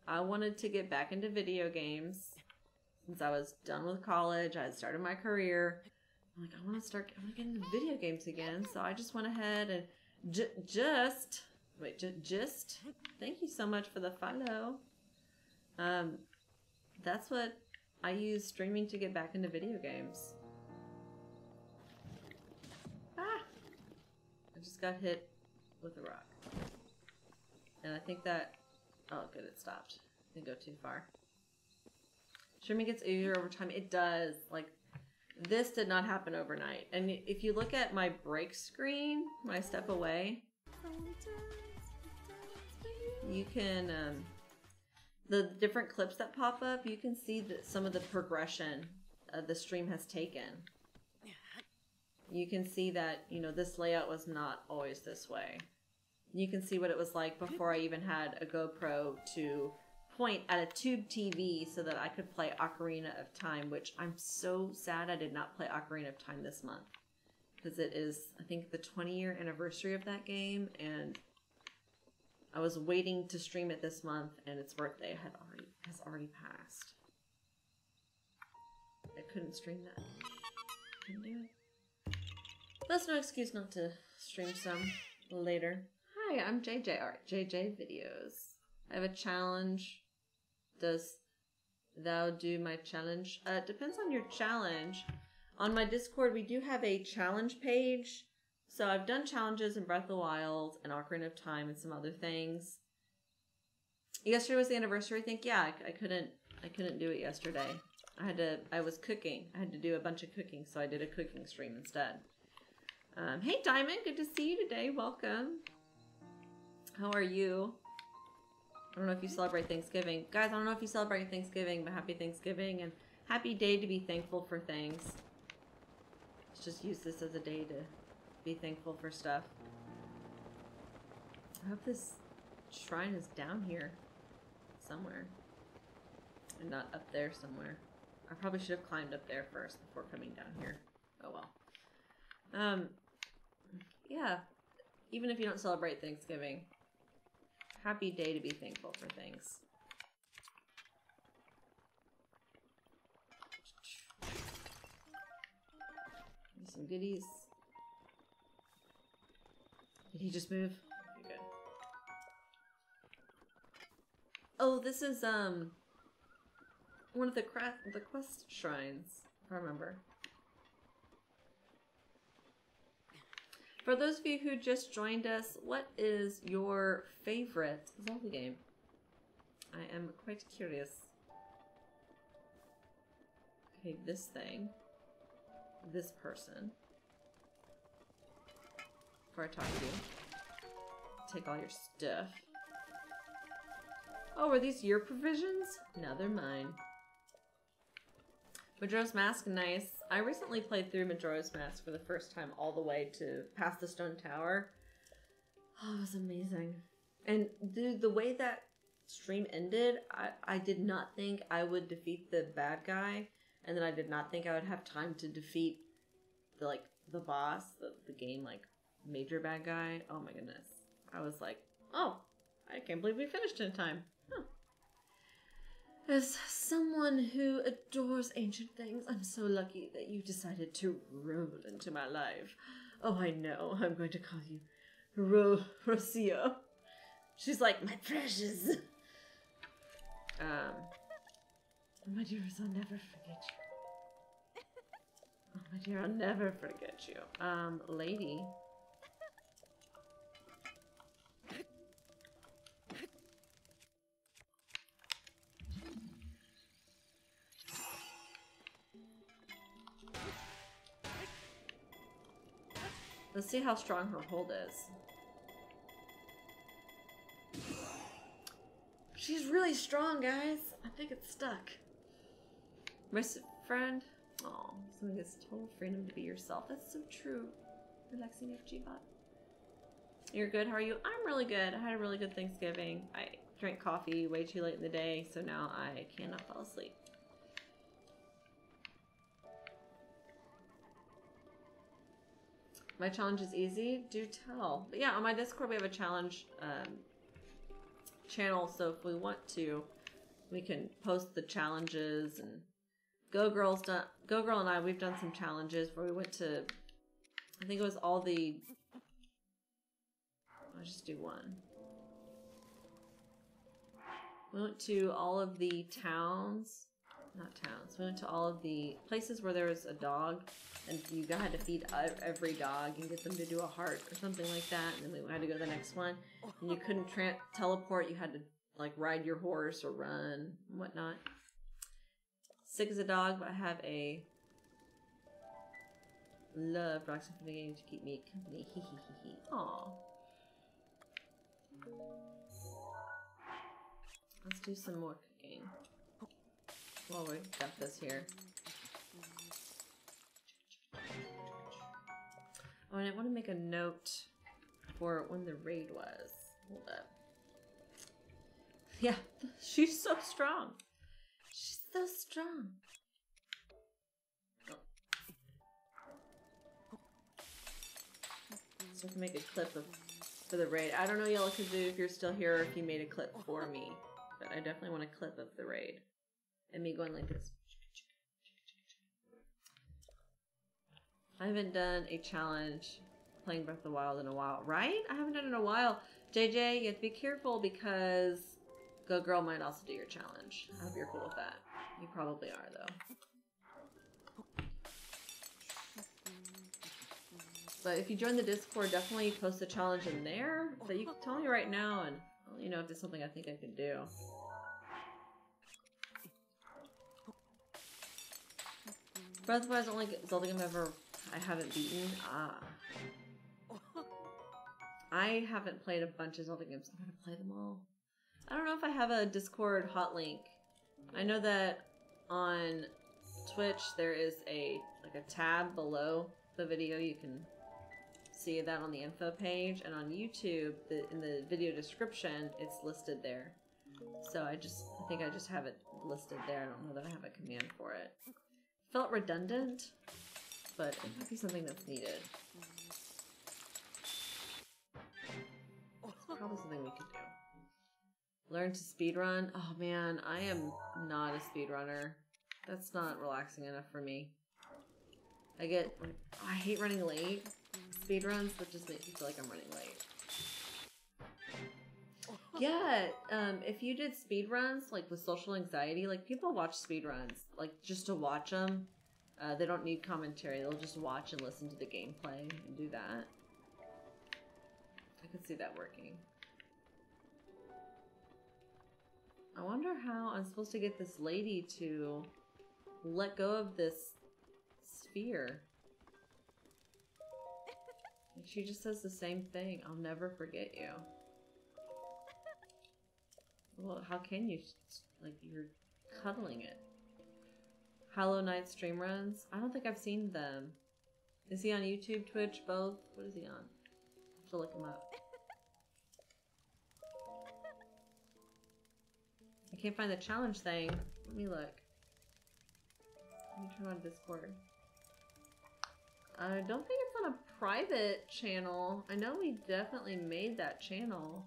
I wanted to get back into video games. Since I was done with college, I had started my career. I'm like, I want to get into video games again. So I just went ahead and just, thank you so much for the follow. That's what I use streaming to get back into video games. Ah! I just got hit with a rock. And I think that, oh good, it stopped. Didn't go too far. Streaming gets easier over time. It does. Like, this did not happen overnight. And if you look at my break screen when I step away, you can, the different clips that pop up, you can see that some of the progression the stream has taken. You can see that, you know, this layout was not always this way. You can see what it was like before I even had a GoPro to point at a tube TV so that I could play Ocarina of Time, which I'm so sad I did not play Ocarina of Time this month. Because it is, I think, the 20-year anniversary of that game, and I was waiting to stream it this month, and its birthday has already passed. I couldn't stream that. Couldn't do it. That's no excuse not to stream some later. Hi, I'm JJ Art, JJ Videos. I have a challenge. Does thou do my challenge? It depends on your challenge. On my Discord, we do have a challenge page. So I've done challenges in Breath of the Wild and Ocarina of Time and some other things. Yesterday was the anniversary, I think. Yeah, I couldn't do it yesterday. I was cooking. I had to do a bunch of cooking, so I did a cooking stream instead. Hey Diamond, good to see you today. Welcome. How are you? I don't know if you celebrate Thanksgiving. Guys, I don't know if you celebrate Thanksgiving, but happy Thanksgiving and happy day to be thankful for things. Let's just use this as a day to be thankful for stuff. I hope this shrine is down here somewhere and not up there somewhere. I probably should have climbed up there first before coming down here. Oh well. Yeah, even if you don't celebrate Thanksgiving, happy day to be thankful for things. Some goodies. Did he just move? Okay, good. Oh, this is one of the quest shrines, if I remember. For those of you who just joined us, what is your favorite Zelda game? I am quite curious. Okay, this thing. This person. Before I talk to you. Take all your stuff. Oh, are these your provisions? No, they're mine. Majora's Mask, nice. I recently played through Majora's Mask for the first time all the way to past the Stone Tower. Oh, it was amazing. And the way that stream ended, I did not think I would defeat the bad guy, and then I did not think I would have time to defeat the boss, the game, like, major bad guy. Oh my goodness. I was like, oh, I can't believe we finished in time. Huh. As someone who adores ancient things, I'm so lucky that you decided to roll into my life. Oh, I know. I'm going to call you Rocio. She's like, my precious. My dearest, I'll never forget you. Oh, my dear, I'll never forget you. Lady. Let's see how strong her hold is. She's really strong, guys. I think it's stuck. Miss friend. Oh, something is total freedom to be yourself. That's so true. Relaxing FG bot. You're good. How are you? I'm really good. I had a really good Thanksgiving. I drank coffee way too late in the day, so now I cannot fall asleep. My challenge is easy. Do tell. But yeah, on my Discord we have a challenge channel, so if we want to, we can post the challenges. And Go Girl and I, we've done some challenges where we went to, I think it was all the, I'll just do one. We went to all of the towns, not towns, we went to all of the places where there was a dog, and you had to feed every dog and get them to do a heart or something like that, and then we had to go to the next one, and you couldn't teleport, you had to like ride your horse or run and whatnot. Sick as a dog, but I have a love relaxing for the game to keep me company. Hee hee hee hee. Aww. Let's do some more cooking while we got this here. Oh, and I want to make a note for when the raid was. Hold up. Yeah, she's so strong. She's so strong. Oh. So I can make a clip for the raid. I don't know, Yellow Kazoo, if you're still here or if you made a clip for me. But I definitely want a clip of the raid. And me going like this. I haven't done a challenge playing Breath of the Wild in a while, right? I haven't done it in a while. JJ, you have to be careful because Go Girl might also do your challenge. I hope you're cool with that. You probably are, though. But if you join the Discord, definitely post a challenge in there. But you can tell me right now, and I'll let you know if there's something I think I could do. Breath of the Wild is the only Zelda game I haven't beaten. I haven't played a bunch of Zelda games. I'm gonna play them all. I don't know if I have a Discord hot link. I know that on Twitch there is a tab below the video. You can see that on the info page, and on YouTube, in the video description, it's listed there. So I think I just have it listed there. I don't know that I have a command for it. Felt redundant, but it might be something that's needed. It's probably something we could do. Learn to speedrun. Oh man, I am not a speedrunner. That's not relaxing enough for me. I hate running late. Speedruns that just make me feel like I'm running late. Yeah, if you did speedruns, like with social anxiety, like people watch speedruns, like just to watch them. They don't need commentary. They'll just watch and listen to the gameplay and do that. I could see that working. I wonder how I'm supposed to get this lady to let go of this sphere. She just says the same thing. I'll never forget you. Well, how can you? Like, you're cuddling it. Hollow Knight stream runs? I don't think I've seen them. Is he on YouTube, Twitch, both? What is he on? I have to look him up. I can't find the challenge thing. Let me look. Let me turn on Discord. I don't think it's on a private channel. I know we definitely made that channel.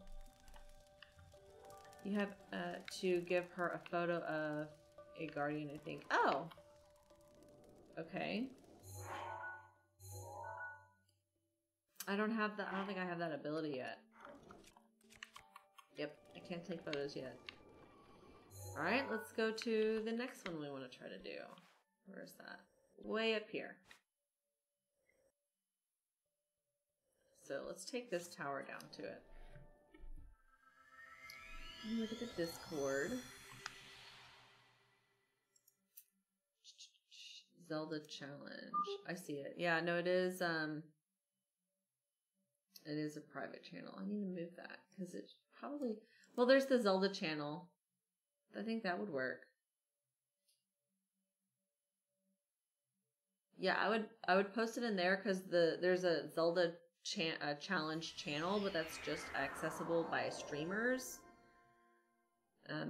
You have to give her a photo of a guardian, I think. Oh! Okay. I don't think I have that ability yet. Yep, I can't take photos yet. Alright, let's go to the next one we want to try to do. Where is that? Way up here. So let's take this tower down to it. Look at the Discord. Zelda challenge. I see it. Yeah, no, it is a private channel. I need to move that because it's probably, Well, there's the Zelda channel. I think that would work. Yeah, I would post it in there because there's a Zelda challenge channel, but that's just accessible by streamers.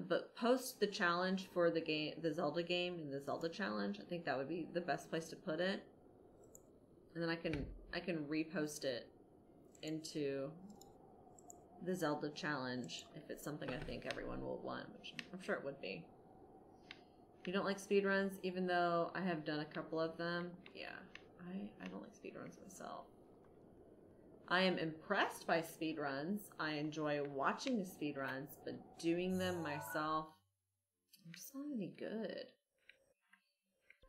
But post the challenge for the Zelda game, and the Zelda challenge. I think that would be the best place to put it. And then I can repost it into the Zelda challenge if it's something I think everyone will want, which I'm sure it would be. You don't like speedruns, even though I have done a couple of them? Yeah, I don't like speedruns myself. I am impressed by speedruns. I enjoy watching the speedruns, but doing them myself, I'm just not any good.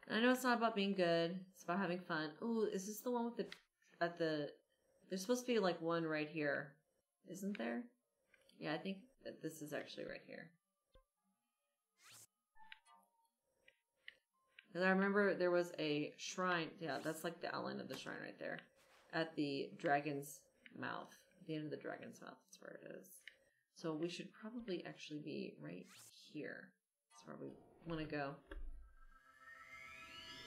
And I know it's not about being good, it's about having fun. Ooh, is this the one with there's supposed to be like one right here, isn't there? Yeah, I think that this is actually right here. Because I remember there was a shrine. Yeah, that's like the outline of the shrine right there. At the dragon's mouth. At the end of the dragon's mouth. That's where it is. So we should probably actually be right here. That's where we want to go.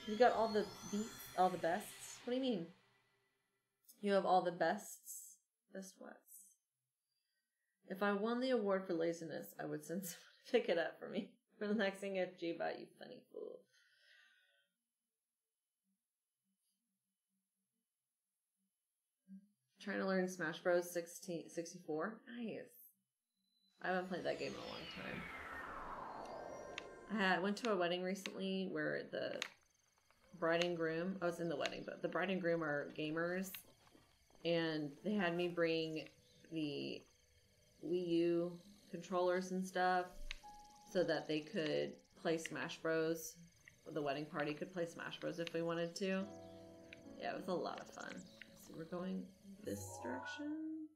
You got all the beats, all the bests? What do you mean? You have all the bests? Best what's? If I won the award for laziness, I would send someone to pick it up for me. Relaxing FG bot, you funny fool. Trying to learn Smash Bros. 64. Nice. I haven't played that game in a long time. I went to a wedding recently where the bride and groom, I was in the wedding, but the bride and groom are gamers, and they had me bring the Wii U controllers and stuff so that they could play Smash Bros. The wedding party could play Smash Bros. If we wanted to. Yeah, it was a lot of fun. So we're going this direction.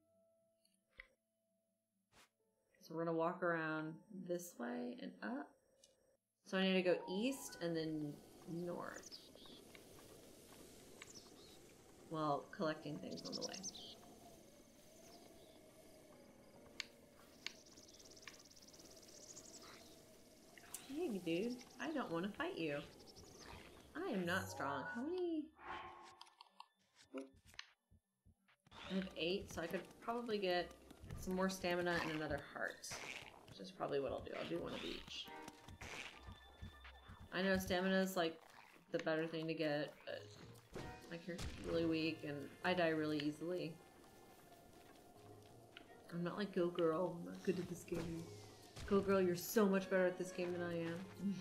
So we're gonna walk around this way and up. So I need to go east and then north. While collecting things on the way. Hey dude, I don't want to fight you. I am not strong. How many? I have 8, so I could probably get some more stamina and another heart. Which is probably what I'll do. I'll do one of each. I know stamina is like the better thing to get, but my character's really weak and I die really easily. I'm not like Go Girl. I'm not good at this game. Go Girl, you're so much better at this game than I am.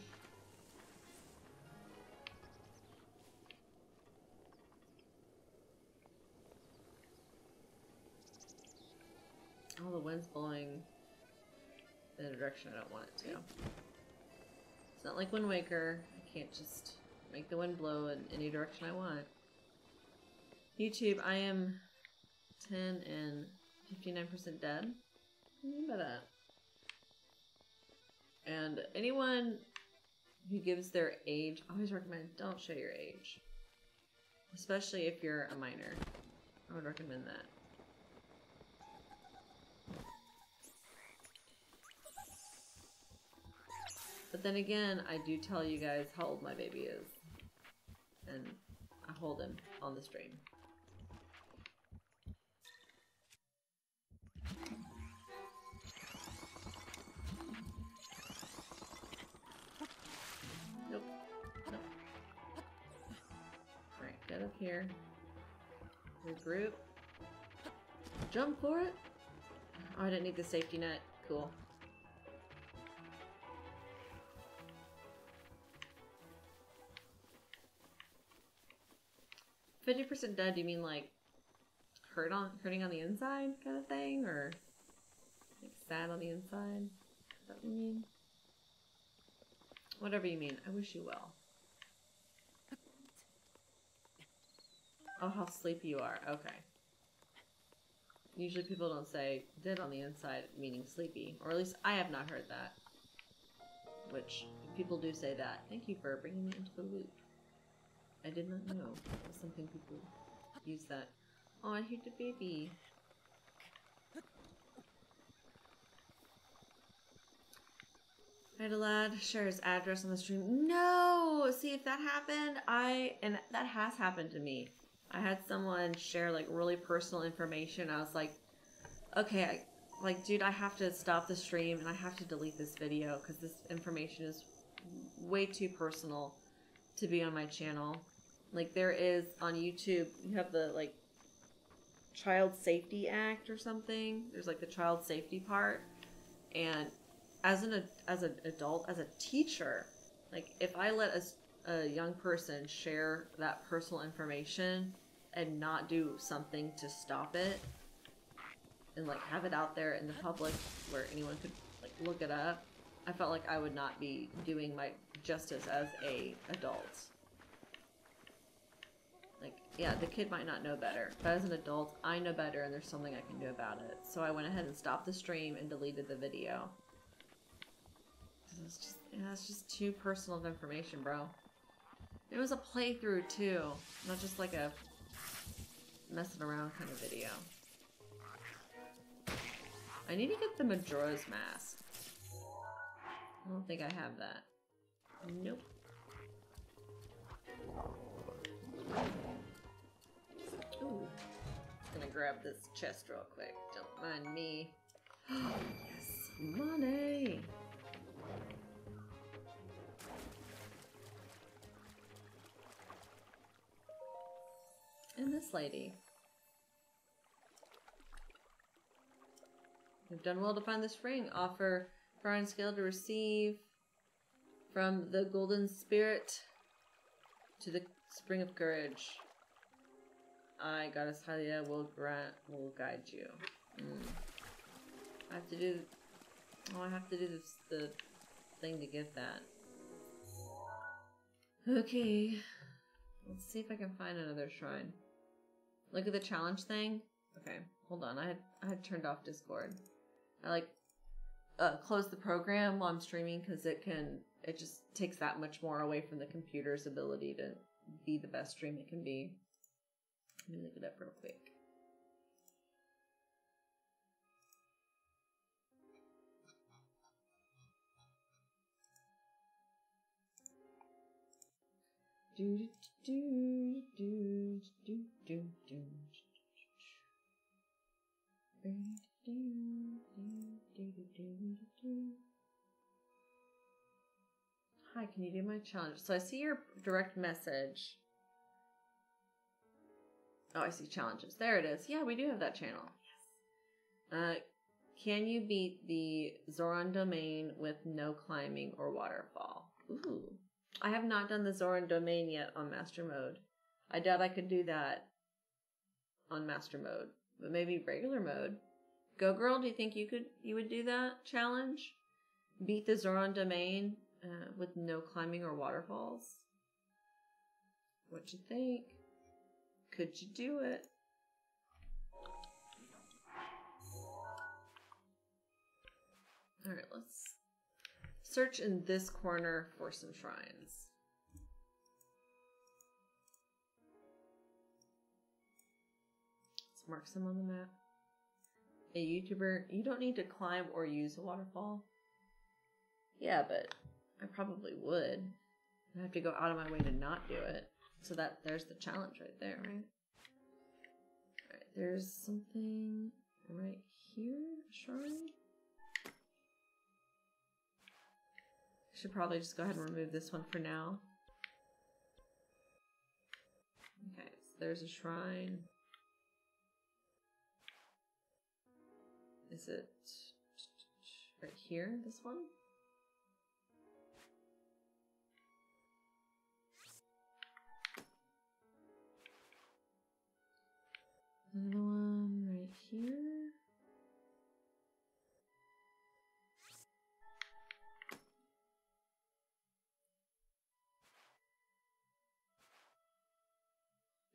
Oh, the wind's blowing in a direction I don't want it to. It's not like Wind Waker. I can't just make the wind blow in any direction I want. YouTube, I am 10 and 59% dead. What do you mean by that? And anyone who gives their age, I always recommend don't show your age. Especially if you're a minor. I would recommend that. But then again, I do tell you guys how old my baby is. And I hold him on the stream. Nope. Nope. Alright, get up here. Regroup. Jump for it. Oh, I didn't need the safety net. Cool. "50% dead," do you mean like hurting on the inside kind of thing? Or like sad on the inside? Is that what you mean? Whatever you mean. I wish you well. Oh, how sleepy you are. Okay. Usually people don't say dead on the inside meaning sleepy. Or at least I have not heard that. Which, if people do say that, thank you for bringing me into the loop. I did not know that was something people use that. Oh, I hate the baby. had a lad share his address on the stream. No! See, if that happened, and that has happened to me. I had someone share, like, really personal information. I was like, okay, dude, I have to stop the stream and I have to delete this video because this information is way too personal to be on my channel. Like, there is, on YouTube, you have the, like, Child Safety Act or something. There's, like, the child safety part. And as an adult, as a teacher, like, if I let a young person share that personal information and not do something to stop it, and, like, have it out there in the public where anyone could, like, look it up, I felt like I would not be doing my justice as a adult. Like, yeah, the kid might not know better, but as an adult, I know better and there's something I can do about it. So I went ahead and stopped the stream and deleted the video. It's just, yeah, it's just too personal of information, bro. It was a playthrough, too. Not just like a messing around kind of video. I need to get the Majora's Mask. I don't think I have that. Nope. Ooh. Just gonna grab this chest real quick. Don't mind me. Yes, money! And this lady. You've done well to find this ring. Offer Brian Scale to receive from the Golden Spirit to the Spring of Courage. I, Goddess Hylia, will guide you. I have to do. Oh, I have to do this, the thing to get that. Okay, let's see if I can find another shrine. Look at the challenge thing. Okay, hold on. I had turned off Discord. I like close the program while I'm streaming because it just takes that much more away from the computer's ability to be the best stream it can be. Let me look it up real quick. Hi, can you do my challenge? So I see your direct message. Oh, I see challenges. There it is. Yeah, we do have that channel. Yes. Can you beat the Zoran domain with no climbing or waterfall? Ooh. I have not done the Zoran domain yet on Master Mode. I doubt I could do that on Master Mode, but maybe regular mode. Go Girl, do you think you would do that challenge? Beat the Zoran domain with no climbing or waterfalls? What you think? Could you do it? Alright, let's search in this corner for some shrines. Let's mark some on the map. A YouTuber, you don't need to climb or use a waterfall. Yeah, but I probably would. I have to go out of my way to not do it. So there's the challenge right there, right? Alright, there's something right here, a shrine. I should probably just go ahead and remove this one for now. Okay, so there's a shrine. Is it right here, this one? Another one right here.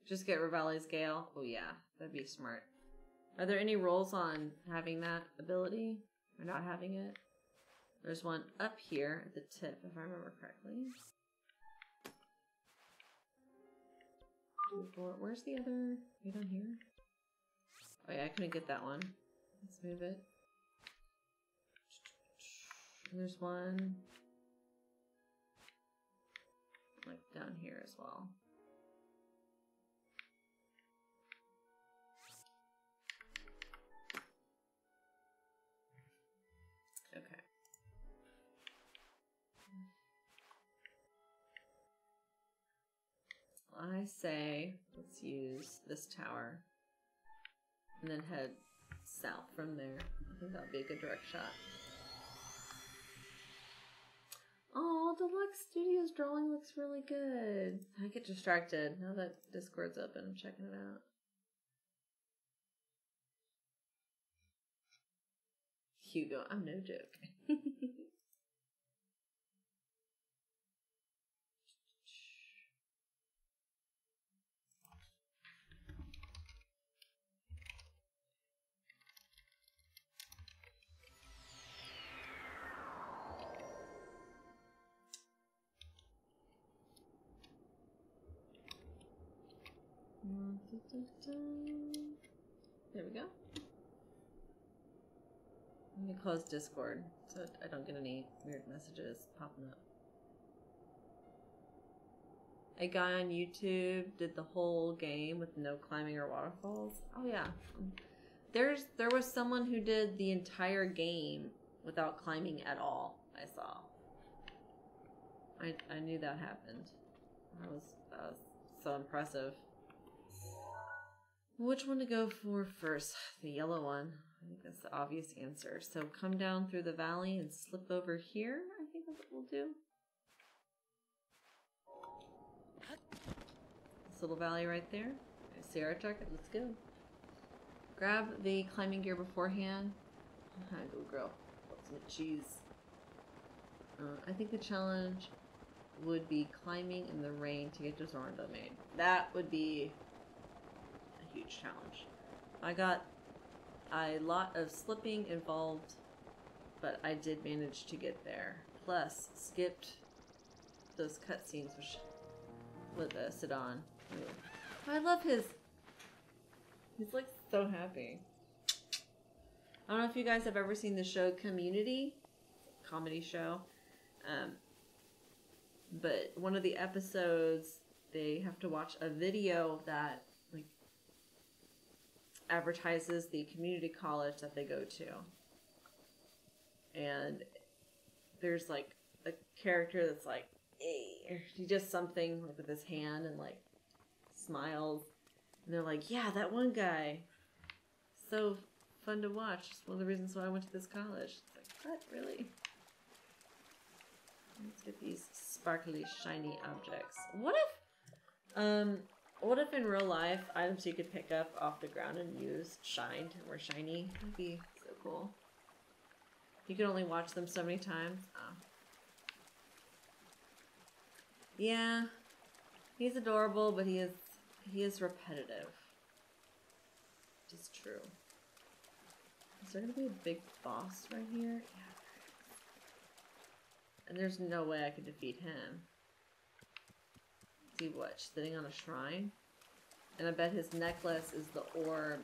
Just get Revali's Gale. Oh yeah, that'd be smart. Are there any rules on having that ability? Or not having it? There's one up here at the tip, if I remember correctly. Where's the other? Right down here? Oh yeah, I couldn't get that one. Let's move it. And there's one like down here as well. Okay. I say let's use this tower and then head south from there. I think that would be a good direct shot. Oh, Deluxe Studios drawing looks really good. I get distracted now that Discord's open. I'm checking it out. Hugo, I'm no joke. There we go. Let me close Discord so I don't get any weird messages popping up. A guy on YouTube did the whole game with no climbing or waterfalls. Oh yeah. There was someone who did the entire game without climbing at all, I saw. I knew that happened. That was so impressive. Which one to go for first? The yellow one. I think that's the obvious answer. So come down through the valley and slip over here. I think that's what we'll do. This little valley right there. See our target. Let's go. Grab the climbing gear beforehand. Go girl. Put some cheese. I think the challenge would be climbing in the rain to get to Zorn Domain. That would be a huge challenge. I got a lot of slipping involved, but I did manage to get there. Plus, skipped those cutscenes with Sidon. I love his. He's like so happy. I don't know if you guys have ever seen the show Community, comedy show. But one of the episodes, they have to watch a video that like advertises the community college that they go to. And there's like a character that's like, hey, he does something like with his hand and like smiles. And they're like, yeah, that one guy. So fun to watch. It's one of the reasons why I went to this college. It's like, what? Really? Let's get these sparkly, shiny objects. What if in real life, items you could pick up off the ground and use shined or shiny? That'd be so cool. You can only watch them so many times. Oh. Yeah, he's adorable, but he is repetitive. Which is true. Is there gonna be a big boss right here? Yeah. And there's no way I could defeat him. See what? Sitting on a shrine? And I bet his necklace is the orb.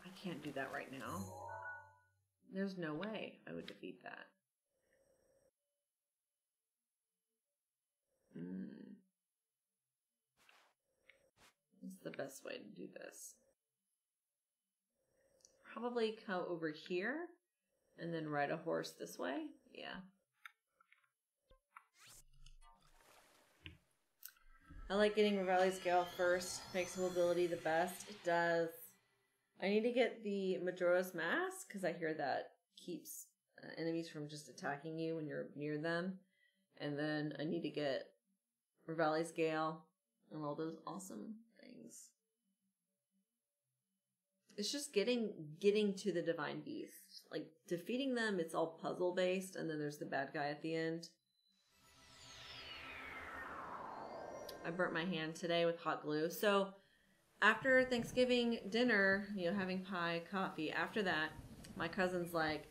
I can't do that right now. There's no way I would defeat that. What's the best way to do this? Probably come over here. And then ride a horse this way? Yeah. I like getting Revali Scale first. Makes mobility the best. It does. I need to get the Majora's Mask, because I hear that keeps enemies from just attacking you when you're near them. And then I need to get Revali's Gale and all those awesome things. It's just getting to the Divine Beast. Like, defeating them, it's all puzzle-based, and then there's the bad guy at the end. I burnt my hand today with hot glue. So, after Thanksgiving dinner, you know, having pie, coffee, after that, my cousin's like,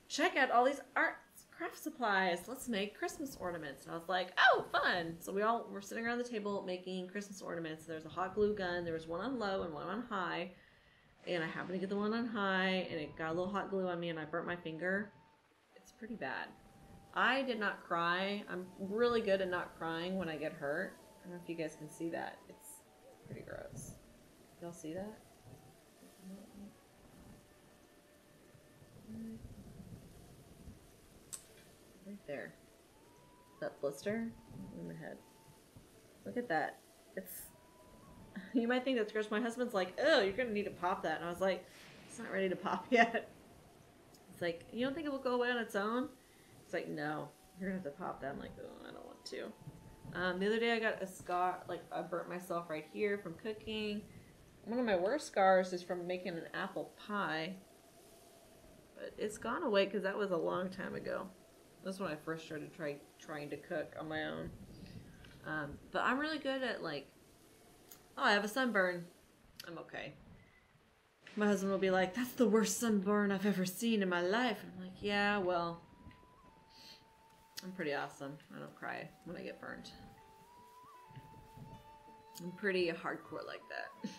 check out all these arts, craft supplies. Let's make Christmas ornaments. And I was like, oh, fun. So we all were sitting around the table making Christmas ornaments. There's a hot glue gun. There was one on low and one on high. And I happened to get the one on high, and it got a little hot glue on me, and I burnt my finger. It's pretty bad. I did not cry. I'm really good at not crying when I get hurt. I don't know if you guys can see that. It's pretty gross. Y'all see that? Right there. That blister in the head. Look at that. It's... You might think that's gross. My husband's like, oh, you're going to need to pop that. And I was like, it's not ready to pop yet. It's like, you don't think it will go away on its own? It's like, no. You're going to have to pop that. I'm like, oh, I don't want to. The other day I got a scar, like I burnt myself right here from cooking. One of my worst scars is from making an apple pie. But it's gone away because that was a long time ago. That's when I first started trying to cook on my own. But I'm really good at like, oh, I have a sunburn. I'm okay. My husband will be like, that's the worst sunburn I've ever seen in my life. And I'm like, yeah, well, I'm pretty awesome. I don't cry when I get burned. I'm pretty hardcore like that.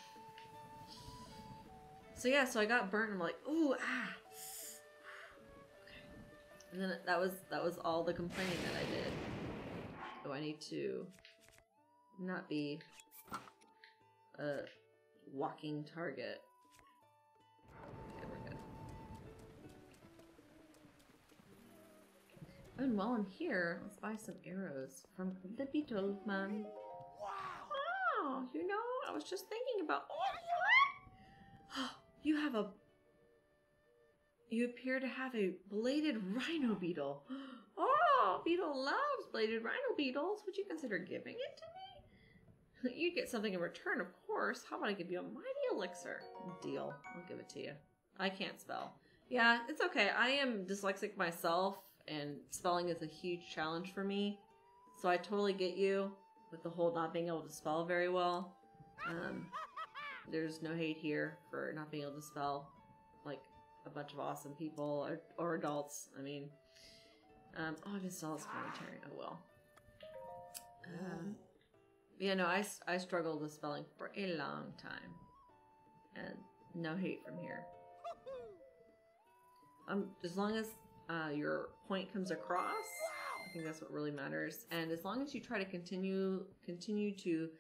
So yeah, so I got burnt and I'm like, ooh, ah. Okay. And then that was all the complaining that I did. So I need to not be a walking target. Okay, we're good. Oh, and while I'm here, let's buy some arrows from the beetle man. Wow! You know, I was just thinking about. Oh, you appear to have a bladed rhino beetle. Oh, beetle loves bladed rhino beetles. Would you consider giving it to me? You'd get something in return, of course. How about I give you a mighty elixir? Deal. I'll give it to you. I can't spell. Yeah, it's okay. I am dyslexic myself, and spelling is a huge challenge for me. So I totally get you with the whole not being able to spell very well. There's no hate here for not being able to spell like a bunch of awesome people or adults. I mean, oh, I missed all this commentary. Oh well. Yeah, no, I struggled with spelling for a long time, and no hate from here. As long as your point comes across, I think that's what really matters. And as long as you try to continue to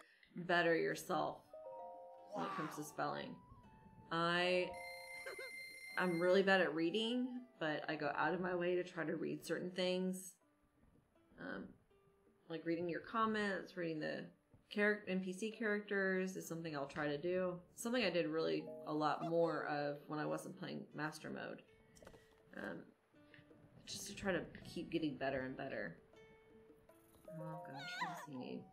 better yourself when it comes to spelling. I'm really bad at reading, but I go out of my way to try to read certain things. Like reading your comments, reading the NPC characters is something I'll try to do. Something I did really a lot more of when I wasn't playing Master Mode. Just to try to keep getting better and better. Oh gosh, what does he need?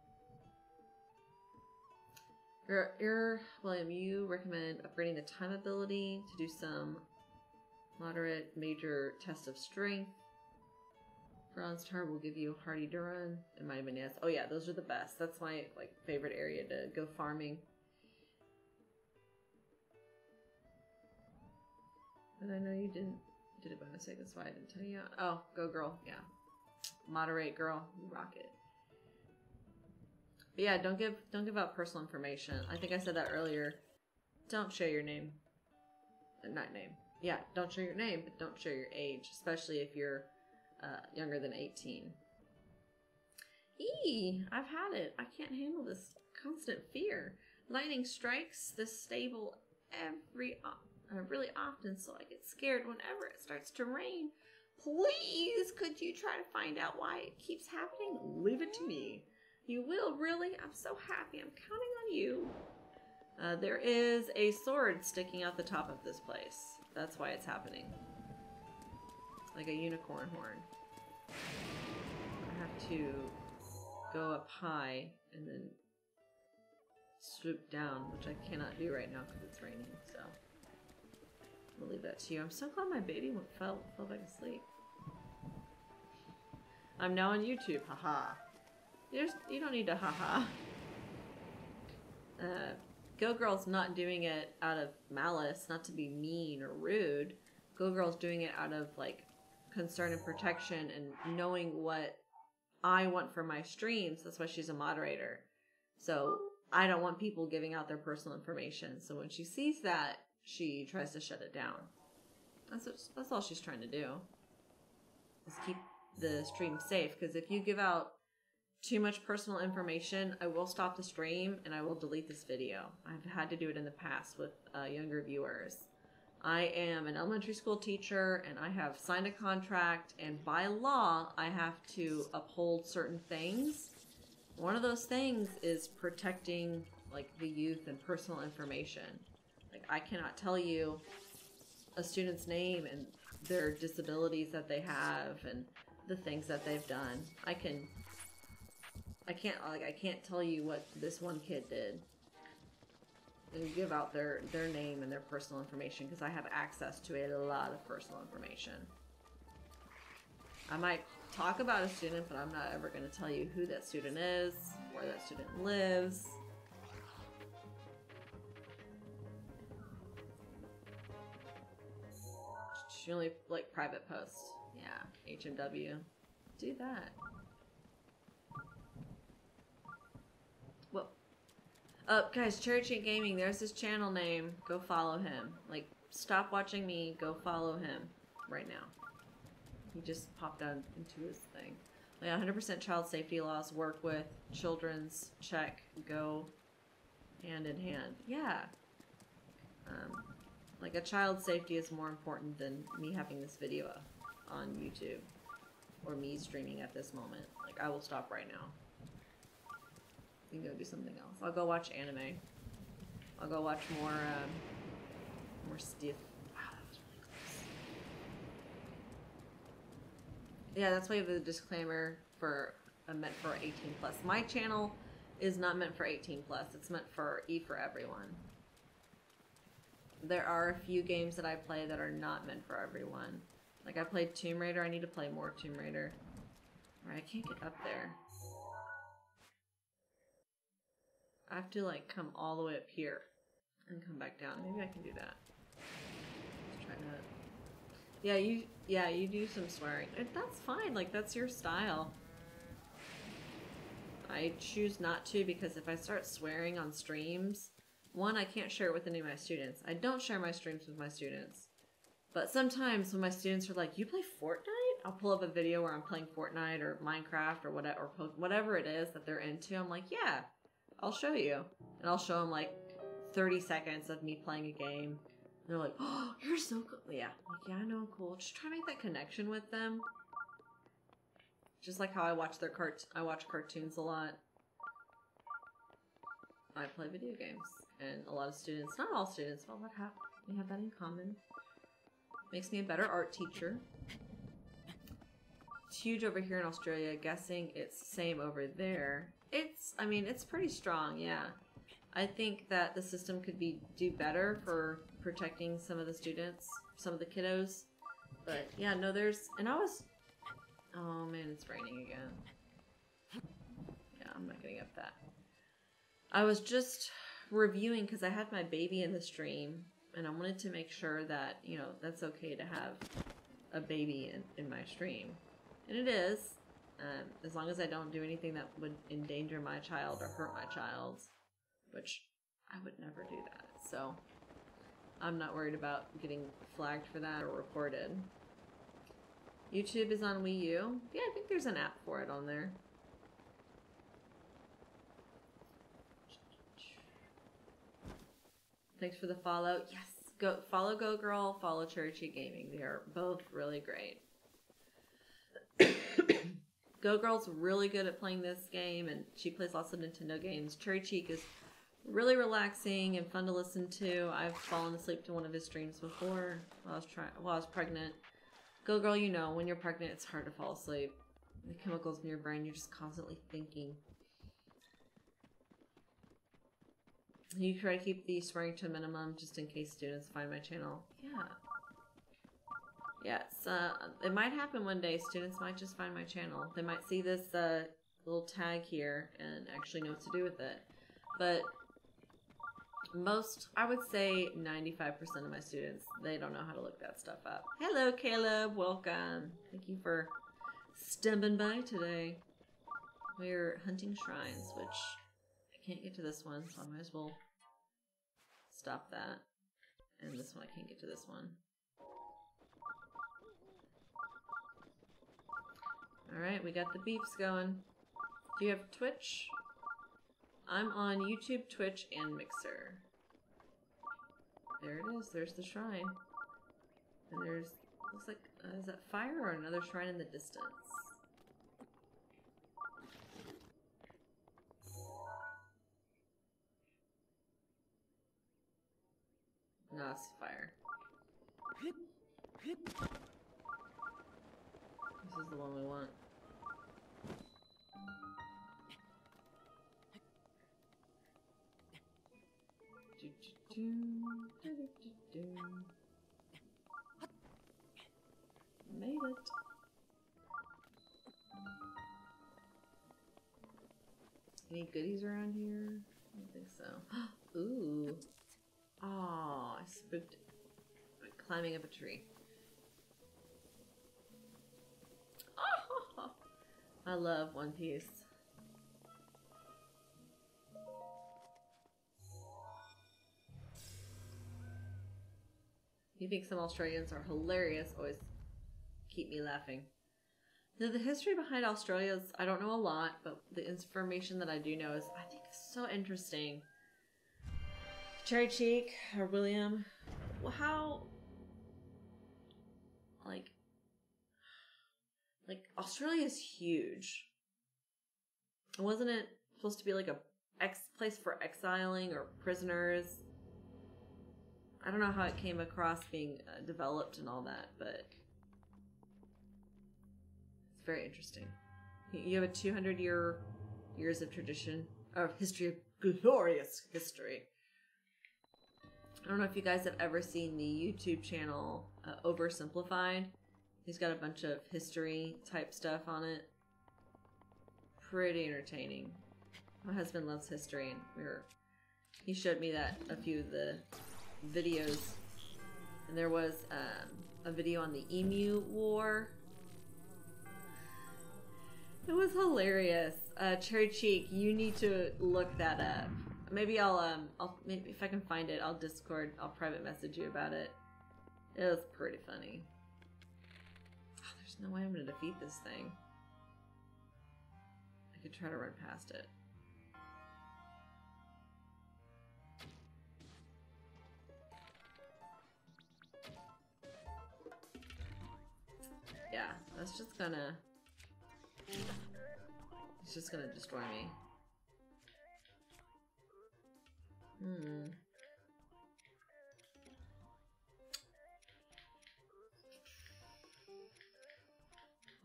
William, you recommend upgrading the time ability to do some moderate major test of strength. Bronze Tar will give you Hardy Duran and Mighty Bananas. Oh yeah, those are the best. That's my favorite area to go farming. But I know you did it by mistake, that's why I didn't tell you. Oh, go girl, yeah. Moderate girl, you rock it. But yeah, don't give out personal information. I think I said that earlier. Don't share your name. Not name. Yeah, don't share your name, but don't share your age, especially if you're younger than 18. I've had it. I can't handle this constant fear. Lightning strikes this stable really often, so I get scared whenever it starts to rain. Please, could you try to find out why it keeps happening? Leave it to me. You will, really? I'm so happy. I'm counting on you. There is a sword sticking out the top of this place. That's why it's happening. Like a unicorn horn. I have to go up high and then swoop down, which I cannot do right now because it's raining, so I'll leave that to you. I'm so glad my baby fell back asleep. I'm now on YouTube, haha. You don't need to haha. Go Girl's not doing it out of malice, not to be mean or rude. Go Girl's doing it out of concern and protection and knowing what I want for my streams. That's why she's a moderator. So I don't want people giving out their personal information. So when she sees that, she tries to shut it down. That's all she's trying to do. Is the stream safe, because if you give out too much personal information, I will stop the stream and I will delete this video. I've had to do it in the past with younger viewers. I am an elementary school teacher and I have signed a contract, and by law I have to uphold certain things. One of those things is protecting like the youth and personal information. Like, I cannot tell you a student's name and their disabilities that they have and the things that they've done. I can't tell you what this one kid did and give out their name and their personal information, because I have access to a lot of personal information. I might talk about a student, but I'm not ever going to tell you who that student is, where that student lives. She only like private posts. Yeah, HMW. Do that. Well, guys, Cherry Cheat Gaming, there's his channel name. Go follow him. Like, stop watching me. Go follow him right now. He just popped out into his thing. Like, 100% child safety laws work with children's check, go hand in hand. Yeah. Like, a child's safety is more important than me having this video on YouTube or me streaming at this moment. Like, I will stop right now. You can go do something else. I'll go watch anime. I'll go watch more stiff. Wow, that was really close. Yeah, that's why the disclaimer for meant for 18+. My channel is not meant for 18+. It's meant for for everyone. There are a few games that I play that are not meant for everyone. Like, I played Tomb Raider. I need to play more Tomb Raider. Alright, I can't get up there. I have to, like, come all the way up here and come back down. Maybe I can do that. Let's try that. Yeah, you do some swearing. That's fine. Like, that's your style. I choose not to, because if I start swearing on streams, one, I can't share it with any of my students. I don't share my streams with my students. But sometimes when my students are like, you play Fortnite? I'll pull up a video where I'm playing Fortnite or Minecraft or whatever it is that they're into. I'm like, yeah, I'll show you. And I'll show them like 30 seconds of me playing a game. And they're like, oh, you're so cool. Yeah, like, yeah, I know, I'm cool. Just try to make that connection with them. Just like how I watch I watch cartoons a lot. I play video games. And a lot of students, not all students, but we have that in common. Makes me a better art teacher. It's huge over here in Australia. Guessing it's the same over there. I mean, it's pretty strong, yeah. I think that the system could do better for protecting some of the students, some of the kiddos. But yeah, no, oh man, it's raining again. Yeah, I'm not getting up that. I was just reviewing, because I had my baby in the stream, and I wanted to make sure that, you know, that's okay to have a baby in my stream. And it is, as long as I don't do anything that would endanger my child or hurt my child, which I would never do that. So I'm not worried about getting flagged for that or reported. YouTube is on Wii U. Yeah, I think there's an app for it on there. Thanks for the follow. Yes, go follow Go Girl, follow Cherry Cheat Gaming. They are both really great. Go Girl's really good at playing this game, and she plays lots of Nintendo games. Cherry Cheek is really relaxing and fun to listen to. I've fallen asleep to one of his streams before while I was pregnant. Go Girl, you know, when you're pregnant, it's hard to fall asleep. The chemicals in your brain, you're just constantly thinking. You try to keep the swearing to a minimum just in case students find my channel. Yeah. Yes, it might happen one day. Students might just find my channel. They might see this little tag here and actually know what to do with it. But I would say 95% of my students, they don't know how to look that stuff up. Hello, Caleb. Welcome. Thank you for stumbling by today. We're hunting shrines, which I can't get to this one, so I might as well stop that. And this one, I can't get to this one. Alright, we got the beeps going. Do you have Twitch? I'm on YouTube, Twitch, and Mixer. There it is. There's the shrine. And there's... looks like... is that fire or another shrine in the distance? No, it's fire. This is the one we want. Made it. Any goodies around here? I don't think so. Ooh. Oh, I spooked it. I'm climbing up a tree. Oh, I love One Piece. You think some Australians are hilarious? Always keep me laughing. Now, the history behind Australia is, I don't know a lot, but the information that I do know is, I think, is so interesting. Cherry Cheek or William, how, like Australia is huge. Wasn't it supposed to be like a place for exiling or prisoners? I don't know how it came across being developed and all that, but it's very interesting. You have a 200 years of tradition, of history, of glorious history. I don't know if you guys have ever seen the YouTube channel Oversimplified. He's got a bunch of history type stuff on it. Pretty entertaining. My husband loves history, and he showed me that a few of the videos, and there was a video on the Emu War. It was hilarious. Cherry Cheek, you need to look that up. Maybe maybe if I can find it, I'll private message you about it. It was pretty funny. Oh, there's no way I'm gonna defeat this thing. I could try to run past it. Yeah, that's just gonna... It's just gonna destroy me.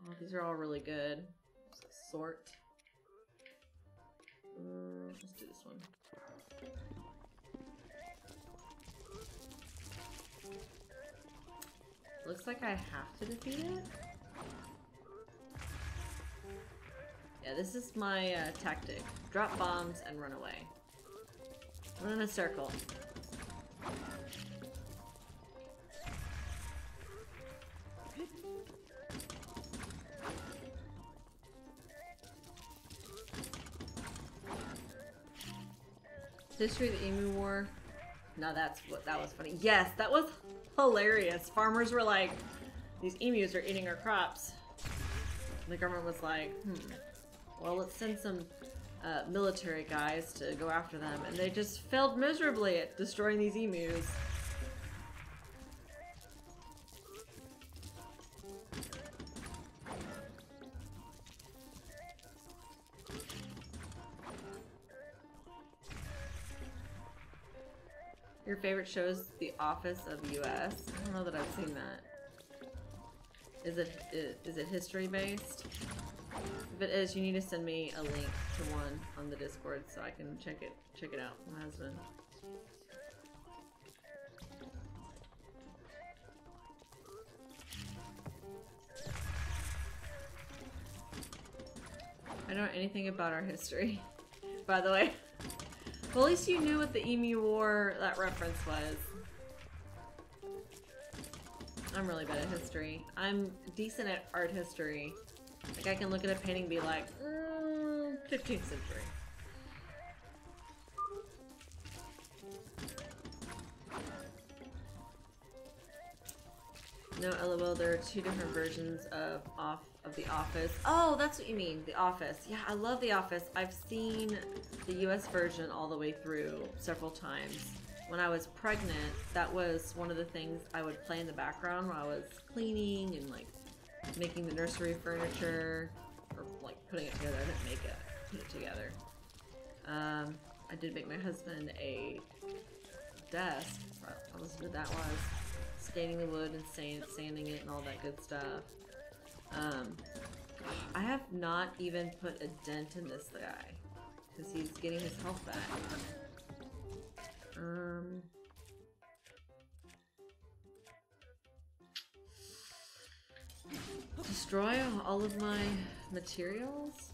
Oh, these are all really good. Sort. Let's do this one. Looks like I have to defeat it. Yeah, this is my tactic. Drop bombs and run away. Run in a circle. History of the Emu War. No, that was funny. Yes, that was hilarious. Farmers were like, these emus are eating our crops. And the government was like, well, let's send some military guys to go after them. And they just failed miserably at destroying these emus. Your favorite show is The Office of US? I don't know that I've seen that. Is it history based? If it is, you need to send me a link to one on the Discord so I can check it out with my husband. I don't know anything about our history, by the way. Well, at least you knew what the Emu War, that reference was. I'm really bad at history. I'm decent at art history. Like, I can look at a painting and be like, 15th century. No, LOL, there are two different versions of The Office. Oh, that's what you mean, The Office. Yeah, I love The Office. I've seen the US version all the way through several times. When I was pregnant, that was one of the things I would play in the background while I was cleaning and like making the nursery furniture, or like putting it together. I didn't make it, put it together. I did make my husband a desk. I listened to that was staining the wood and sanding it and all that good stuff. I have not even put a dent in this guy because he's getting his health back. Destroy all of my materials?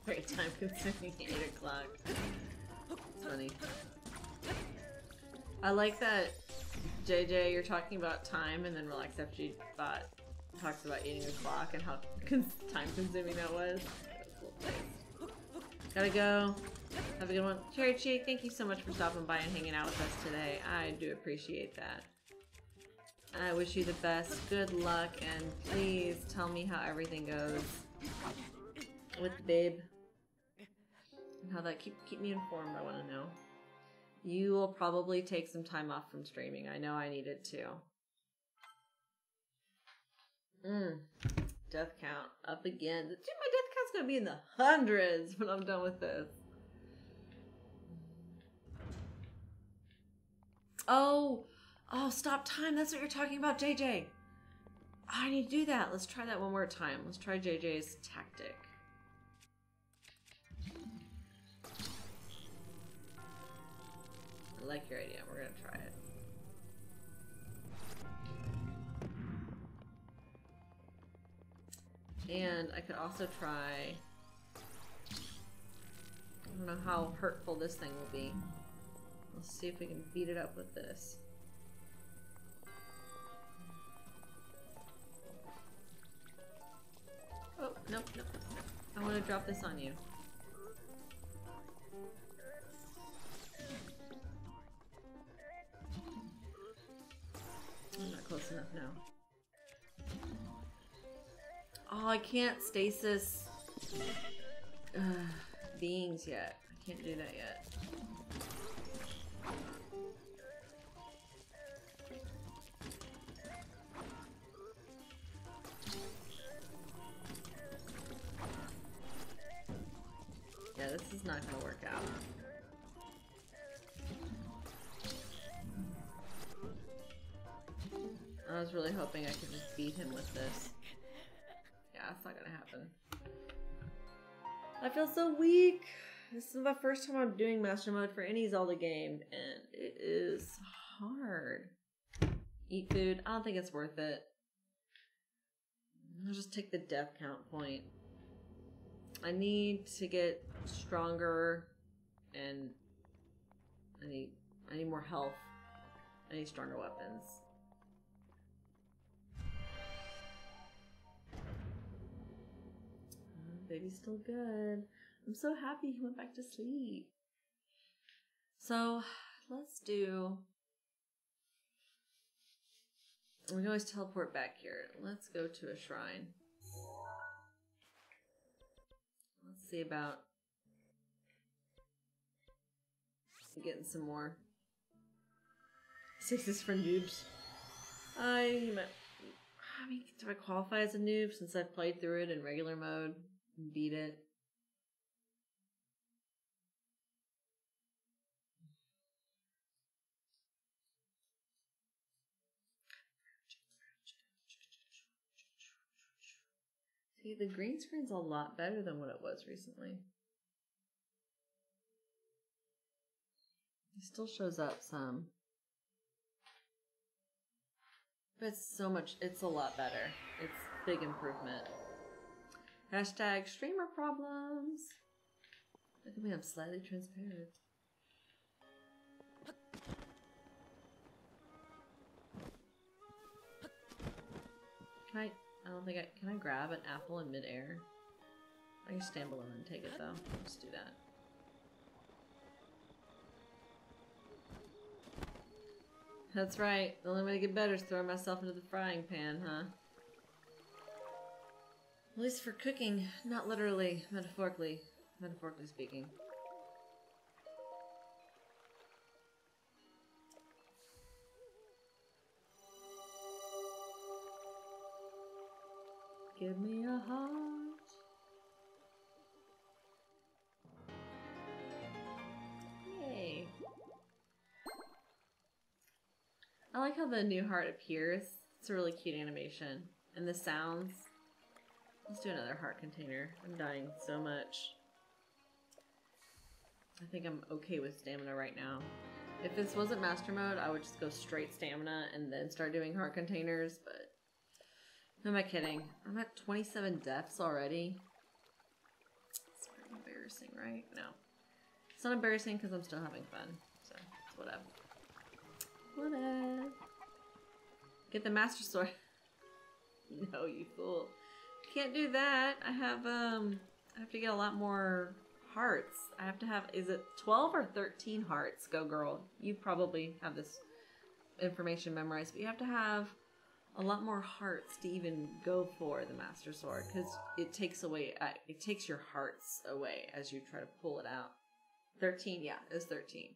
Very time consuming, 8 o'clock. It's funny. I like that JJ, you're talking about time, and then Relax FG talks about eating the clock and how time consuming that was. Gotta go. Have a good one. Cherry Cheek, thank you so much for stopping by and hanging out with us today. I do appreciate that. I wish you the best. Good luck, and please tell me how everything goes with the babe. And how that keep me informed. I want to know. You will probably take some time off from streaming. I know I need it too. Death count up again. Dude, my death count's gonna be in the hundreds when I'm done with this. Oh, stop time. That's what you're talking about, JJ. I need to do that. Let's try that one more time. Let's try JJ's tactic. I like your idea. We're gonna try it. And I could also try... I don't know how hurtful this thing will be. Let's see if we can beat it up with this. Oh, nope. I want to drop this on you. I'm not close enough now. Oh, I can't stasis beings yet. I can't do that yet. Yeah, this is not gonna work out. I was really hoping I could just beat him with this. Yeah, it's not gonna happen. I feel so weak. This is my first time I'm doing Master Mode for any Zelda game, and it is hard. Eat food. I don't think it's worth it. I'll just take the death count point. I need to get stronger, and I need more health. I need stronger weapons. Baby's still good. I'm so happy he went back to sleep. So, let's do... We can always teleport back here. Let's go to a shrine. Let's see about getting some more sixes for noobs. I mean, do I qualify as a noob since I've played through it in regular mode and beat it? See, the green screen's a lot better than what it was recently. It still shows up some. But it's a lot better. It's a big improvement. Hashtag streamer problems. Look at me, I'm slightly transparent. I don't think I... Can I grab an apple in midair? I can stand below and take it, though. Let's do that. That's right. The only way to get better is throwing myself into the frying pan, huh? At least for cooking. Not literally. Metaphorically. Metaphorically speaking. Give me a heart. Yay. I like how the new heart appears. It's a really cute animation. And the sounds. Let's do another heart container. I'm dying so much. I think I'm okay with stamina right now. If this wasn't master mode, I would just go straight stamina and then start doing heart containers, but who am I kidding? I'm at 27 deaths already. It's pretty embarrassing, right? No. It's not embarrassing because I'm still having fun. So, it's whatever. Whatever. Get the master sword. No, you fool. Can't do that. I have to get a lot more hearts. I have to have, is it 12 or 13 hearts? Go girl. You probably have this information memorized, but you have to have a lot more hearts to even go for the master sword, because it takes your hearts away as you try to pull it out. 13, yeah, it was 13.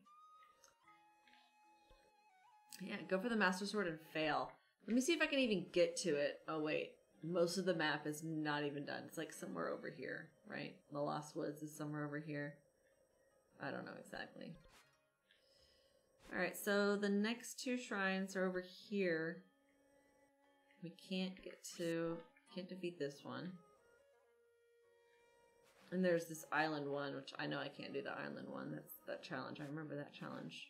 Yeah, go for the master sword and fail. Let me see if I can even get to it. Oh wait, most of the map is not even done. It's like somewhere over here, right? The Lost Woods is somewhere over here. I don't know exactly. Alright, so the next two shrines are over here. We can't defeat this one. And there's this island one, which I know I can't do the island one. That's that challenge. I remember that challenge.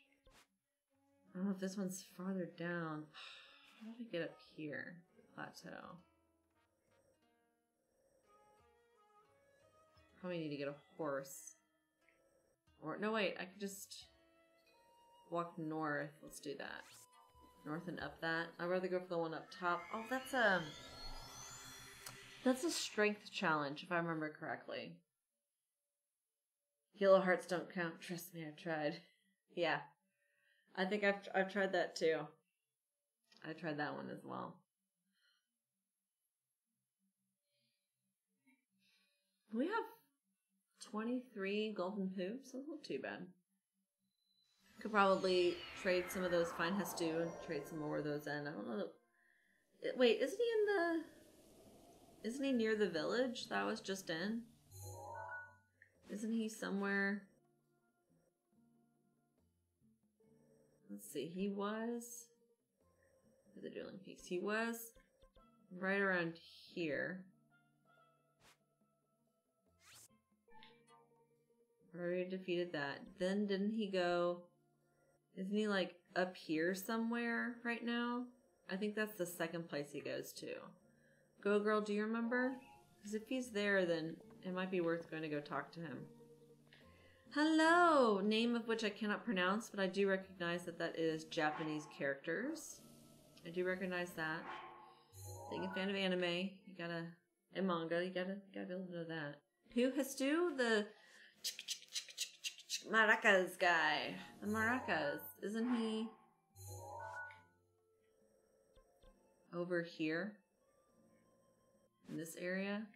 I don't know if this one's farther down. How do I get up here? Plateau. Probably need to get a horse. Or, no wait, I could just walk north. Let's do that. North and up that. I'd rather go for the one up top. Oh, that's a strength challenge, if I remember correctly. Yellow hearts don't count. Trust me, I've tried. Yeah. I think I've tried that too. I tried that one as well. We have 23 golden hoops. That's not too bad. Could probably trade some of those fine Hestu and trade some more of those in. I don't know. Wait, isn't he near the village that I was just in? Isn't he somewhere? Let's see, he was the Dueling Peaks. He was right around here. Already defeated that. Then didn't he go... Isn't he like up here somewhere right now? I think that's the second place he goes to. Go girl, do you remember? Because if he's there, then it might be worth going to go talk to him. Hello! Name of which I cannot pronounce, but I do recognize that that is Japanese characters. I do recognize that. Being a fan of anime, you gotta... And manga, you gotta be able to know that. Who? Hestu? The... Maracas guy. The maracas. Isn't he... over here? In this area?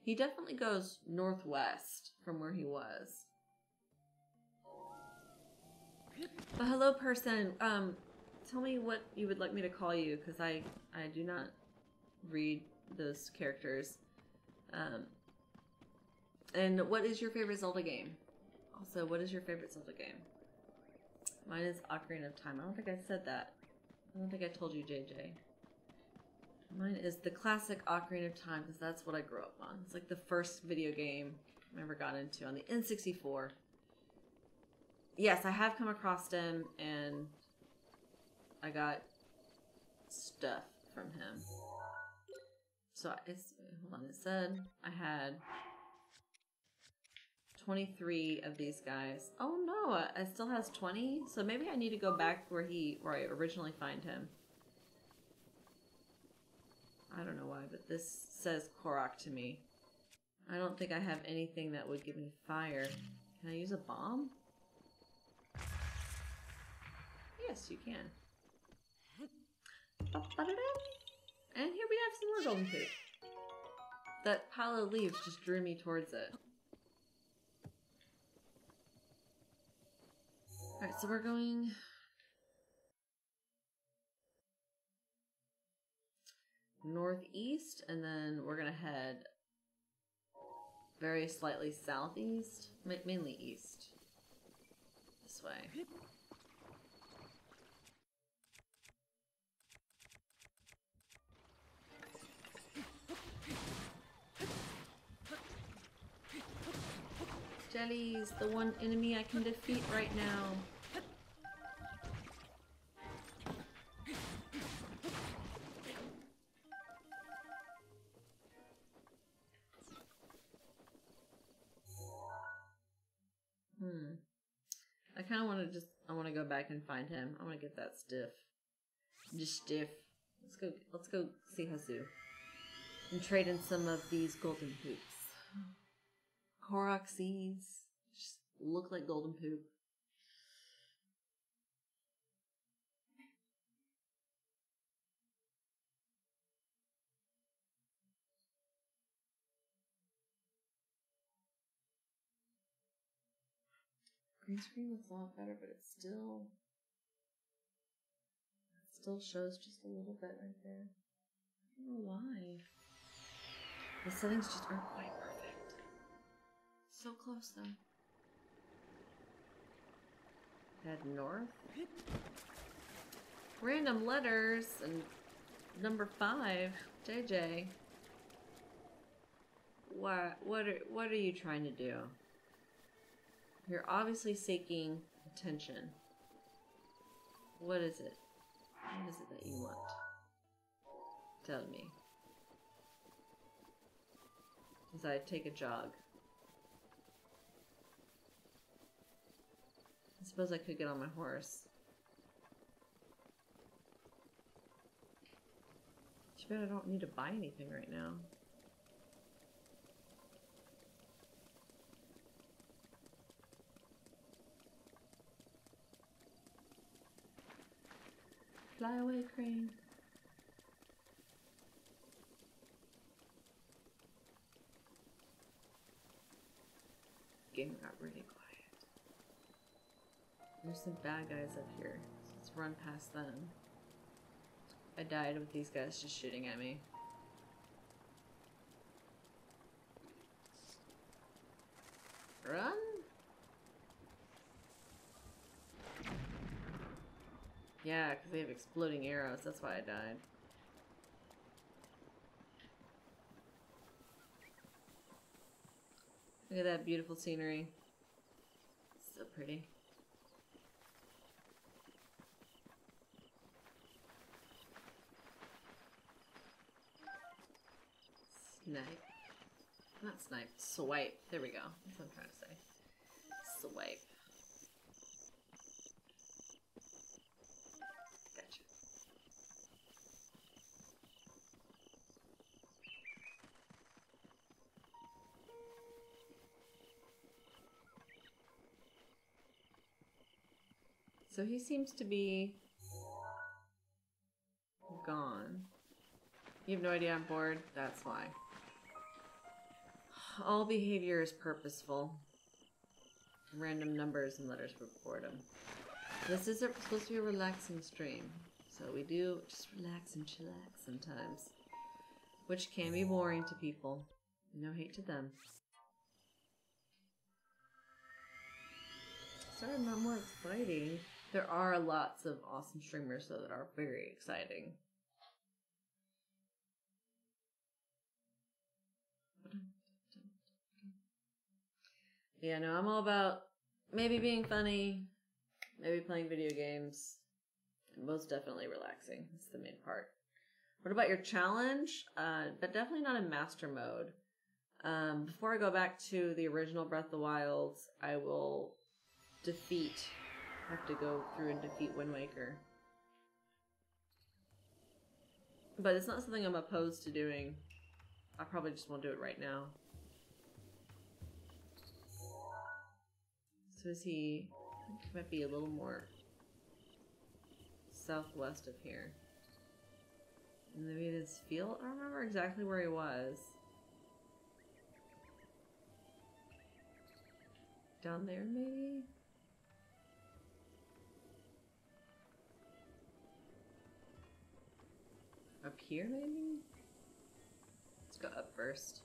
He definitely goes northwest from where he was. But hello person, tell me what you would like me to call you, because I do not read those characters. And what is your favorite Zelda game? Also, what is your favorite Zelda game? Mine is Ocarina of Time. I don't think I said that. I don't think I told you, JJ. Mine is the classic Ocarina of Time, because that's what I grew up on. It's like the first video game I ever got into on the N64. Yes, I have come across him, and I got stuff from him. So, hold on, it said I had 23 of these guys. Oh no, it still has 20? So maybe I need to go back where I originally find him. I don't know why, but this says Korok to me. I don't think I have anything that would give me fire. Can I use a bomb? Yes, you can. And here we have some more golden poop. That pile of leaves just drew me towards it. Alright, so we're going... northeast, and then we're gonna head very slightly southeast, mainly east. This way. Jelly's the one enemy I can defeat right now. I kind of want to I want to go back and find him. I want to get that stiff. Just stiff. Let's go see Hazu. And trade in some of these golden poops. Korok seeds. Just look like golden poop. Green screen looks a lot better, but it still shows just a little bit right there. I don't know why. The settings just aren't quite perfect. So close though. Head north. Random letters and number 5, JJ. What are you trying to do? You're obviously seeking attention. What is it? What is it that you want? Tell me. As I take a jog. I suppose I could get on my horse. Too bad I don't need to buy anything right now. Fly away, crane. Game got really quiet. There's some bad guys up here. So let's run past them. I died with these guys just shooting at me. Run? Yeah, because they have exploding arrows. That's why I died. Look at that beautiful scenery. So pretty. Snipe. Not snipe. Swipe. There we go. That's what I'm trying to say. Swipe. Gotcha. So he seems to be gone. You have no idea I'm bored? That's why. All behavior is purposeful. Random numbers and letters for boredom. This is supposed to be a relaxing stream. So we do just relax and chillax sometimes. Which can be boring to people. No hate to them. Sorry, not more exciting. There are lots of awesome streamers though that are very exciting. Yeah, no, I'm all about maybe being funny, maybe playing video games, and most definitely relaxing. That's the main part. What about your challenge? But definitely not in master mode. Before I go back to the original Breath of the Wild, I will have to go through and defeat Wind Waker. But it's not something I'm opposed to doing. I probably just won't do it right now. So is he... I think he might be a little more southwest of here. And maybe this field? I don't remember exactly where he was. Down there, maybe? Up here, maybe? Let's go up first.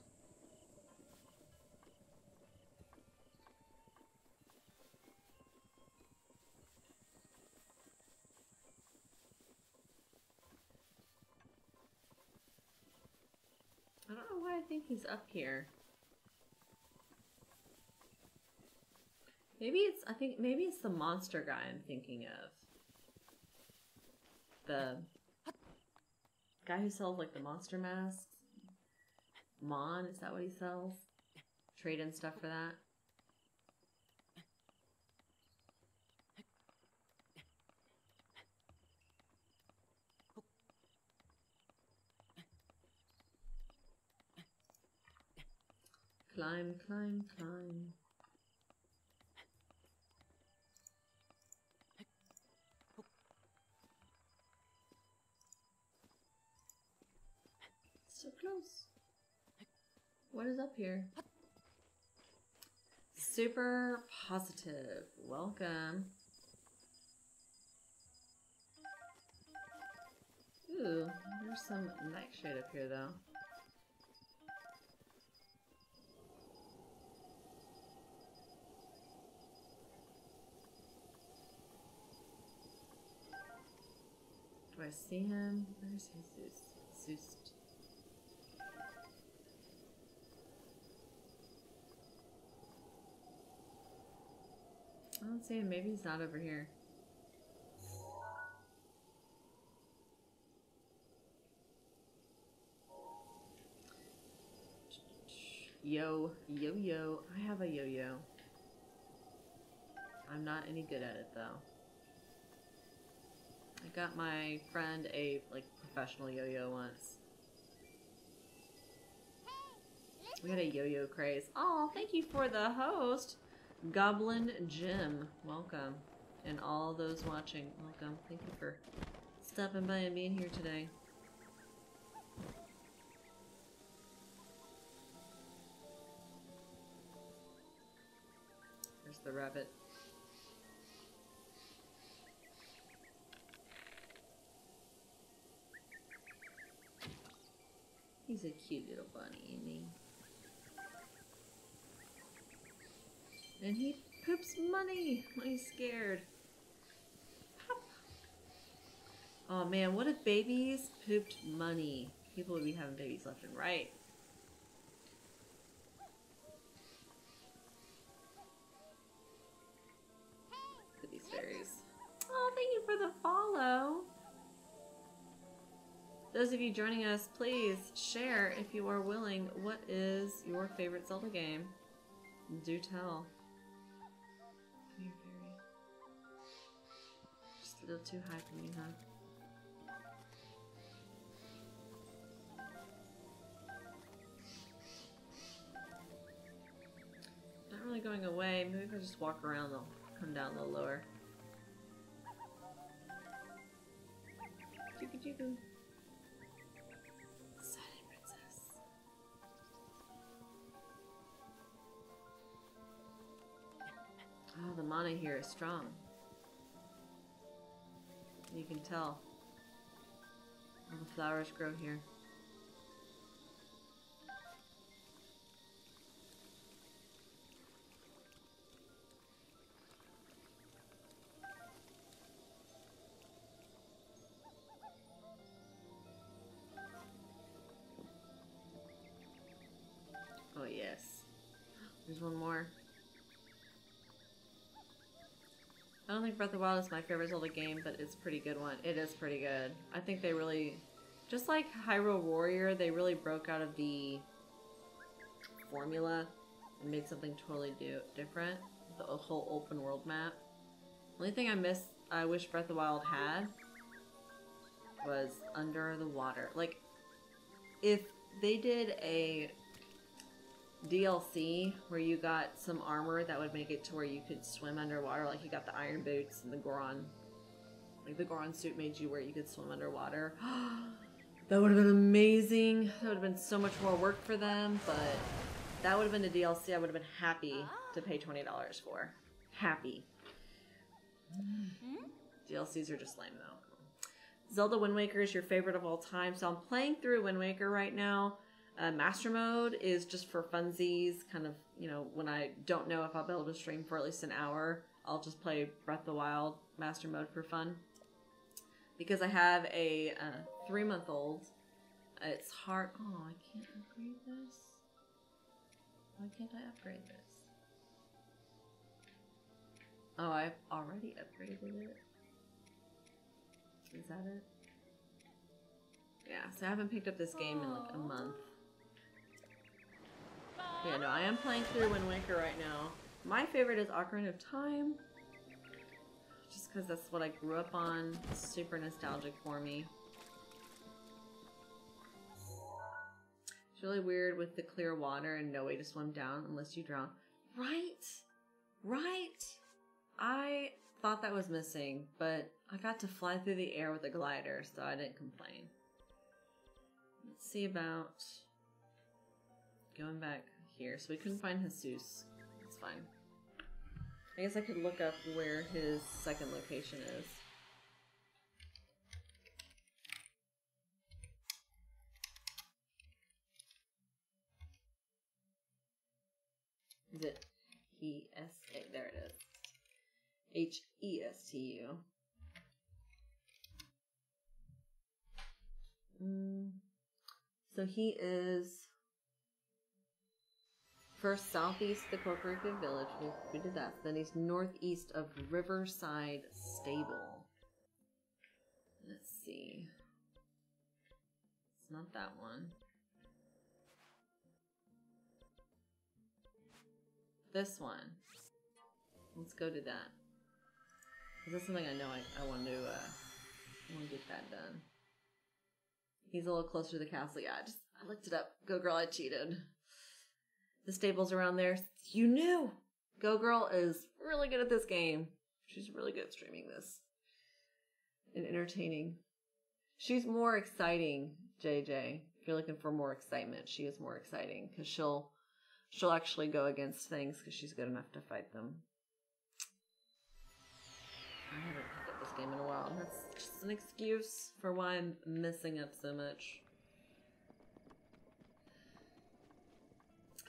I don't know why I think he's up here. Maybe it's the monster guy I'm thinking of. The guy who sells like the monster masks. Mon, is that what he sells? Trade in stuff for that. Climb, climb, climb. So close. What is up here? Super positive. Welcome. Ooh, there's some nightshade up here though. Do I see him? Where's Jesus? Jesus. I don't see him. Maybe he's not over here. Yo. I have a yo-yo. I'm not any good at it though. I got my friend a professional yo-yo once. We had a yo-yo craze. Oh, thank you for the host, Goblin Jim. Welcome. And all those watching, welcome. Thank you for stopping by and being here today. There's the rabbit. He's a cute little bunny, isn't he? And he poops money when he's scared. Pop. Oh man, what if babies pooped money? People would be having babies left and right. Look at these fairies. Oh, thank you for the follow. Those of you joining us, please share, if you are willing, what is your favorite Zelda game? Do tell. Come here, fairy. Just a little too high for me, huh? Not really going away. Maybe if I just walk around, they'll come down a little lower. Choo choo. Oh, the mana here is strong. You can tell. All the flowers grow here. Oh yes. There's one more. I don't think Breath of the Wild is my favorite Zelda game, but it's a pretty good one. It is pretty good. I think they really, just like Hyrule Warrior, they really broke out of the formula and made something totally different. The whole open world map. The only thing I wish Breath of the Wild had was under the water. Like, if they did a DLC where you got some armor that would make it to where you could swim underwater, like you got the iron boots and the Goron, like the Goron suit made you where you could swim underwater. That would have been amazing. That would have been so much more work for them, but that would have been a DLC I would have been happy to pay $20 for. Happy. DLCs are just lame though. Zelda Wind Waker is your favorite of all time, so I'm playing through Wind Waker right now. Master mode is just for funsies, kind of, you know, when I don't know if I'll be able to stream for at least an hour, I'll just play Breath of the Wild Master mode for fun. Because I have a 3-month-old, it's hard. Oh, I can't upgrade this. Why can't I upgrade this? Oh, I've already upgraded it. Is that it? Yeah, so I haven't picked up this game in like a month. Yeah, no, I am playing through Wind Waker right now. My favorite is Ocarina of Time. Just because that's what I grew up on. It's super nostalgic for me. It's really weird with the clear water and no way to swim down unless you drown. Right? Right? I thought that was missing, but I got to fly through the air with a glider, so I didn't complain. Let's see about going back here. So we couldn't find Jesus. That's fine. I guess I could look up where his second location is. Is it E-S-A? There it is. H-E-S-T-U. So he is first southeast of the Kokoriko village. We did that. Then he's northeast of Riverside Stable. Let's see. It's not that one. This one. Let's go to that. Is this something I know I want to get that done? He's a little closer to the castle. Yeah, I looked it up. Go Girl, I cheated. The stable's around there. You knew! Go Girl is really good at this game. She's really good at streaming this. And entertaining. She's more exciting, JJ. If you're looking for more excitement, she is more exciting. Because she'll actually go against things because she's good enough to fight them. I haven't picked up this game in a while. And that's just an excuse for why I'm messing up so much.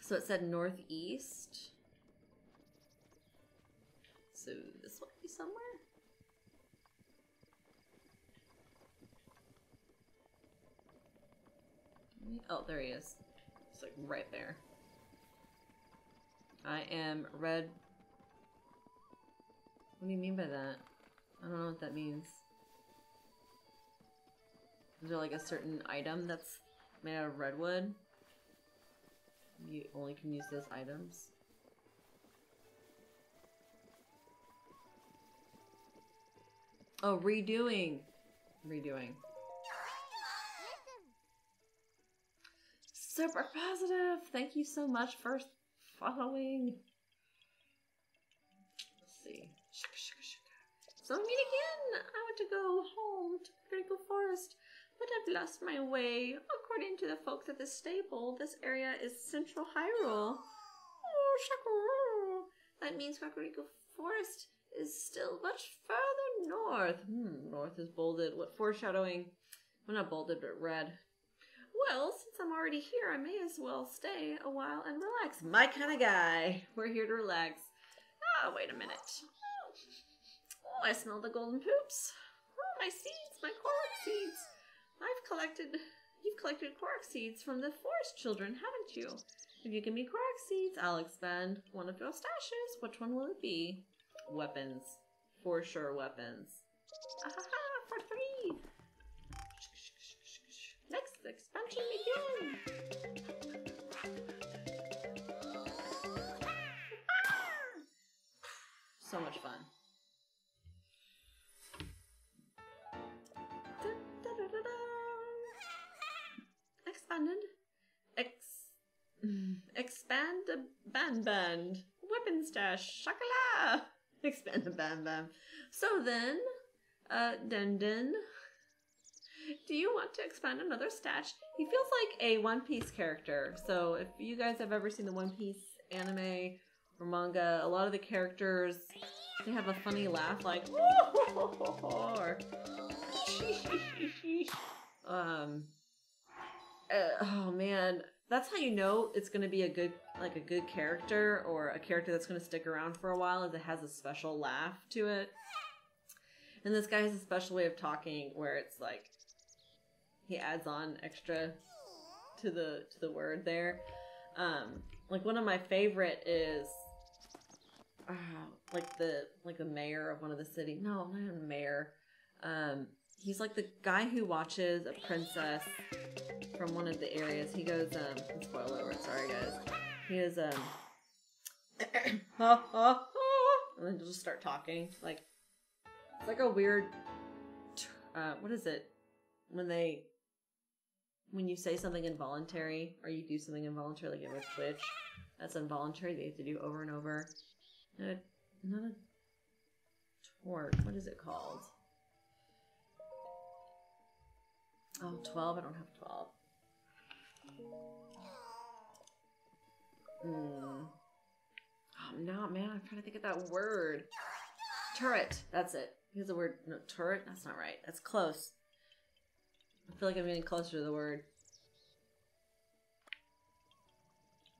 So it said northeast. So this might be somewhere. Oh, there he is. It's like right there. I am red. What do you mean by that? I don't know what that means. Is there like a certain item that's made out of redwood? You only can use those items. Oh, redoing. Super positive. Thank you so much for following. Let's see. So meet again. I want to go home to Critical Forest, but I've lost my way. According to the folks at the stable, this area is Central Hyrule. Oh, Shakuru. That means Critical Forest is still much further north. North is bolded. What foreshadowing? Well, not bolded, but red. Well, since I'm already here, I may as well stay a while and relax. My kind of guy. We're here to relax. Oh, wait a minute. Oh, I smell the golden poops. Oh, my seeds, my Korok seeds. You've collected Korok seeds from the forest children, haven't you? If you give me Korok seeds, I'll expand one of your stashes. Which one will it be? Weapons. For sure, weapons. Ahaha, for 3. Next expansion begin! So much fun. Expand a band. Weapon stash. Shakala. Expand a band. So then, Denden, do you want to expand another stash? He feels like a One Piece character. So if you guys have ever seen the One Piece anime or manga, a lot of the characters, they have a funny laugh like, or oh man, that's how you know it's going to be a good character, or a character that's going to stick around for a while, is it has a special laugh to it. And this guy has a special way of talking where it's like he adds on extra to the word there. Like one of my favorite is like the mayor of one of the city. No, not even mayor. He's like the guy who watches a princess from one of the areas. He goes, spoil alert, sorry guys. He is, and then he'll just start talking. Like, it's like a weird, what is it? When you say something involuntary, or you do something involuntary, like with Twitch, that's involuntary, they have to do over and over. Not a tort, what is it called? Oh, 12, I don't have 12. Oh, no, man, I'm trying to think of that word. Turret, that's it. Here's the word, no, turret? That's not right. That's close. I feel like I'm getting closer to the word.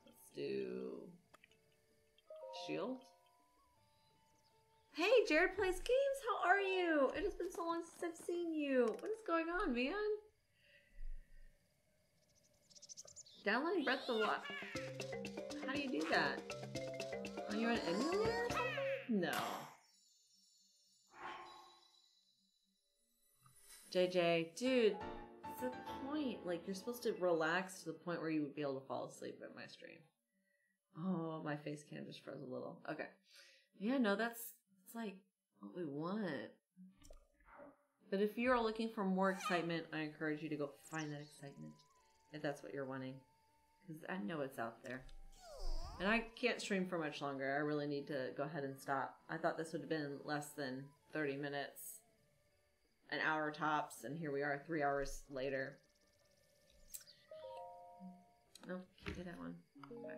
Let's do... shield? Hey, Jared Plays Games, how are you? It has been so long since I've seen you. What is going on, man? Downloading Breath of the Wild. How do you do that? Are you on an emulator or something? No. JJ, dude, what's the point? Like, you're supposed to relax to the point where you would be able to fall asleep at my stream. Oh, my face cam just froze a little. Okay. Yeah, no, it's like what we want. But if you're looking for more excitement, I encourage you to go find that excitement, if that's what you're wanting. Because I know it's out there. And I can't stream for much longer. I really need to go ahead and stop. I thought this would have been less than 30 minutes. An hour tops, and here we are 3 hours later. No, can't do that one. Okay.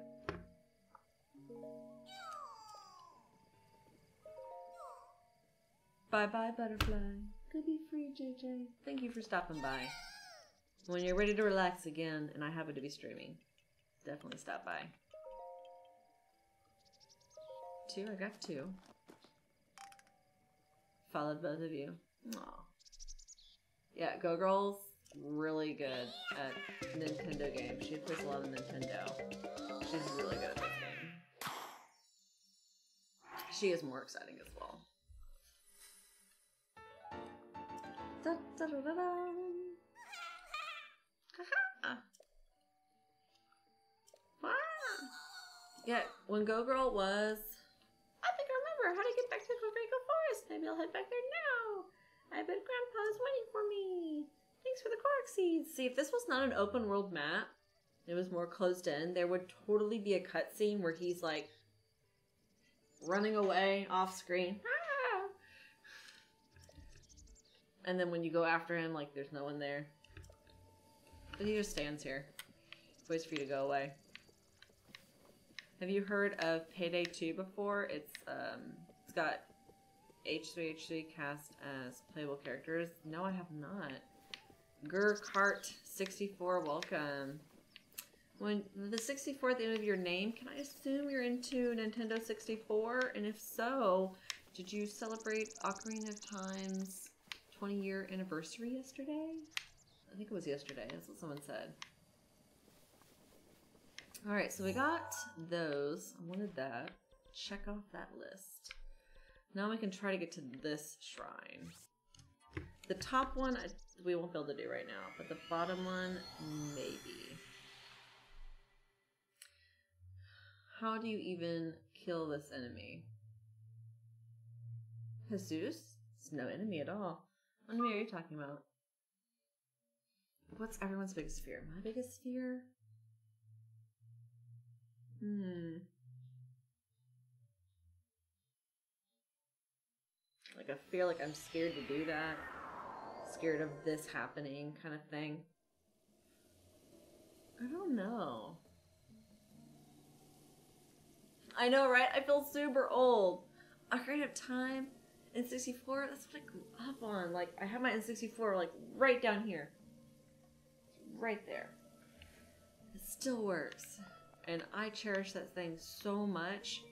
Bye-bye, butterfly. Go be free, JJ. Thank you for stopping by. When you're ready to relax again, and I happen to be streaming, definitely stop by. 2, I got 2. Followed both of you. Aww. Yeah, Go Girl's really good at Nintendo games. She plays a lot of Nintendo. She's really good at this game. She is more exciting as well. Da, da, da, da, da. Yeah, when Go Girl was... I think I remember how to get back to Quadraco Forest. Maybe I'll head back there now. I bet Grandpa's waiting for me. Thanks for the Korok seeds. See, if this was not an open world map, it was more closed in, there would totally be a cutscene where he's like running away off screen. Ah! And then when you go after him, like there's no one there. But he just stands here. Waits for you to go away. Have you heard of Payday 2 before? It's got H3H3 cast as playable characters. No, I have not. Gurkart64, welcome. When the 64 at the end of your name, can I assume you're into Nintendo 64? And if so, did you celebrate Ocarina of Time's 20-year anniversary yesterday? I think it was yesterday. That's what someone said. Alright, so we got those. I wanted that. Check off that list. Now we can try to get to this shrine. The top one, we won't be able to do right now, but the bottom one, maybe. How do you even kill this enemy? Jesus? It's no enemy at all. What enemy are you talking about? What's everyone's biggest fear? My biggest fear? Like, I feel like I'm scared to do that. Scared of this happening, kind of thing. I don't know. I know, right? I feel super old. Ocarina of Time, N64, that's what I grew up on. Like, I have my N64, like, right down here. Right there. It still works. And I cherish that thing so much.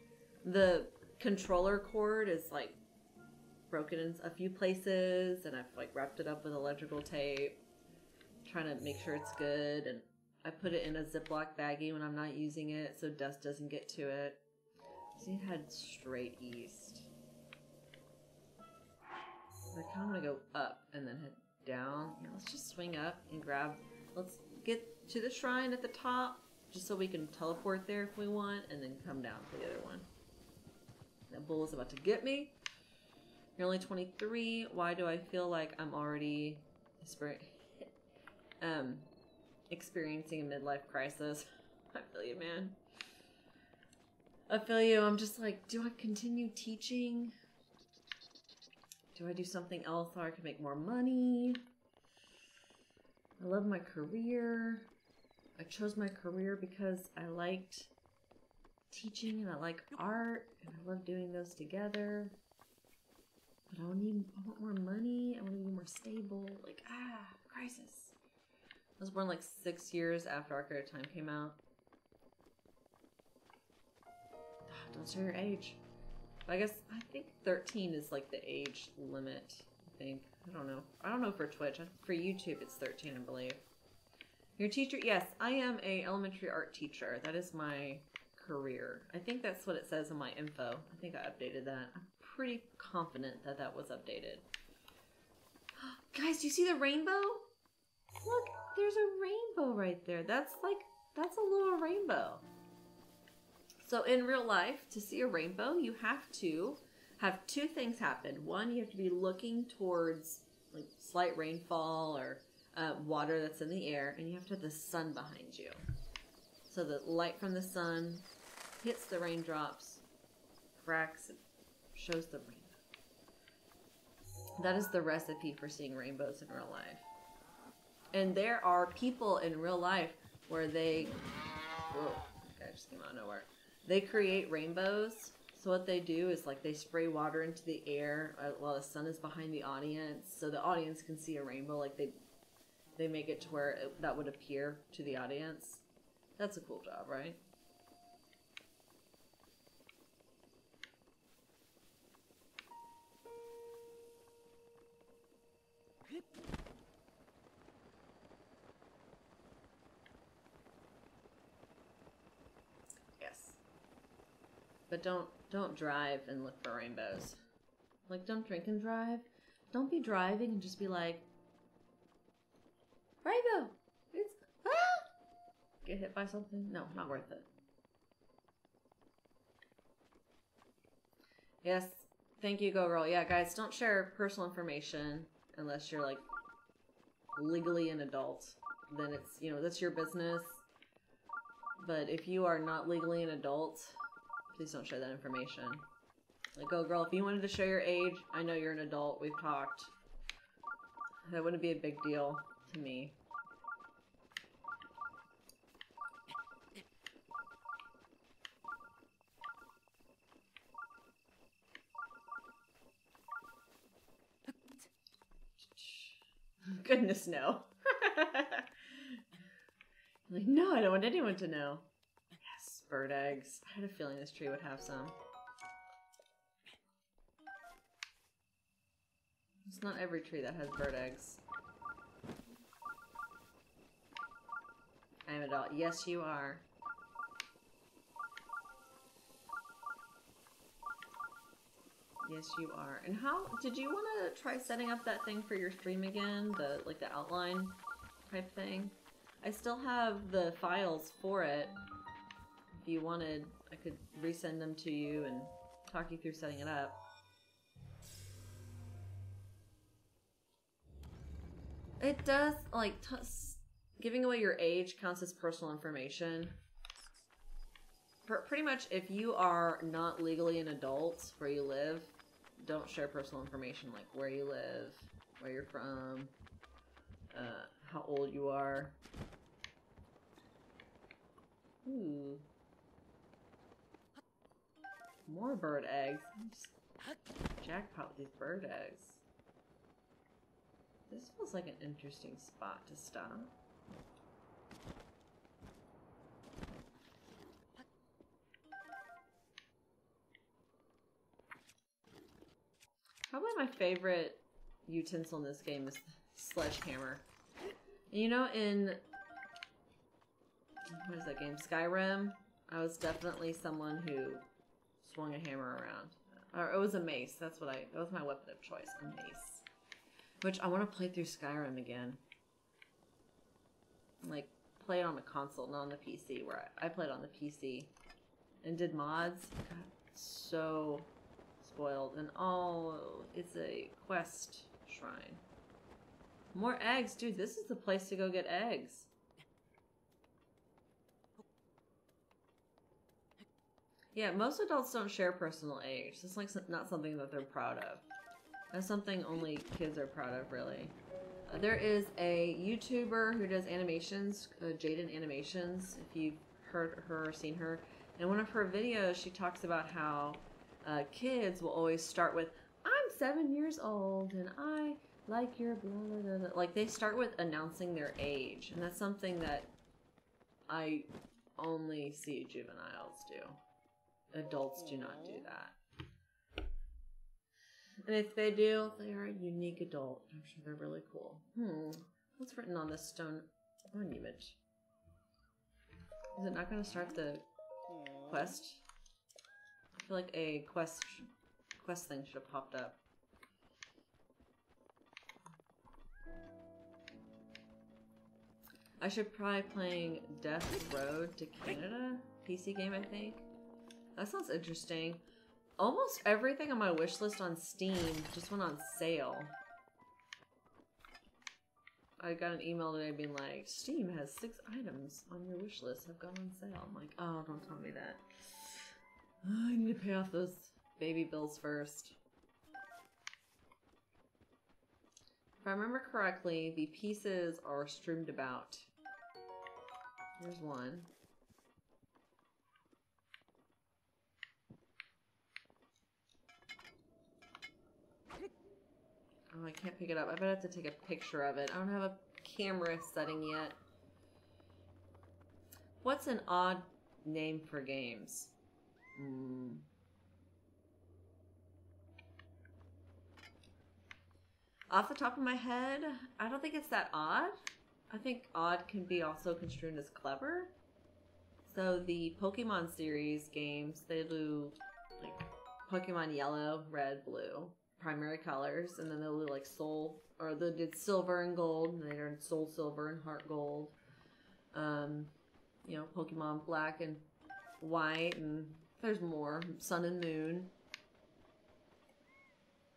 The controller cord is, like, broken in a few places, and I've, like, wrapped it up with electrical tape. Trying to make sure it's good, and I put it in a Ziploc baggie when I'm not using it so dust doesn't get to it. So you head straight east. I kind of want to go up and then head down. Yeah, let's just swing up and grab. Let's get to the shrine at the top just so we can teleport there if we want, and then come down for the other one. That bull is about to get me. You're only 23. Why do I feel like I'm already experiencing a midlife crisis? I feel you, man. I feel you. I'm just like, do I continue teaching? Do I do something else so I can make more money? I love my career. I chose my career because I liked teaching and I like art and I love doing those together. But I want more money. I want to be more stable. Like, crisis. I was born like 6 years after Ocarina of Time came out. Don't share your age. But I think 13 is like the age limit, I think. I don't know. I don't know for Twitch. For YouTube, it's 13, I believe. Your teacher? Yes, I am a elementary art teacher. That is my career. I think that's what it says in my info. I think I updated that. I'm pretty confident that that was updated. Guys, do you see the rainbow? Look, there's a rainbow right there. That's a little rainbow. So in real life, to see a rainbow, you have to have two things happen. One, you have to be looking towards like slight rainfall or water that's in the air, and you have to have the sun behind you. So the light from the sun hits the raindrops, cracks, and shows the rainbow. That is the recipe for seeing rainbows in real life. And there are people in real life where they... Whoa, that guy just came out of nowhere. They create rainbows. So what they do is like they spray water into the air while the sun is behind the audience, so the audience can see a rainbow. Like they make it to where that would appear to the audience. That's a cool job, right? Yes. But don't drive and look for rainbows. Like, don't drink and drive. Don't be driving and just be like, rainbow! It's, get hit by something? No, not worth it. Yes, thank you, Go Girl. Yeah, guys, don't share personal information unless you're, like, legally an adult. Then it's, that's your business. But if you are not legally an adult, please don't share that information. Like, Go Girl, if you wanted to show your age, I know you're an adult, we've talked. That wouldn't be a big deal to me. Goodness, no. Like, no, I don't want anyone to know. Yes, bird eggs. I had a feeling this tree would have some. It's not every tree that has bird eggs. I am an adult. Yes, you are. Yes, you are. And how did you want to try setting up that thing for your stream again? The outline type thing? I still have the files for it. If you wanted, I could resend them to you and talk you through setting it up. It does, like, giving away your age counts as personal information. Pretty much, if you are not legally an adult where you live, don't share personal information like where you live, where you're from, how old you are. Ooh. More bird eggs. Jackpot with these bird eggs. This feels like an interesting spot to stop. Probably my favorite utensil in this game is the sledgehammer. You know, in what is that game? Skyrim, I was definitely someone who swung a hammer around. Or it was a mace. That was my weapon of choice, a mace. Which I want to play through Skyrim again. Like, play it on the console, not on the PC, where I played on the PC and did mods. Got so spoiled. And oh, it's a quest shrine. More eggs. Dude, this is the place to go get eggs. Yeah, most adults don't share personal age. It's like not something that they're proud of. That's something only kids are proud of, really. There is a YouTuber who does animations, Jaden Animations, if you've heard her or seen her. In one of her videos, she talks about how kids will always start with, I'm 7 years old and I like your blah, blah, blah. Like, they start with announcing their age. And that's something that I only see juveniles do. Adults do not do that. And if they do, they are a unique adult. I'm sure they're really cool. What's written on this stone monument? Is it not going to start the quest? I feel like a quest thing should have popped up. I should probably playing Death Road to Canada PC game, I think. That sounds interesting. Almost everything on my wish list on Steam just went on sale. I got an email today being like, Steam has 6 items on your wish list have gone on sale. I'm like, oh, don't tell me that. I need to pay off those baby bills first. If I remember correctly, the pieces are streamed about. Here's one. Oh, I can't pick it up. I bet I have to take a picture of it. I don't have a camera setting yet. What's an odd name for games? Off the top of my head, I don't think it's that odd. I think odd can be also construed as clever. So the Pokemon series games, they do like Pokemon Yellow, Red, Blue. Primary colors, and then they'll do like soul, or they did silver and gold, and they did soul silver and heart gold. You know, Pokemon Black and White, and there's more, Sun and Moon.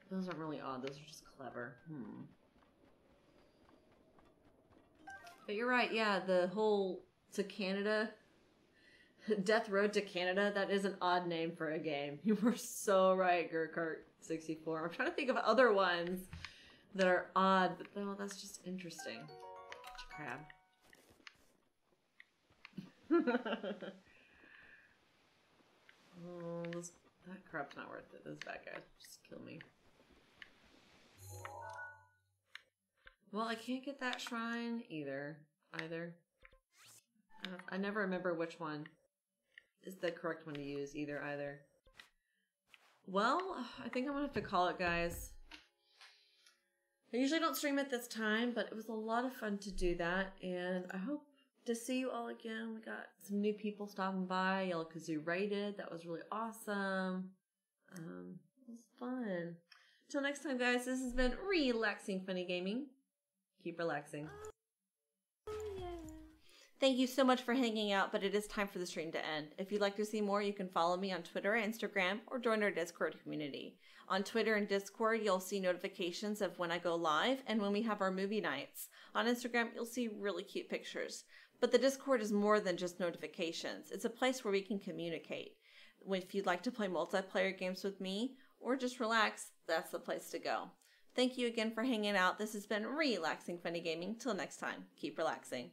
Those aren't really odd, those are just clever. But you're right, yeah, the whole to Canada, Death Road to Canada, that is an odd name for a game. You were so right, Gurkart64. I'm trying to think of other ones that are odd, but no, that's just interesting. Catch a crab. Oh, that crab's not worth it. Those bad guys just kill me. Well, I can't get that shrine either. I never remember which one is the correct one to use either. Well, I think I'm gonna have to call it, guys. I usually don't stream at this time, but it was a lot of fun to do that, and I hope to see you all again. We got some new people stopping by. Yellow Kazoo raided. That was really awesome. It was fun. Till next time, guys, this has been Relaxing Funny Gaming. Keep relaxing. Thank you so much for hanging out, but it is time for the stream to end. If you'd like to see more, you can follow me on Twitter, Instagram, or join our Discord community. On Twitter and Discord, you'll see notifications of when I go live and when we have our movie nights. On Instagram, you'll see really cute pictures. But the Discord is more than just notifications. It's a place where we can communicate. If you'd like to play multiplayer games with me or just relax, that's the place to go. Thank you again for hanging out. This has been Relaxing Funny Gaming. Till next time, keep relaxing.